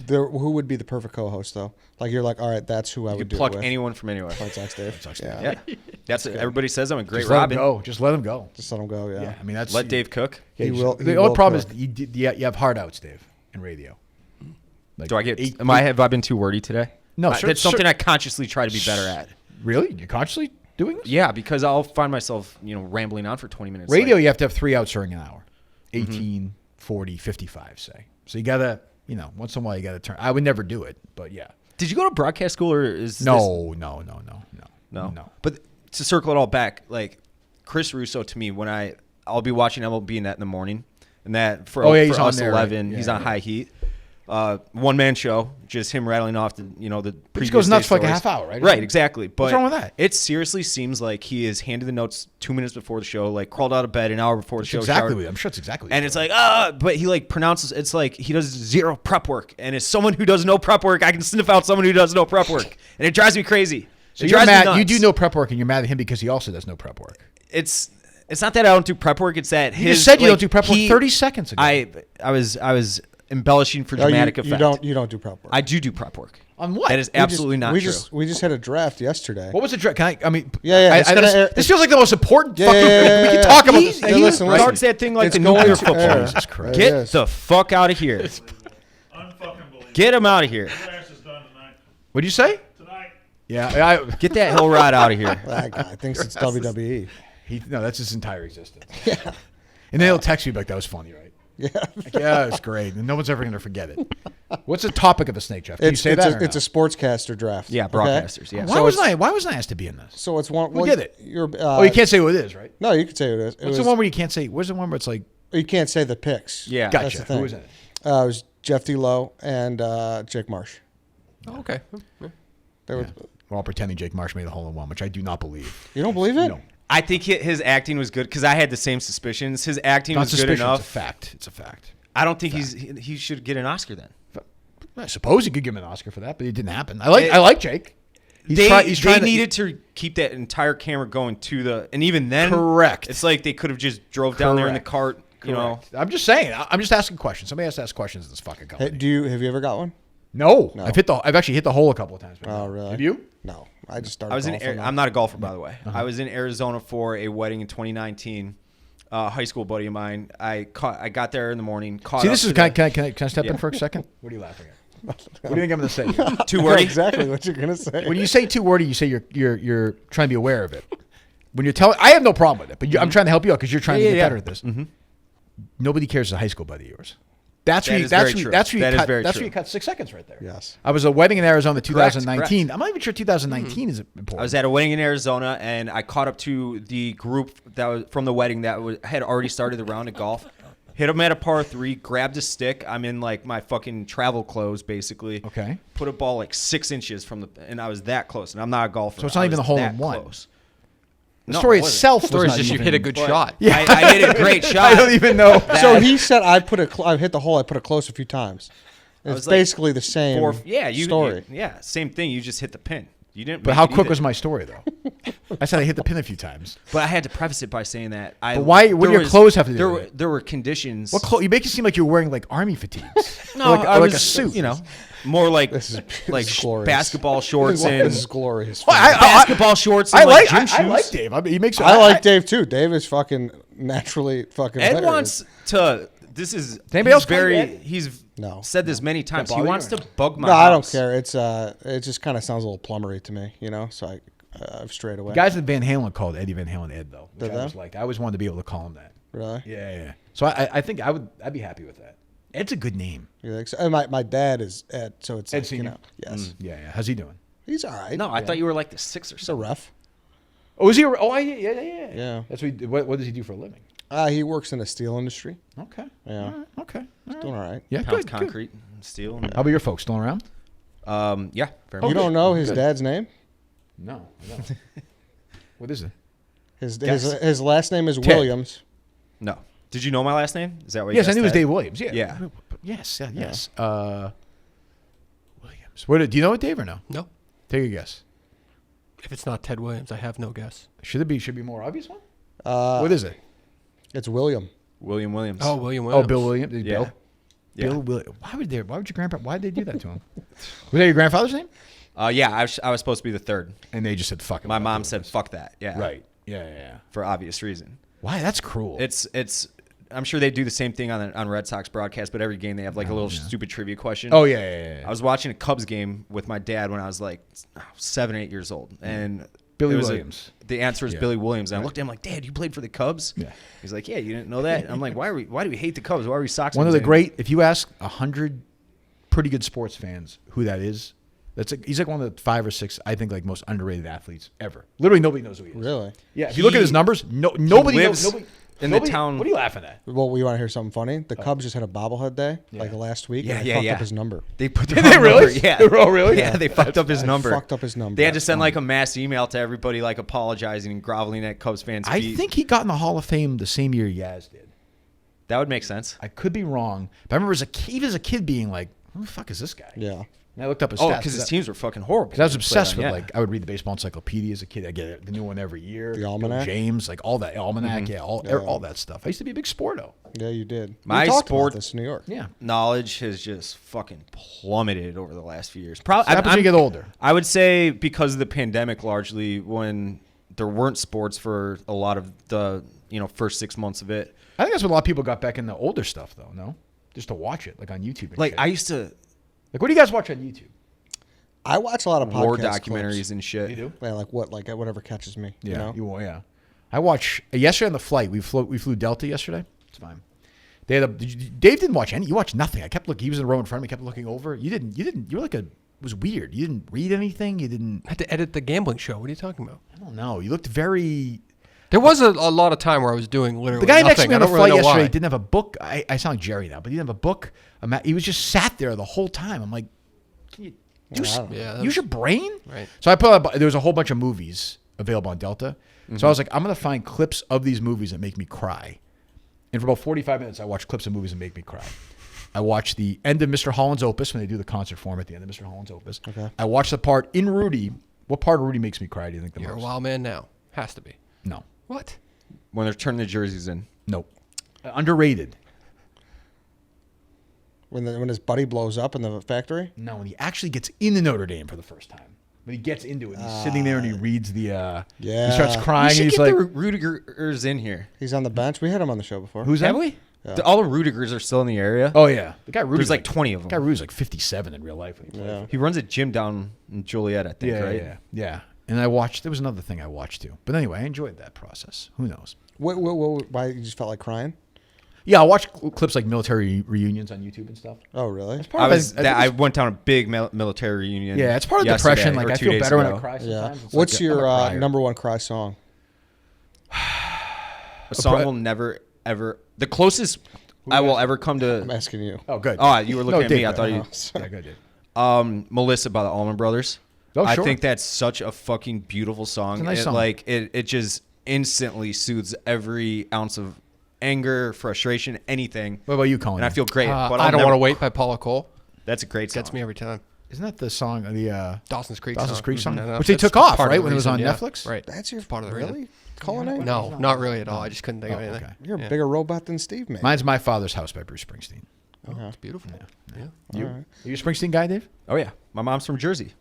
who would be the perfect co-host though? Like you're like, all right, that's who I You would could do pluck it with. anyone from anywhere. White Sox Dave. Yeah. Yeah. That's everybody says I'm a great Just let him Robin. go. Just let him go. Just let him go. Yeah. Yeah, I mean that's Let Dave cook. Yeah, He just- will- The he only will problem is cook. you have hard outs, Dave, in radio. Like Do I get? eight- Have I been too wordy today? No, That's something I consciously try to be better at. Really? You're consciously doing this? Yeah, because I'll find myself, rambling on for 20 minutes. Radio, like- you have to have 3 outs during an hour. 18, 40, 55, say. So you gotta, once in a while you gotta turn. I would never do it, but yeah. Did you go to broadcast school or is this- No. No. But to circle it all back, like Chris Russo to me, when I'll be watching MLB Net in the morning, and that for, Oh, yeah, for he's on us there, right? 11, Yeah, he's on yeah. high heat. One man show, just him rattling off the the previous goes nuts day for like a stories. half hour, right? Right, exactly. But What's wrong with that? It seriously seems like he is handed the notes 2 minutes before the show, like crawled out of bed an hour before the show. Exactly. showered. I'm sure it's exactly. And it's like, but he like pronounces, it's like he does zero prep work. And as someone who does no prep work, I can sniff out someone who does no prep work. And it drives me crazy. so It you're drives me mad. nuts. You do no prep work, and you're mad at him because he also does no prep work. It's not that I don't do prep work. It's that You just said you don't do prep work he- 30 seconds ago. I was embellishing for No, dramatic you effect. don't do prep work. I do prep work. On what? That is We just- absolutely not we true. We just had a draft yesterday. What was the draft? Yeah, it's I- gonna this, air- this feels like the most important Yeah, fucking. yeah, yeah, we can yeah. talk about He- this. Hey, he listen, starts that thing like It's the going nuclear to football. air. Jesus Christ. It Get is. the fuck out of here. Unfucking believable. Get him out of here. Class is done tonight. What'd you say? Tonight. Yeah, Get that hill rod out of here. That guy thinks it's WWE. no, that's his entire existence. Yeah. And then he'll text you like, that was funny, right? Yeah. Like, yeah, it's great. And no one's ever going to forget it. What's the topic of the snake, Jeff? Can you say that? It's a sportscaster draft. Yeah, okay? broadcasters. Yeah. Why wasn't I asked to be in this? So it's one. We'll get it. You're, Oh, you can't say who it is, right? No, you can say who it is. What's the one where you can't say? Where's the one where it's like? You can't say the picks. Yeah. Gotcha. That's the thing. Who was in it? It was Jeff D. Lowe and Jake Marsh. Oh, okay. They were, We're all pretending Jake Marsh made a hole in one, which I do not believe. You don't believe it? No. I think his acting was good because I had the same suspicions. His acting Not was good suspicion. enough. It's a fact. It's a fact. I don't think he should get an Oscar then. I suppose he could give him an Oscar for that, but it didn't happen. I like Jake. He's They trying needed to keep that entire camera going to the, and even then, Correct. It's like they could have just drove down there in the Correct. cart. You know, I'm just saying. I'm just asking questions. Somebody has to ask questions in this fucking company. Have you ever got one? No. I've actually hit the hole a couple of times. but Oh, no. really? Have you? No, I just started. I was golfing now. I'm not a golfer, by the way. I was in Arizona for a wedding in 2019. High school buddy of mine. I got there in the morning. Caught See, up this is. to Can I step in for a second? What are you laughing at? What do you think I'm going to say? too I know wordy. exactly what you're gonna say. When you say too wordy, you say you're trying to be aware of it. When you're telling, I have no problem with it, but I'm trying to help you out because you're trying to get better at this. Mm-hmm. Nobody cares a high school buddy of yours. That's where you cut 6 seconds right there. Yes. I was a wedding in Arizona 2019. correct. I'm not even sure 2019 is important. I was at a wedding in Arizona, and I caught up to the group that was from the wedding that had already started the round of golf. Hit them at a par 3, grabbed a stick. I'm in like my fucking travel clothes, basically. Okay. Put a ball like 6 inches from and I was that close. And I'm not a golfer. So it's not I even was a hole that in one. close. The No, story it wasn't. itself. The story was is not just you even- hit a good shot. Yeah. I hit a great shot. I don't even know. So he said I hit the hole. I put it close a few times. It's was like basically the same story. Same thing. You just hit the pin. You didn't. But make how it quick either. was my story though? I said I hit the pin a few times. But I had to preface it by saying that. But why? What do your clothes have to do with it? There were conditions. What clothes? You make it seem like you're wearing like army fatigues. No, like, I or was, like a suit. You know, more like This is glorious. basketball shorts and This is glorious. basketball shorts. And I like like. gym I like shoes. Dave. I mean, he makes. I like Dave too. Dave is fucking naturally fucking. Ed better. wants to. This is anybody else very. call you Ed? He's No. said this many times. He bother you wants or to bug my No, house. I don't care. It just kind of sounds a little plumbery to me, you know. So I've strayed away. Guys at Van Halen called Eddie Van Halen Ed though. Which Did I they? always liked. I always wanted to be able to call him that. Really? Yeah. So I think I'd be happy with that. Ed's a good name. You think so? And my dad is Ed, so it's Ed like, Senior? yes, Yeah. How's he doing? he's all right. No, I thought you were like the 6 or he's a something. ref. Oh, is he? Yeah. Yeah. That's what does he do for a living? He works in the steel industry. Okay. Yeah. All right. Okay. All right. Doing all right. Yeah. Pounds Good. concrete, and steel. And, How about your folks still around? yeah. Very You much. don't know his Good. dad's name? No. What is it? His last name is Williams. No. Did you know my last name? Is that what? You Yes, I guessed knew it was that? Dave Williams. Yeah. Yeah. Yes. Yes. Williams. Do you know it, Dave, or no? No. Take a guess. If it's not Ted Williams, I have no guess. Should be more obvious one? Uh, What is it? It's William. William Williams. Oh, William Williams. Oh, Bill Williams. Yeah. Bill. Yeah. Bill Williams. Why would your grandpa? Why did they do that to him? Was that your grandfather's name? Yeah. I was supposed to be the third. And they just said fuck it. My we're not mom doing said, this. "Fuck that." Yeah. Right. Yeah. For obvious reason. Why? That's cruel. It's. I'm sure they do the same thing on Red Sox broadcast, but every game they have like a little stupid trivia question. Oh yeah. I was watching a Cubs game with my dad when I was like 7, 8 years old, and Billy it was Williams. the answer is Yeah. Billy Williams, and I looked at him like, "Dad, you played for the Cubs?" Yeah. He's like, "Yeah, you didn't know that." I'm like, "Why do we hate the Cubs? Why are we Sox?" One of fans the anymore?" great. If you ask 100 pretty good sports fans who that is, he's like one of the 5 or 6 I think like most underrated athletes ever. Literally nobody knows who he is. Really? Yeah. If you look at his numbers, nobody lives knows. in the town- What are you laughing at? Well, we want to hear something funny. The Cubs just had a bobblehead day like last week. Yeah, and they yeah, fucked yeah. up his number. They put the Did they wrong really? number. Yeah. Oh, really? Yeah, they fucked up his number. Fucked up his number. They had to That's send funny. like a mass email to everybody, like apologizing and groveling at Cubs fans' I feet. think he got in the Hall of Fame the same year Yaz did. that would make sense. I could be wrong, but I remember even as a kid being like, "Who the fuck is this guy?" Yeah. And I looked up his Oh, stats. because his teams were fucking horrible. Because I was obsessed with Yeah. like I would read the baseball encyclopedia as a kid. I get the new one every year. The Bill Almanac? James, like all that almanac, Mm-hmm. all that stuff. I used to be a big sporto. Yeah, you did. My we talked sport- about this in New York. Yeah, knowledge has just fucking plummeted over the last few years. what Probably happens when you get older? I would say because of the pandemic, largely when there weren't sports for a lot of the first 6 months of it. I think that's when a lot of people got back into older stuff, though. No, just to watch it, like on YouTube. And Like shit. I used to. like what do you guys watch on YouTube? I watch a lot of war podcast documentaries clips. and shit. You do? Yeah, like whatever catches me. Yeah, You know? yeah. I watched yesterday on the flight. We flew Delta yesterday. It's fine. They had Dave didn't watch any. You watched nothing. I kept looking. He was in the row in front of me. Kept looking over. You didn't. You were like a. It was weird. You didn't read anything. You didn't. I had to edit the gambling show. What are you talking about? I don't know. You looked very. There was a lot of time where I was doing literally The guy nothing. next to me on I the don't flight really know yesterday why. didn't have a book. I sound like Jerry now, but he didn't have a book. He was just sat there the whole time. I'm like, can you use your brain? Right. So I put up. There was a whole bunch of movies available on Delta. So I was like, I'm gonna find clips of these movies that make me cry. And for about 45 minutes, I watched clips of movies that make me cry. I watched the end of Mr. Holland's Opus when they do the concert form at the end of Mr. Holland's Opus. Okay. I watched the part in Rudy. What part of Rudy makes me cry? Do you think the You're a most? wild man now. Has to be. No. What? When they're turning the jerseys in. Nope. Underrated. When his buddy blows up in the factory. No, when he actually gets into Notre Dame for the first time. When he gets into it, he's sitting there and he reads the. Yeah. He starts crying We should and he's get like, the Rudigers in here. He's on the bench. We had him on the show before. "Who's that?" Have we? All the Rudigers are still in the area. Oh yeah, the guy Rudy's There's like 20 of them. Guy Rudy's like 57 in real life when he plays. Yeah. He runs a gym down in Joliet, I think, right? Yeah. And I watched. There was another thing I watched too. But anyway, I enjoyed that process. Who knows? Why you just felt like crying? Yeah, I watch clips like military reunions on YouTube and stuff. Oh, really? I went down a big military reunion. Yeah, it's part of yesterday, depression. Like or I 2 feel days better when I ago. cry. Yeah. Sometimes. It's What's like, your I'm a crier. number one cry song? A song will never ever. The closest I will ever come I'm to. asking you. Oh, good. Oh, you were looking No, at Dave, me. I go. thought you. Yeah, good. Dave. Melissa by the Allman Brothers. Oh, I sure. think that's such a fucking beautiful song. It's a nice it, song. Like it just instantly soothes every ounce of anger, frustration, anything. What about you, Colin? And I feel great. But I Don't Want to Wait by Paula Cole. That's a great song. Gets me every time. Isn't that the song? The Dawson's Creek Dawson's song. Creek song, No, which they that's took off part of right the when it was on reason, yeah. Netflix. Right. That's your part of the really reason. culinary? No, not really at all. I just couldn't think of anything. okay. You're a Yeah. bigger robot than Steve, man. Mine's My Father's House by Bruce Springsteen. It's beautiful. Yeah. You? right. Are you a Springsteen guy, Dave? Oh yeah, my mom's from Jersey.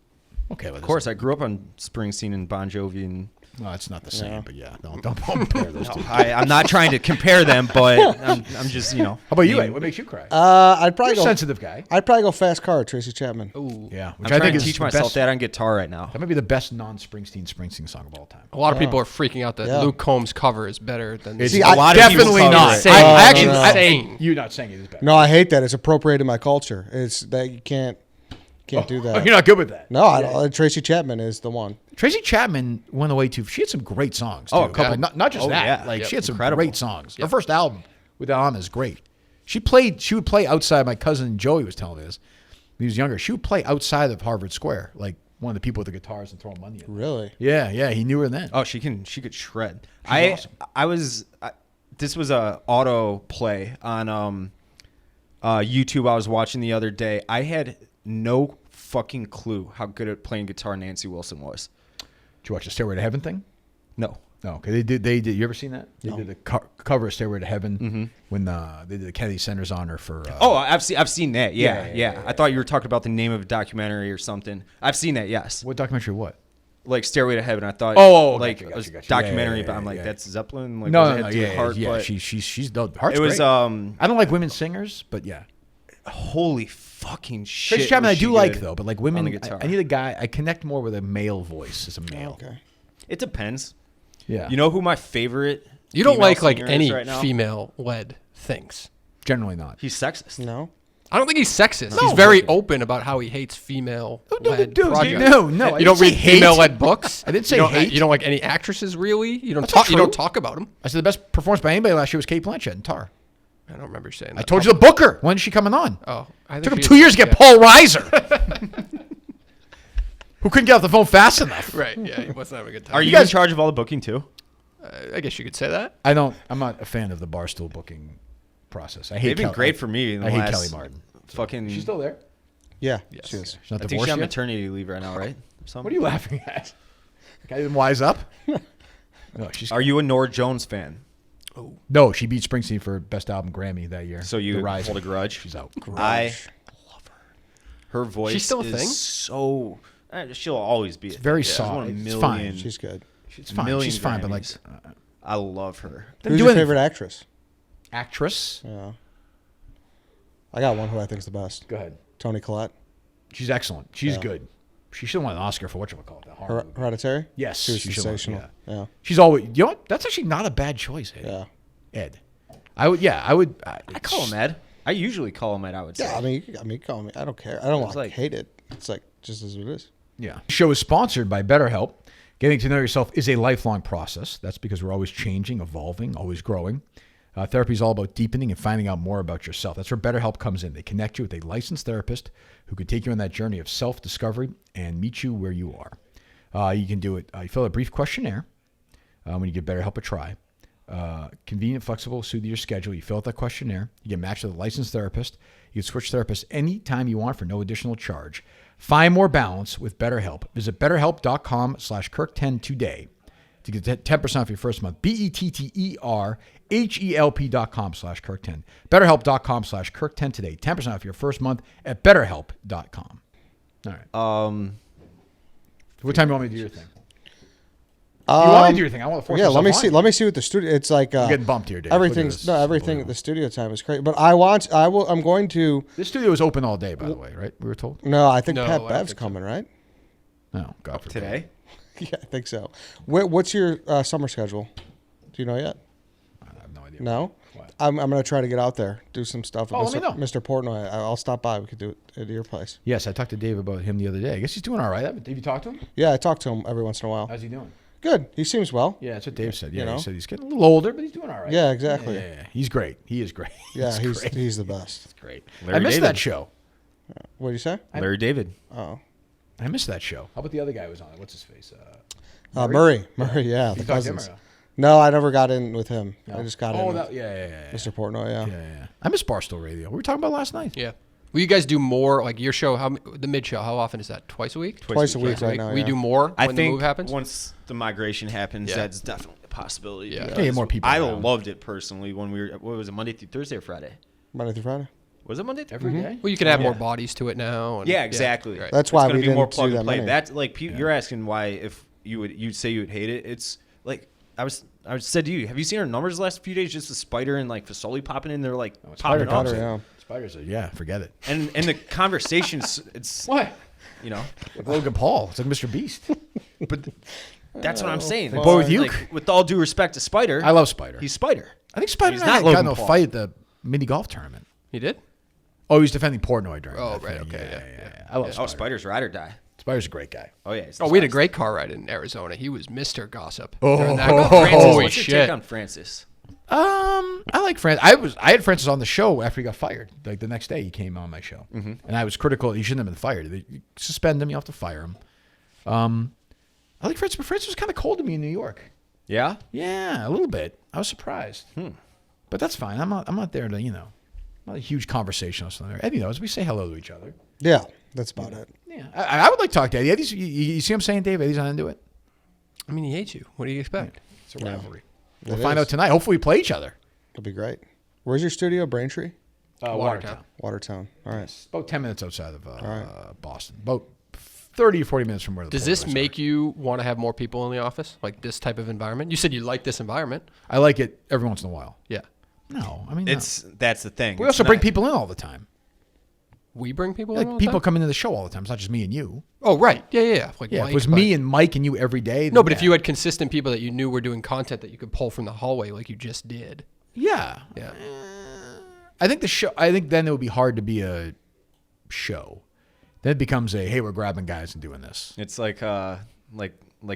Okay, well, Of course, I grew up on Springsteen and Bon Jovi, and No, it's not the same, Yeah. but yeah, don't compare those two. I'm not trying to compare them, but I'm just How about you? Ed? What makes you cry? I'd probably You're a go. sensitive guy. I'd probably go Fast Car, Tracy Chapman. Ooh. Yeah, which I'm I trying think to is teach the myself best, that on guitar right now. That might be the best Springsteen song of all time. A lot of people are freaking out that Yeah. Luke Combs' cover is better than It's See, a I- lot of definitely people not. Insane. I actually, no, no. Insane. you're not saying it is bad. No, I hate that. It's appropriated my culture. It's that you can't do that. Oh, you're not good with that. No, I don't. Tracy Chapman is the one. Tracy Chapman went away too. She had some great songs. Too. Oh, a couple, yeah. not just Oh, that. yeah. Like Yep. she had some Incredible. great songs. Her first album with Anna is great. She would play outside. My cousin Joey was telling me this. When he was younger, she would play outside of Harvard Square, like one of the people with the guitars and throwing money in. Really? Yeah, he knew her then. Oh, she could shred. awesome. This was a auto play on YouTube I was watching the other day. I had no fucking clue how good at playing guitar Nancy Wilson was. Did you watch the Stairway to Heaven thing? No. No, okay. They did. You ever seen that? They did the cover of Stairway to Heaven when they did the Kennedy Center's honor for. Oh, I've seen that. Yeah, Yeah. I thought you were talking about the name of a documentary or something. I've seen that. Yes. what documentary? What? Like Stairway to Heaven. I thought. Oh, like gotcha, a gotcha. documentary, Yeah, but I'm like, yeah. that's Zeppelin. Like, No, what no, does no. that do with Yeah, Heart? yeah. But She's the heart's it was great. I don't like women singers, but yeah. holy fucking shit. Tracy Chapman I was she do like good though, but like on women, the guitar. I need a guy. I connect more with a male voice as a male. Okay. It depends. Yeah, You know who my favorite? You don't female like singer any is right now? female-led things. generally not. He's sexist. No. I don't think he's sexist. No. He's very open about how he hates female-led dude, projects. no, I You didn't don't say read hate. female-led books. I didn't say you don't, hate. You don't like any actresses, really. You don't That's not talk. You don't true. talk about them. I said the best performance by anybody last year was Kate Blanchett in Tar. I don't remember saying I that. told you the booker. When is she coming on? Oh, I think Took him she 2 is- years to get yeah. Paul Reiser, who couldn't get off the phone fast enough. Right. Yeah, he wasn't having a good time. Are you guys- in charge of all the booking too? I guess you could say that. I'm not a fan of the Barstool booking process. I hate. They've been Kelly- great for me. In the I hate last Kelly Martin. Fucking. She's still there. Yeah. Yes. She is. She's not I think divorced she's on yet. maternity leave right now, right? Or something? What are you laughing at? The guy didn't wise up. No, she's. Are you a Nora Jones fan? No, she beat Springsteen for best album Grammy that year. So you The Rise. hold a grudge? She's out. I love her. Her voice She's still a is thing? so. She'll always be. It's very She's soft. one of a It's million- fine. She's good. She's fine. million She's fine, but like Grammys. I love her. didn't Who's do your anything. favorite actress? actress. Yeah. I got one who I think's the best. Go ahead. Toni Collette. She's excellent. She's Yeah. good. She should have won an Oscar for whatchamacallit, that horror movie. Hereditary. Yes, she was she should've won, sensational. Yeah. She's always, you know what? That's actually not a bad choice, Ed. Yeah. Ed. I would. I call him Ed. I usually call him Ed. I would say. Yeah, I mean, call me. I don't care. I don't It's like like- hate it. It's like just as it is. Yeah. The show is sponsored by BetterHelp. Getting to know yourself is a lifelong process. That's because we're always changing, evolving, always growing. Therapy is all about deepening and finding out more about yourself. That's where BetterHelp comes in. They connect you with a licensed therapist who can take you on that journey of self-discovery and meet you where you are. You can do it. You fill out a brief questionnaire when you give BetterHelp a try. Convenient, flexible, suited to your schedule. You fill out that questionnaire. You get matched with a licensed therapist. You can switch therapists anytime you want for no additional charge. Find more balance with BetterHelp. Visit BetterHelp.com/Kirk10 today to get 10% off your first month. BetterHelp.com/Kirk10. BetterHelp.com/Kirk10 today. 10% off your first month at BetterHelp.com. All right. What time do you want me to do your thing? You want me to do your thing? I want to force Yeah, let me myself see. on Let you. me see what the studio. It's like You're getting bumped here, Dave. Look at Everything's this. no everything. The studio time is great, but I'm going to. This studio is open all day, by the way, right? We were told. No, I think No, Pat I don't Bev's think so. coming, right? No, God forbid. Today. Yeah, I think so. What's your summer schedule? Do you know yet? I have no idea. No. What? I'm going to try to get out there, do some stuff. Oh, with let me know. Mr. Portnoy. I'll stop by. We could do it at your place. Yes, I talked to Dave about him the other day. I guess he's doing all right. Have you talked to him? Yeah, I talk to him every once in a while. How's he doing? Good. He seems well. Yeah, that's what Dave said. Yeah, You know? he said he's getting a little older, but he's doing all right. Yeah, exactly. Yeah. He's great. He is great. Yeah, he's great. the best. He's great. Larry I missed David. that show. What do you say? Larry David. Oh, I missed that show. How about the other guy who was on it? What's his face? Murray. Yeah, You the talked to him cousins. or no? No, I never got in with him. I just got in Oh, with that, yeah. Mr. Portnoy. Yeah. Yeah. I miss Barstool Radio. We were talking about last night. Yeah. Will you guys do more like your show? The mid show? How often is that? Twice a week? Twice a week right now. We yeah. do more I when the think move happens. once the migration happens, Yeah. that's definitely a possibility. Yeah. Yeah, more people I around. loved it personally when we were. What was it? Monday through Thursday or Friday? Monday through Friday. Was it Monday through Every Friday? day? Well, you can add more bodies to it now. And, Yeah, exactly. right. That's why it's gonna we be more didn't plug do and that play. many. That's like you're asking why if you'd say you'd hate it. It's like I said to you. Have you seen our numbers the last few days? Just the spider and like Fasoli popping in. They're like Spider popping up. Cutter, yeah. Spiders are, yeah, forget it. And the conversations, it's What? you know. Like Logan Paul. It's like Mr. Beast. But that's what I'm saying. boy with Like, Uke. with all due respect to Spider, I love Spider. he's Spider. I think Spider he's and I not had Logan gotten a Paul. fight at the mini golf tournament. He did? Oh, he was defending Portnoy during Oh, that right, thing. okay, Yeah. I love Oh, Spider. Spider's ride or die. Spider's a great guy. Oh yeah. he's Oh, we had a the great car ride in Arizona. He was Mr. Gossip. Oh. during that. Oh. Francis, Holy what's your shit. take on Francis? I like Francis. I had Francis on the show after he got fired. Like the next day, he came on my show, and I was critical. He shouldn't have been fired. You suspend him. You have to fire him. I like Francis, but Francis was kind of cold to me in New York. Yeah. Yeah, a little bit. I was surprised, but that's fine. I'm not there to not a huge conversationalist. Eddie knows we say hello to each other. Yeah, that's about it. Yeah, I would like to talk to Eddie. Eddie's, you see what I'm saying, Dave? Eddie's not into it. I mean, he hates you. What do you expect? It's a rivalry. It We'll find is. out tonight. Hopefully, we play each other. It'll be great. Where's your studio? Braintree? Watertown. Watertown. All right. It's about 10 minutes outside of Boston. About 30 or 40 minutes from where the Does Polaroids this are. make you want to have more people in the office? Like this type of environment? You said you like this environment. I like it every once in a while. Yeah. No, I mean, That's the thing. we It's also bring not- people in all the time. We bring people in all Like the people time? come into the show all the time. It's not just me and you. Oh, right. Yeah. Like Yeah, Mike, if it was but- me and Mike and you every day. No, then but if yeah. you had consistent people that you knew were doing content that you could pull from the hallway like you just did. Yeah. Yeah. I think then it would be hard to be a show. Then it becomes a, hey, we're grabbing guys and doing this. It's like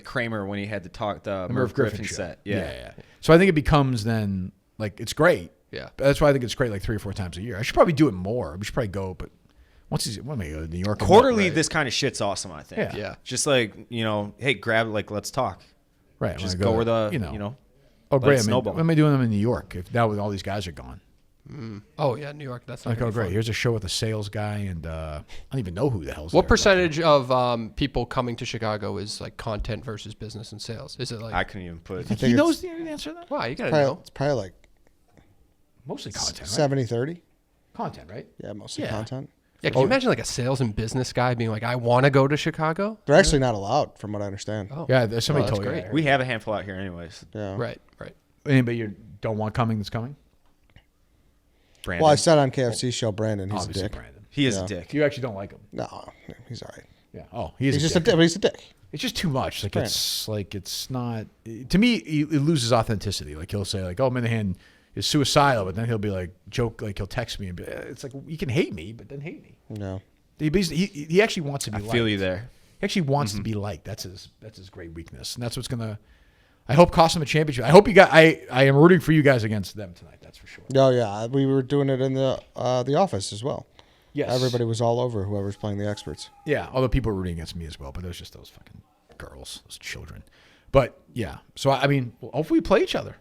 Kramer when he had to talk the The Merv Griffin show. set. Yeah. So I think it becomes then, like, it's great. Yeah. But that's why I think it's great like 3 or 4 times a year. I should probably do it more. We should probably go, but when am I go to New York? and- Quarterly, right. this kind of shit's awesome. I think. Yeah. Yeah. Just like hey, grab let's talk. Right. Just when I go where the Oh, let great. it I mean, snowball. when am I doing them in New York? If now all these guys are gone. Oh, yeah. New York. That's not Like, gonna oh, be great. fun. Here's a show with a sales guy, and I don't even know who the hell's What there. percentage of people coming to Chicago is like content versus business and sales? Is it like, I couldn't even put. Think think he it's- knows the answer to that? wow, you got to Probably, know. it's probably like Mostly content, right? 70-30. Content, right? Yeah, mostly Yeah. content. Yeah, can you imagine like a sales and business guy being like, I want to go to Chicago? They're actually not allowed, from what I understand. Oh, Yeah, there's somebody that's told great. you. We have a handful out here, anyways. Yeah. Right. Anybody you don't want coming that's coming? Brandon. Well, I said on KFC show, Brandon, he's Obviously, a dick. Brandon. he is Yeah. a dick. You actually don't like him. No, he's all right. Yeah. Oh, he is. He's a just a dick. dick. But he's a dick. It's just too much. Like Right. it's not. To me, it loses authenticity. Like he'll say like, "Oh, Minahan is suicidal," but then he'll be like joke like he'll text me and be, it's like you can hate me, but then hate me. No. He actually wants to be. I liked. feel you there. He actually wants to be liked. That's his great weakness, and that's what's gonna. I hope cost him a championship. I hope you got. I am rooting for you guys against them tonight. That's for sure. Oh yeah, we were doing it in the office as well. Yes. Everybody was all over whoever's playing the experts. Yeah, although people were rooting against me as well, but it was just those fucking girls, those children. But yeah, so I mean, hopefully we play each other.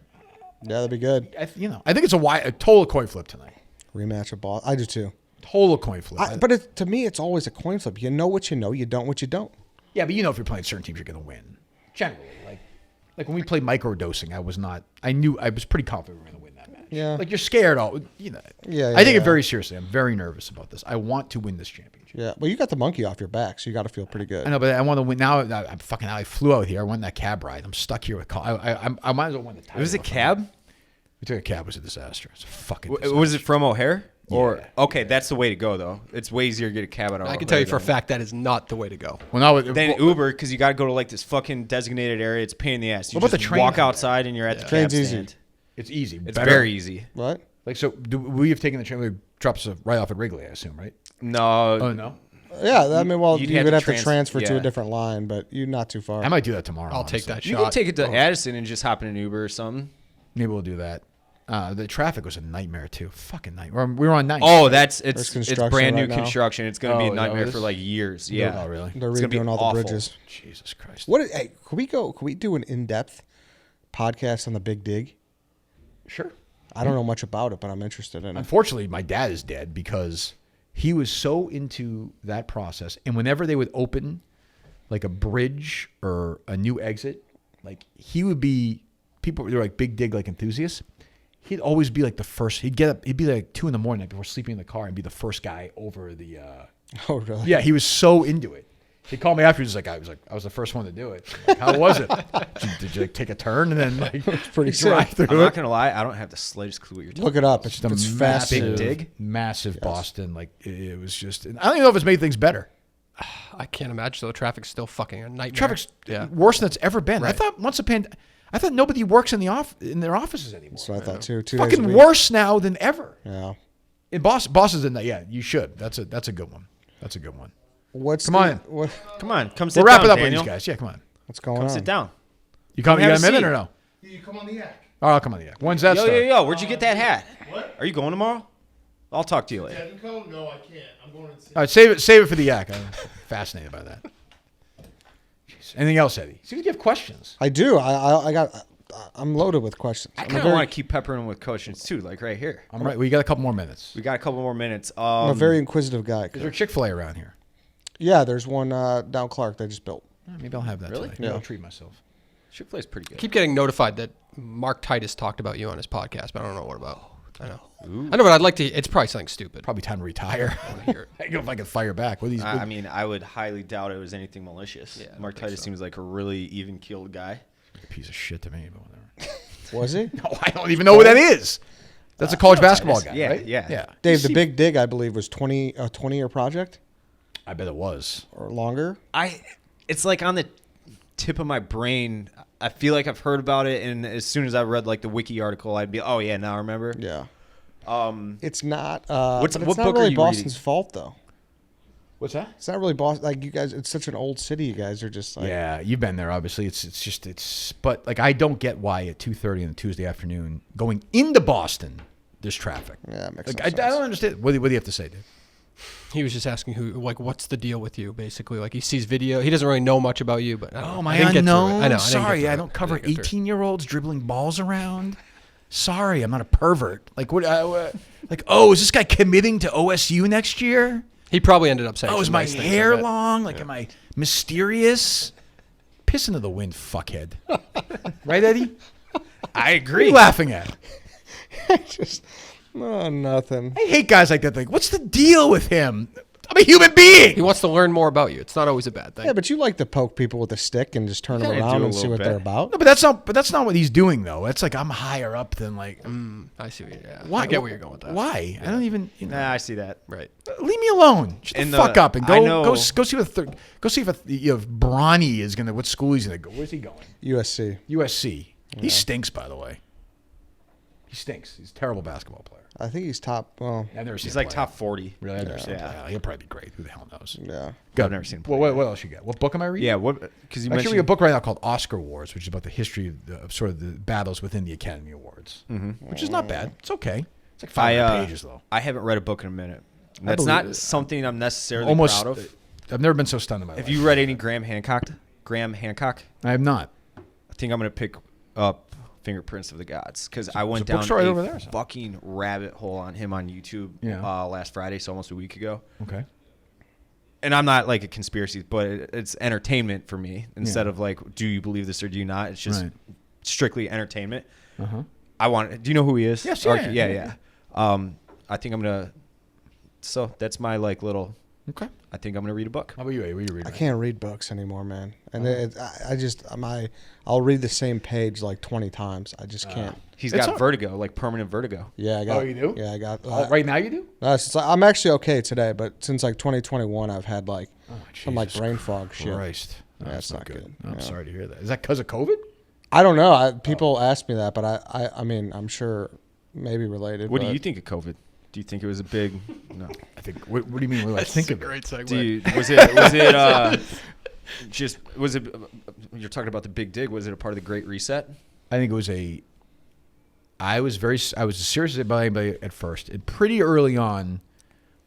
Yeah, that'd be good. I think it's a total coin flip tonight. Rematch of ball. I do too. Total coin flip. But to me, it's always a coin flip. You know what you know. You don't what you don't. Yeah, but if you're playing certain teams, you're going to win. Generally, like when we played microdosing, I was pretty confident we were going to win that match. Yeah. Like you're scared. Yeah, I take yeah. it very seriously. I'm very nervous about this. I want to win this championship. Yeah. Well, you got the monkey off your back, so you got to feel pretty good. I know, but I want to win now. I flew out here. I won that cab ride. I'm stuck here with. I might as well win the title. It was a cab. We took a cab. It was a disaster. It's a fucking. Disaster. Was it from O'Hare? Or Yeah. okay, that's the way to go though. It's way easier to get a cab out of. I can tell you for a fact that is not the way to go. When I was Then Uber, because you got to go to like this fucking designated area. It's a pain in the ass. You What about just the train walk from there? outside and you're at the cab Train's easy. stand. it's easy. It's Better. very easy. What? Like so, we have taken the train. It drops us right off at Wrigley, I assume, right? No, Oh no, Yeah, I mean, well, You'd you have would to have to transfer to yeah. a different line, but you're not too far. I might do that tomorrow. I'll take honestly. that you shot. can take it to Addison and just hop in an Uber or something. Maybe we'll do that. The traffic was a nightmare too. Fucking nightmare. We were on 9th. Oh, There's it's construction brand new right now. construction. It's going to be Oh, a is that what nightmare it for is? like years. Yeah. Oh, really? They're It's gonna be redoing all the awful. bridges. Jesus Christ. Hey, can we do an in-depth podcast on the Big Dig? Sure. I don't know much about it, but I'm interested in it. Unfortunately, my dad is dead because he was so into that process. And whenever they would open like a bridge or a new exit, like he would be, people were like Big Dig like enthusiasts. He'd always be like the first. He'd get up. He'd be like 2 a.m. like before sleeping in the car and be the first guy over the. Oh, really? Yeah, he was so into it. He called me after. He was like, I was the first one to do it. Like, how was it? Did you like take a turn and then like pretty drive sick. through I'm it? not gonna lie, I don't have the slightest clue what you're talking Look it up. It's Just a it's massive, fascinating. Dig? massive Boston. Like it was just. I don't even know if it's made things better. I can't imagine. So the traffic's still fucking a nightmare. Traffic's yeah. worse than it's ever been. I Right. thought I thought nobody works in their offices anymore. That's what I thought too. 2 days a Fucking week. worse now than ever. Yeah. In Boston's in that. Yeah, you should. That's a good one. That's a good one. What's Come on. What, Come on, come sit We'll wrap down, it up Daniel. with these guys. Yeah, come on. what's going Come on? sit down. You got have a a minute seat. or no? You come on the yak. Oh, I'll come on the yak. When's that Yo, start? yo, yo, where'd you get that hat? What? Are you going tomorrow? I'll talk to you later. Technical? No, I can't. I'm going to All right, save it for the yak. I'm fascinated by that. Jeez. Anything else, Eddie? Seems like you have questions. I do. I'm loaded with questions. I I'm kind a of very, want to keep peppering him with questions too, like right here. I'm right. We got a couple more minutes. We got a couple more minutes. I'm a very inquisitive guy. Is there Chick-fil-A around here? Yeah, there's one down Clark they just built. Maybe I'll have that Really? tonight. Maybe Yeah. I'll treat myself. Chick-fil-A's pretty I good. keep getting notified that Mark Titus talked about you on his podcast, but I don't know what about. I know. I know, but I'd like to. It's probably something stupid. Probably time to retire. hear it. I don't know if I can fire back. What are these? I mean, I would highly doubt it was anything malicious. Yeah, I don't Mark think Titus so. seems like a really even-keeled guy. piece of shit to me. But whatever. Was he? No, I don't even know who that is. That's a college basketball guy, Yeah, right? yeah. Yeah. Dave, the Big Dig, I believe, was a 20-year project I bet it was. or longer. It's like on the tip of my brain. I feel like I've heard about it, and as soon as I read like the wiki article, I'd be, oh yeah, now I remember. Yeah. Um, It's not. What but it's book not are really you Boston's reading? fault though. What's that? It's not really Boston. Like you guys, it's such an old city. You guys are just like. Yeah, you've been there. Obviously, it's. But like, I don't get why at 2:30 on a Tuesday afternoon going into Boston there's traffic. Yeah, it makes Like, no I sense. don't understand. What do you have to say, dude? He was just asking what's the deal with you, basically. Like he sees video. He doesn't really know much about you, but I don't know. Oh, my I didn't get through it. unknown. I know. Sorry, I I don't cover didn't get through it. 18-year-olds dribbling balls around. Sorry, I'm not a pervert. Like what? Like, oh, is this guy committing to OSU next year? He probably ended up saying. Oh, is some my nice things, I hair bet. long? Like, am I mysterious? Piss into the wind, fuckhead. Right, Eddie? I What are agree. you laughing at? just. Oh, nothing. I hate guys like that. Like, what's the deal with him? I'm a human being. He wants to learn more about you. It's not always a bad thing. Yeah, but you like to poke people with a stick and just turn them Yeah, do around a and see little what bit. they're about. No, but that's not what he's doing though. It's like I'm higher up than like. I see. Yeah. Why? I get where you're going with that. Why? I don't even. You know, Nah, I see that. Right. leave me alone. Shut And the fuck up and I go know- go see what go see if Bronny is gonna what school he's gonna go. Where's he going? USC. USC. He stinks, by the way. He stinks. He's a terrible basketball player. I think he's top. Well, I've never seen. He's him like play. top 40. Really, I've never seen him Yeah. play. He'll probably be great. Who the hell knows? yeah. Go. I've never seen him play. What else you got? What book am I reading? Yeah, what? Because you I'm actually reading a mentioned. book right now called Oscar Wars, which is about the history of sort of the battles within the Academy Awards, which is not bad. It's okay. It's like 500 pages though. I haven't read a book in a minute. That's believe not it. something I'm necessarily Almost. proud of. I've never been so stunned in my life. Have you read any Graham Hancock? Graham Hancock? I have not. I think I'm gonna pick up Fingerprints of the Gods because I went there's a down bookstore right a over there or something? fucking rabbit hole on him on YouTube Yeah. last Friday, so almost a week ago. Okay. And I'm not like a conspiracy, but it's entertainment for me instead Yeah. of like, do you believe this or do you not? It's just Right. strictly entertainment. Uh-huh. I want. Do you know who he is? Yes, Or- yeah, yeah, yeah. yeah. I think I'm gonna. So that's my like little. Okay. I think I'm gonna read a book. How about you? What are you reading? I can't read books anymore, man. And I just I'll read the same page like 20 times. I just can't. He's It's got all- vertigo, like permanent vertigo. Yeah, I got. Oh, you do? Yeah, I got. Oh, right now you do? I'm actually okay today, but since like 2021, I've had like some like Jesus brain fog shit. Christ. No, Yeah, that's it's not not good. good. I'm Yeah. sorry to hear that. Is that because of COVID? I don't know. People ask me that, but I mean, I'm sure maybe related. What do but- you think of COVID? Do you think it was a big? No. I think. What do you mean? What do I think of it? segue. Do you, was it just was it? You're talking about the big dig. Was it a part of the Great Reset? I think it was I was serious about anybody at first, and pretty early on,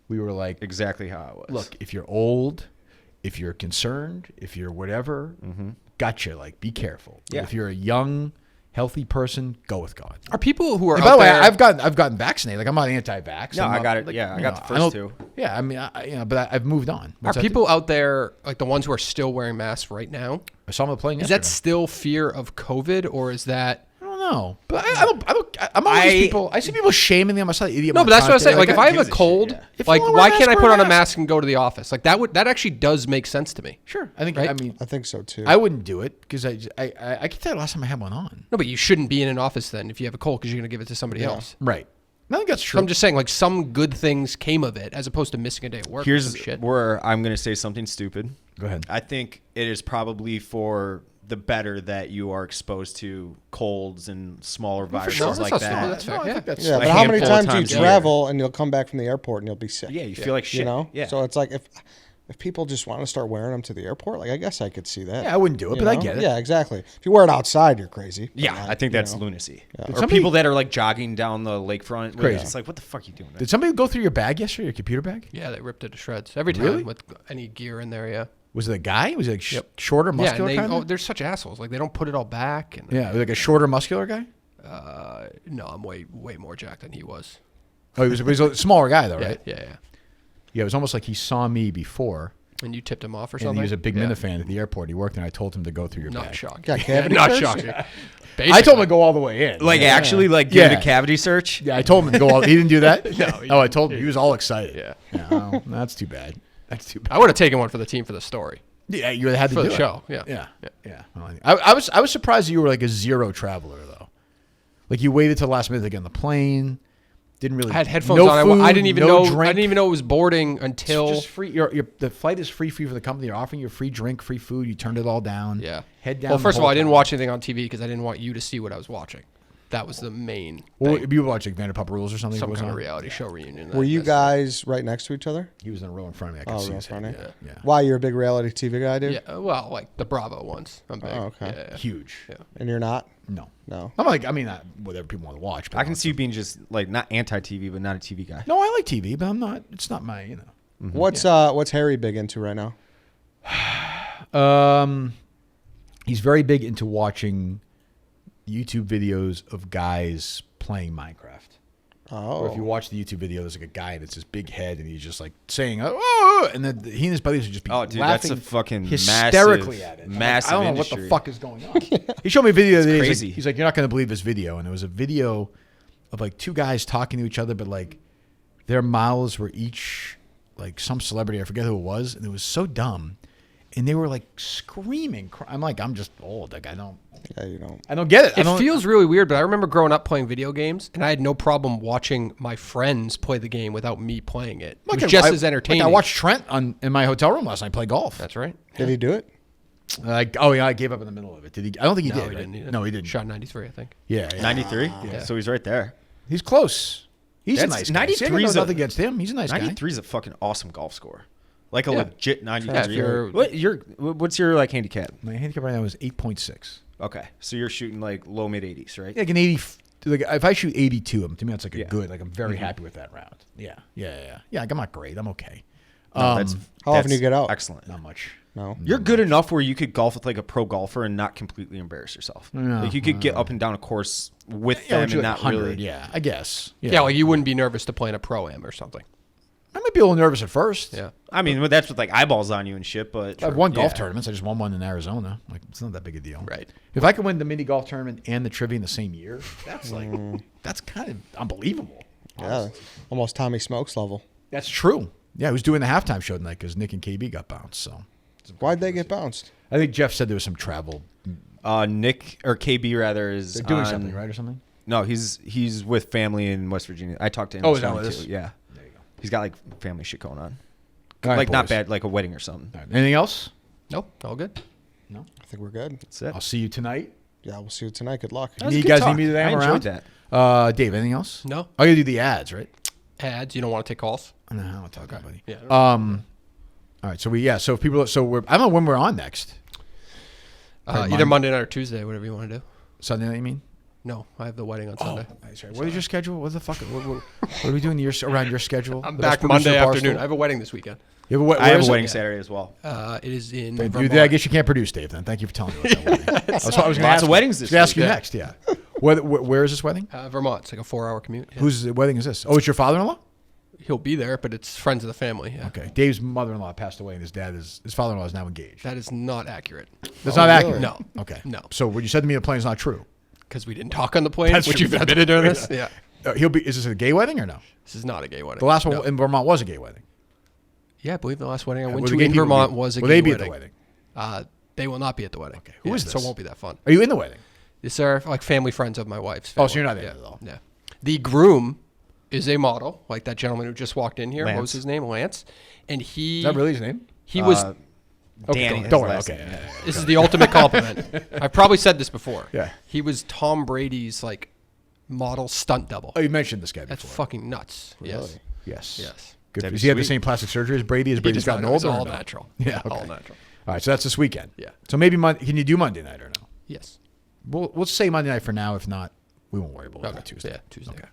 we were like, Exactly how it was. look, if you're old, if you're concerned, if you're whatever, gotcha. Like, be careful. But Yeah. if you're a young, healthy person, go with God. Are people who are And out by the way, there? I've gotten vaccinated. Like, I'm not anti-vax. No, I'm I not- got it. like, Yeah, I you got know, the I first don't- two. Yeah, I mean, but I've moved on. are What's that? people out there like the ones who are still wearing masks right now? I saw them on the plane Is yesterday. that still fear of COVID, or is that? I don't know, but I'm always people. I see people shaming them. I saw the idiot. No, but that's what I'm Montate, saying. Like, if I have gives a a shit, cold, yeah. If you like, wanna why wear a can't I mask, put wear on a a mask and go to the office? Like that actually does make sense to me. sure. I think. Right? I mean, I think so too. I wouldn't do it because I can tell you the last time I had one on. No, but you shouldn't be in an office then if you have a cold because you're going to give it to somebody else. Right. I think that's So true. I'm just saying, like, some good things came of it as opposed to missing a day at work. or Here's some shit. where I'm going to say something stupid. Go ahead. I think it is probably for the better that you are exposed to colds and smaller viruses sure. That's like not that. stupid. That's fair. I Yeah. think that's yeah, a but how many handful of times do times you a year. travel and you'll come back from the airport and you'll be sick? Yeah, you feel like shit. You know. Yeah. So it's like if people just want to start wearing them to the airport, like I guess I could see that. Yeah, I wouldn't do it, You but I know? get it. Yeah, exactly. If you wear it outside, you're crazy. Yeah, But I think you that's know. lunacy. Or somebody- people that are like jogging down the lakefront. where Crazy. It's like, what the fuck are you doing? Did somebody go through your bag yesterday? Your computer bag? Yeah, they ripped it to shreds every time Really? with any gear in there. Yeah. Was it a guy? Was it like shorter, Yeah, muscular and kind of? they're such assholes. Like they don't put it all back. And Yeah, like a shorter, muscular guy. no, I'm way more jacked than he was. Oh, he was a smaller guy though, Yeah, right? yeah. Yeah, it was almost like he saw me before, And you tipped him off or and something. he was a big yeah. Minifan at the airport. He worked there. And I told him to go through your Not bag. shocking. Got cavity not search? shocking. I told him to go all the way in. Like yeah. actually, like give it Yeah. a cavity search. Yeah, I told him to go all. He didn't do that. No, he Oh, I told him. He was all excited. Yeah. Well, that's too bad. That's too bad. I would have taken one for the team for the story. Yeah, you had to For do the it. show, yeah. Yeah. Yeah. Well, I was surprised that you were like a zero traveler though. Like you waited till the last minute to get on the plane. Didn't really. I had headphones no on. Food, I didn't even no know. Drink. I didn't even know it was boarding until. It's just free. The flight is free for you for the company. They're offering you free drink, free food. You turned it all down. Yeah. Head down. Well, the first of whole all, I didn't time. watch anything on TV because I didn't want you to see what I was watching. That was the main Well, thing. you were watching Vanderpump Rules or something. Some was kind of on? reality show reunion. Were you That's- guys right next to each other? He was in a row in front of me. I could Oh, see real his head. funny. Yeah. Why, you're a big reality TV guy, dude? Yeah, well, like the Bravo ones. I'm big. Oh, okay. Yeah. Huge. Yeah. And you're not? No. No. I'm like, I mean, not whatever people want to watch. But I can see you being just like not anti-TV, but not a TV guy. No, I like TV, but I'm not. It's not my. You know. What's Harry big into right now? He's very big into watching YouTube videos of guys playing Minecraft. Or if you Oh. watch the YouTube video, there's like a guy that's this big head, and he's just like saying, "Oh," and then he and his buddies would just be Oh, dude, that's laughing a fucking hysterically massive- at it. I'm like, massive I don't know what industry. the fuck is going on. He showed me a video the other day. crazy. He's like, "You're not going to believe this video," and it was a video of like two guys talking to each other, but like their mouths were each like some celebrity. I forget who it was, and it was so dumb. And they were like screaming. I'm like, I'm just old. Like I don't get it. It feels really weird, but I remember growing up playing video games, and I had no problem watching my friends play the game without me playing it. It was just as entertaining. Like I watched Trent in my hotel room last night play golf. That's right. Did he do it? I gave up in the middle of it. Did he? I don't think he did. He Right? didn't. No, he didn't. Shot 93, I think. Yeah, 93. Yeah. So he's right there. He's close. He's a That's- nice guy. 93 is nothing against him. He's a nice guy. 93 is a fucking awesome golf score. Like a Yeah. legit 93. Yeah, if you're- What's your like handicap? My handicap right now is 8.6. Okay, so you're shooting like low mid 80s, right? Like an 80. Like if I shoot 82, to me that's like a Yeah. good. Like I'm very happy with that round. Yeah. Like I'm not great. I'm okay. No, How often do you get out? Excellent. Not much. No. You're good enough where you could golf with like a pro golfer and not completely embarrass yourself. No, like you could get up and down a course with Yeah, them like and not 100, really. Yeah, I guess. Yeah, like you wouldn't be nervous to play in a pro-am or something. I might be a little nervous at first. Yeah. I mean, that's with like eyeballs on you and shit. But I've won golf yeah. tournaments. I just won one in Arizona. Like it's not that big a deal. Right. If I could win the mini golf tournament and the trivia in the same year, that's like that's kind of unbelievable. Yeah, almost Tommy Smokes level. That's true. Yeah, I was doing the halftime show tonight because Nick and KB got bounced. So Why'd they get bounced? I think Jeff said there was some travel. Nick or KB rather is They're doing on- something, right, or something. No, he's with family in West Virginia. I talked to him. Oh, this is that morning, what it is? too. Yeah. There you go. He's got like family shit going on. All right, Like not boys. bad, like a wedding or something. All right. Anything else? Nope, all good. I think we're good. That's it. I'll see you tonight. Yeah, we'll see you tonight. Good luck. That was a You good guys talk. need me today? I I'm enjoyed around. that. Dave, anything else? No. I gotta do the ads, right? Ads, you don't want to take calls? No, I'll talk about it. Yeah. All right. So so if people, I don't know when we're on next. Either Monday night or Tuesday, whatever you want to do. Sunday night, you mean? No, I have the wedding on Sunday. That's right. What is your schedule? What the fuck? What are we doing around your schedule? I'm The back best producer Monday at afternoon. Barstool? I have a wedding this weekend. You have I where have is a it? wedding Saturday as well. It is in Dude, Vermont. I guess you can't produce, Dave. Then thank you for telling me. About that wedding. That's what I was going to Lots ask. of weddings this I was gonna ask week, you yeah. next. Yeah. Where is this wedding? Vermont. It's like a 4-hour commute. Yeah. Whose wedding is this? Oh, it's your father-in-law. He'll be there, but it's friends of the family. Yeah. Okay. Dave's mother-in-law passed away, and his father-in-law is now engaged. That is not accurate. That's not accurate. No. Okay. No. So what you said to me, the plane is not true. Because we didn't talk on the plane, That's which true. you've admitted during this. Yeah. He'll be. Is this a gay wedding or no? This is not a gay wedding. The last one No. in Vermont was a gay wedding. Yeah, I believe the last wedding I Will went the to gay in people Vermont be- was a will gay they be wedding. at the wedding? They will not be at the wedding. Okay. Who is So this? it won't be that fun. Are you in the wedding? These are like family friends of my wife's. Oh, Family. so you're not in yeah. it at all. Yeah. The groom is a model, like that gentleman who just walked in here. What was Lance. his name? Lance. And he Is that really his name? he was. Okay, Danny. don't worry. his last Okay. name. This is the ultimate compliment. I've probably said this before. Yeah. He was Tom Brady's like model stunt double. Oh, you mentioned this guy That's before. fucking nuts. Yes. Yes. Yes. Good. That'd Does be he have the sweet. same plastic surgery as Brady? As He Brady's does not gotten know. It's older? or all no? natural. Yeah. Okay. All natural. All right. So that's this weekend. Yeah. So maybe can you do Monday night or no? Yes. We'll say Monday night for now. If not, we won't worry about it. Okay. Tuesday. Yeah, Tuesday. Okay.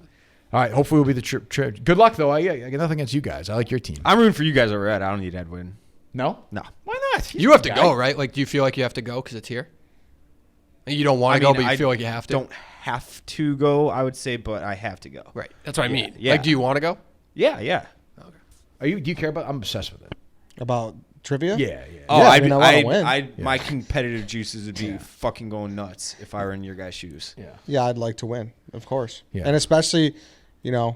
All right. Hopefully we'll be the trip. Good luck though. I got nothing against you guys. I like your team. I'm rooting for you guys over Ed. I don't need Ed win. No. No. Why not? You have to Guy. go, right? Like, do you feel like you have to go because it's here? And you don't want to go, but you feel like you have to? Don't have to go, I would say, but I have to go. Right. That's what I mean. yeah. Like, do you want to go? Yeah, yeah. Do you care about? I'm obsessed with it. About trivia? Yeah. Oh, Yeah, I I'd, mean, I wanna win. my competitive juices would be fucking going nuts if I were in your guys' shoes. Yeah. Yeah, I'd like to win, of course. Yeah. And especially, In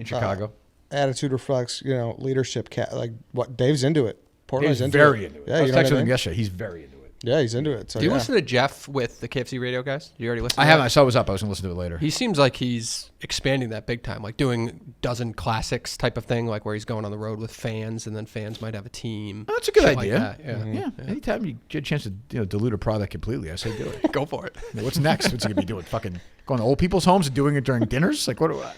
Chicago. attitude reflects, leadership. Like what Dave's into it. Portland's He's into very it. into it. Yeah, I was you know what texting I him mean? yesterday. He's very into it. Yeah, he's into it. So Do you yeah. listen to Jeff with the KFC radio guys? Do you already listen to I that? haven't. I saw it was up. I was going to listen to it later. He seems like he's expanding that big time, like doing dozen classics type of thing, like where he's going on the road with fans, and then fans might have a team. Oh, that's a good Shit like idea. that, yeah. Yeah. Anytime you get a chance to dilute a product completely, I say do it. Go for it. What's next? What's he gonna be doing? Fucking going to old people's homes and doing it during dinners? Like what do I?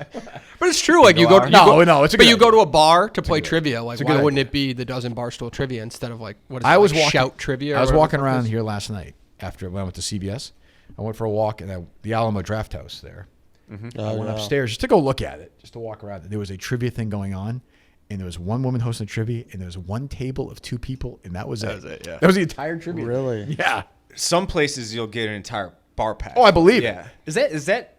But it's true. Like you go. No, it's a But good you go idea. to a bar to play trivia. Like a why good wouldn't idea. it be the dozen Barstool trivia instead of like what is I it, was like walking. shout trivia? I was or whatever walking the fuck it around is? here last night after when I went to CBS. I went for a walk in the Alamo Draft House there. I went upstairs just to go look at it, just to walk around. There was a trivia thing going on, and there was one woman hosting trivia, and there was one table of 2 people, and that was it. That was it, yeah. That was the entire trivia. Really? Yeah. Some places you'll get an entire bar pack. Oh, I believe it. Yeah. Is that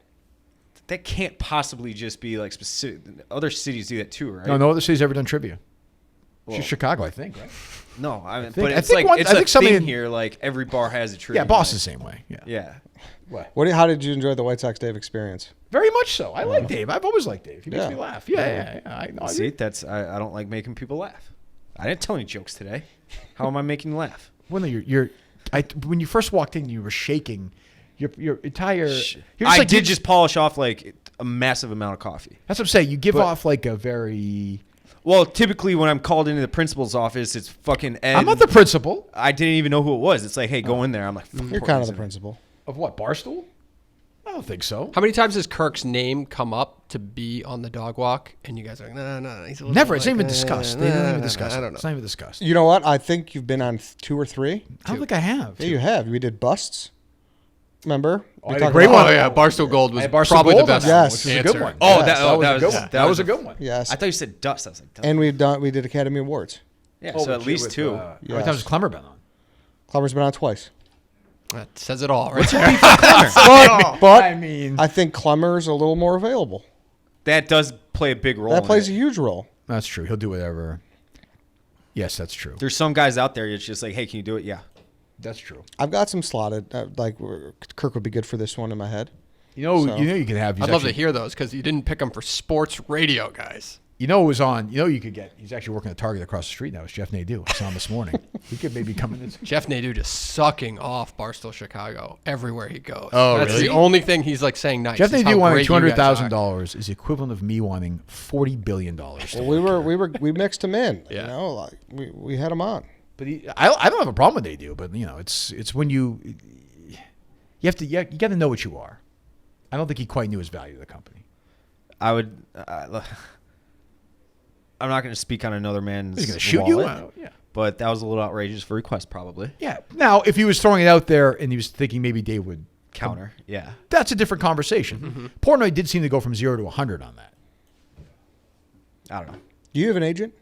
can't possibly just be like specific. Other cities do that too, right? No other city's ever done trivia. Just Chicago, I think, right? No, I mean, think- but I it's think like one- it's I a think somebody thing in- here. Like every bar has a trivia. Yeah, Boston's the same way. Yeah. Yeah. What? How did you enjoy the White Sox Dave experience? Very much so. I like Dave. I've always liked Dave. He makes Yeah. me laugh. Yeah. I know. See, I don't like making people laugh. I didn't tell any jokes today. How am I making you laugh? Well, no, when you first walked in, you were shaking. Your entire. You're I like, did just polish off like a massive amount of coffee. That's what I'm saying. You give off like a very. Well, typically when I'm called into the principal's office, it's fucking Ed. I'm not the principal I didn't even know who it was. It's like, hey, go in there. I'm like, fuck, You're kind of the principal. of what Barstool. I don't think so. How many times has Kirk's name come up to be on the dog walk, and you guys are like, no, he's a little Never. It's like, not even discussed. They don't even discuss it. I don't know. It's not even discussed. You know what? I think you've been on 2 or 3. I don't think I have. Yeah, you have. We did busts. Remember? I We had a talked great about- one. Oh yeah, Barstool Gold I was had Barstool probably Gold the on best. that one, Yes. which was a Answer. good one. Oh, Yes. that was a good one. That was a good one. Yes. I thought you said dust. I was like, dust. And we did Academy Awards. Yeah, so at least 2. How many times has Clemmer been on? Clever's been on twice. That says it all, right? But I mean, I think Clemmer's a little more available. That does play a big role. That in plays it. a huge role. that's true. He'll do whatever. Yes, that's true. There's some guys out there. It's just like, hey, can you do it? Yeah. That's true. I've got some slotted. Kirk would be good for this one in my head. So- You could have. I'd love to hear those because you didn't pick them for sports radio, guys. You know, it was on. You know, you could get. He's actually working at Target across the street now. It's Jeff Nadeau. I saw him this morning. He could maybe come in. Jeff Nadeau just sucking off Barstool Chicago everywhere he goes. Oh, That's really? the only thing he's like saying nice. Jeff is how Nadeau wanting great you guys $200,000 is the equivalent of me wanting $40 billion. Well, we mixed him in. Yeah. You know, like we had him on. But I don't have a problem with Nadeau. But you know, it's when you have to. You got to know what you are. I don't think he quite knew his value to the company. I would. I'm not going to speak on another man's. He's going to shoot you. wallet, Yeah. But that was a little outrageous for request, probably. Yeah. Now, if he was throwing it out there and he was thinking maybe Dave would Counter. Yeah. that's a different conversation. Portnoy did seem to go from 0 to 100 on that. I don't know. Do you have an agent?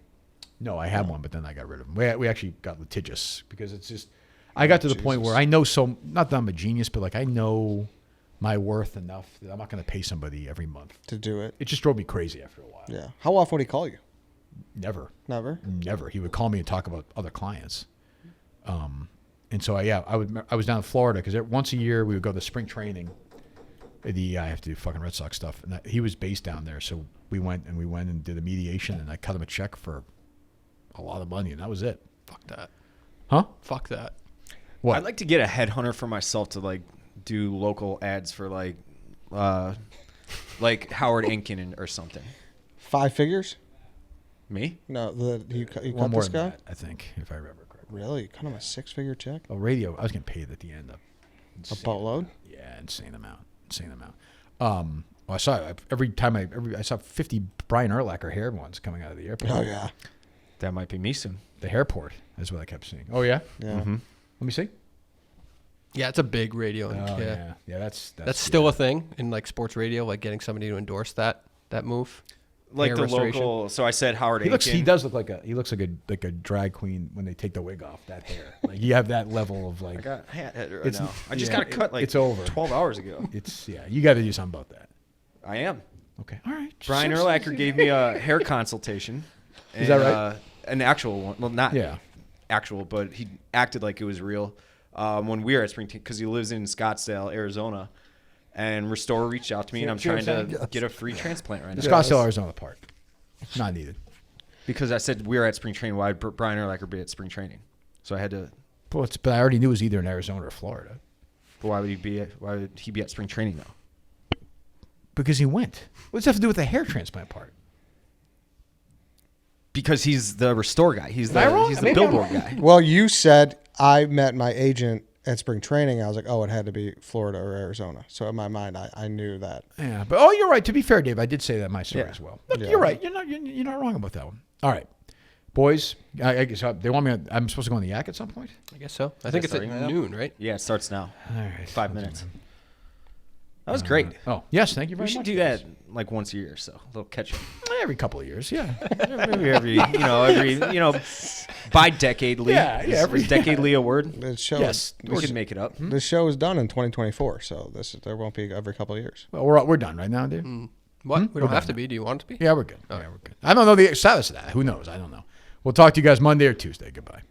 No, I had one, but then I got rid of him. We actually got litigious because it's just I got to the point where I know not that I'm a genius, but like I know my worth enough that I'm not going to pay somebody every month To do it? It just drove me crazy after a while. Yeah. How often would he call you? Never. Never. He would call me and talk about other clients. And so I was down in Florida because once a year we would go to spring training. I have to do fucking Red Sox stuff, and he was based down there, so we went and did a mediation, and I cut him a check for a lot of money, and that was it. Fuck that. Huh? Fuck that. What? I'd like to get a headhunter for myself to like do local ads for like Howard Inkin or something. 5 figures? Me? No, you One cut more this than guy? that, I think, if I remember correctly. Really? You cut him a 6-figure check? Oh, radio. I was getting paid at the end. A boatload? Yeah, insane amount. Well, I saw every time I saw 50 Brian Urlacher hair ones coming out of the airport. Oh yeah. That might be me soon. The hairport is what I kept seeing. Oh yeah. Yeah. Let me see. Yeah, it's a big radio. Oh yeah. yeah. That's Still a thing in like sports radio, like getting somebody to endorse that move. Like Hair the restoration. local. So I said Howard Inkin. He does look like a drag queen when they take the wig off. That hair, like you have that level of like. I got hat head right It's- now. I just yeah, got a cut like it's over. 12 hours ago. It's you got to do something about that. I am. Okay, all right. Brian Urlacher gave me a hair consultation. Is that right? An actual one. Well, not Yeah. actual, but he acted like it was real when we were at spring team because he lives in Scottsdale, Arizona. And Restore reached out to me, and I'm See what trying I'm to saying? get a free transplant right The now. Scottsdale, Arizona part, not needed. Because I said we were at spring training. Why would Brian Urlacher be at spring training? So I had to. But I already knew it was either in Arizona or Florida But why would he be? Why would he be at spring training though? because he went. What does that have to do with the hair transplant part? Because he's the Restore guy. He's Am I the wrong? he's the Maybe I'm billboard wrong. guy. Well, you said I met my agent at spring training. I was like, oh, it had to be Florida or Arizona. So in my mind, I knew that. Yeah, but you're right. To be fair, Dave, I did say that in my story Yeah. as well. But Yeah. you're right. You're not wrong about that one. All right, boys. I guess they want me. I'm supposed to go on the yak at some point. I guess so. I think it's at starting right now? noon, right? Yeah, it starts now. All right, 5 minutes. That was great. Oh yes, thank you very We should much. do that like once a year or so. A little catch up. every couple of years. Yeah, Maybe every by decadely. Yeah, every- is decadely a word. The show, yes. We could make it up. the show is done in 2024, so there won't be every couple of years. Well, we're done right now, Dave. What? We don't have to be. Do you want it to be? Yeah, we're good. Yeah, we're good. I don't know the status of that. Who knows? I don't know. We'll talk to you guys Monday or Tuesday. Goodbye.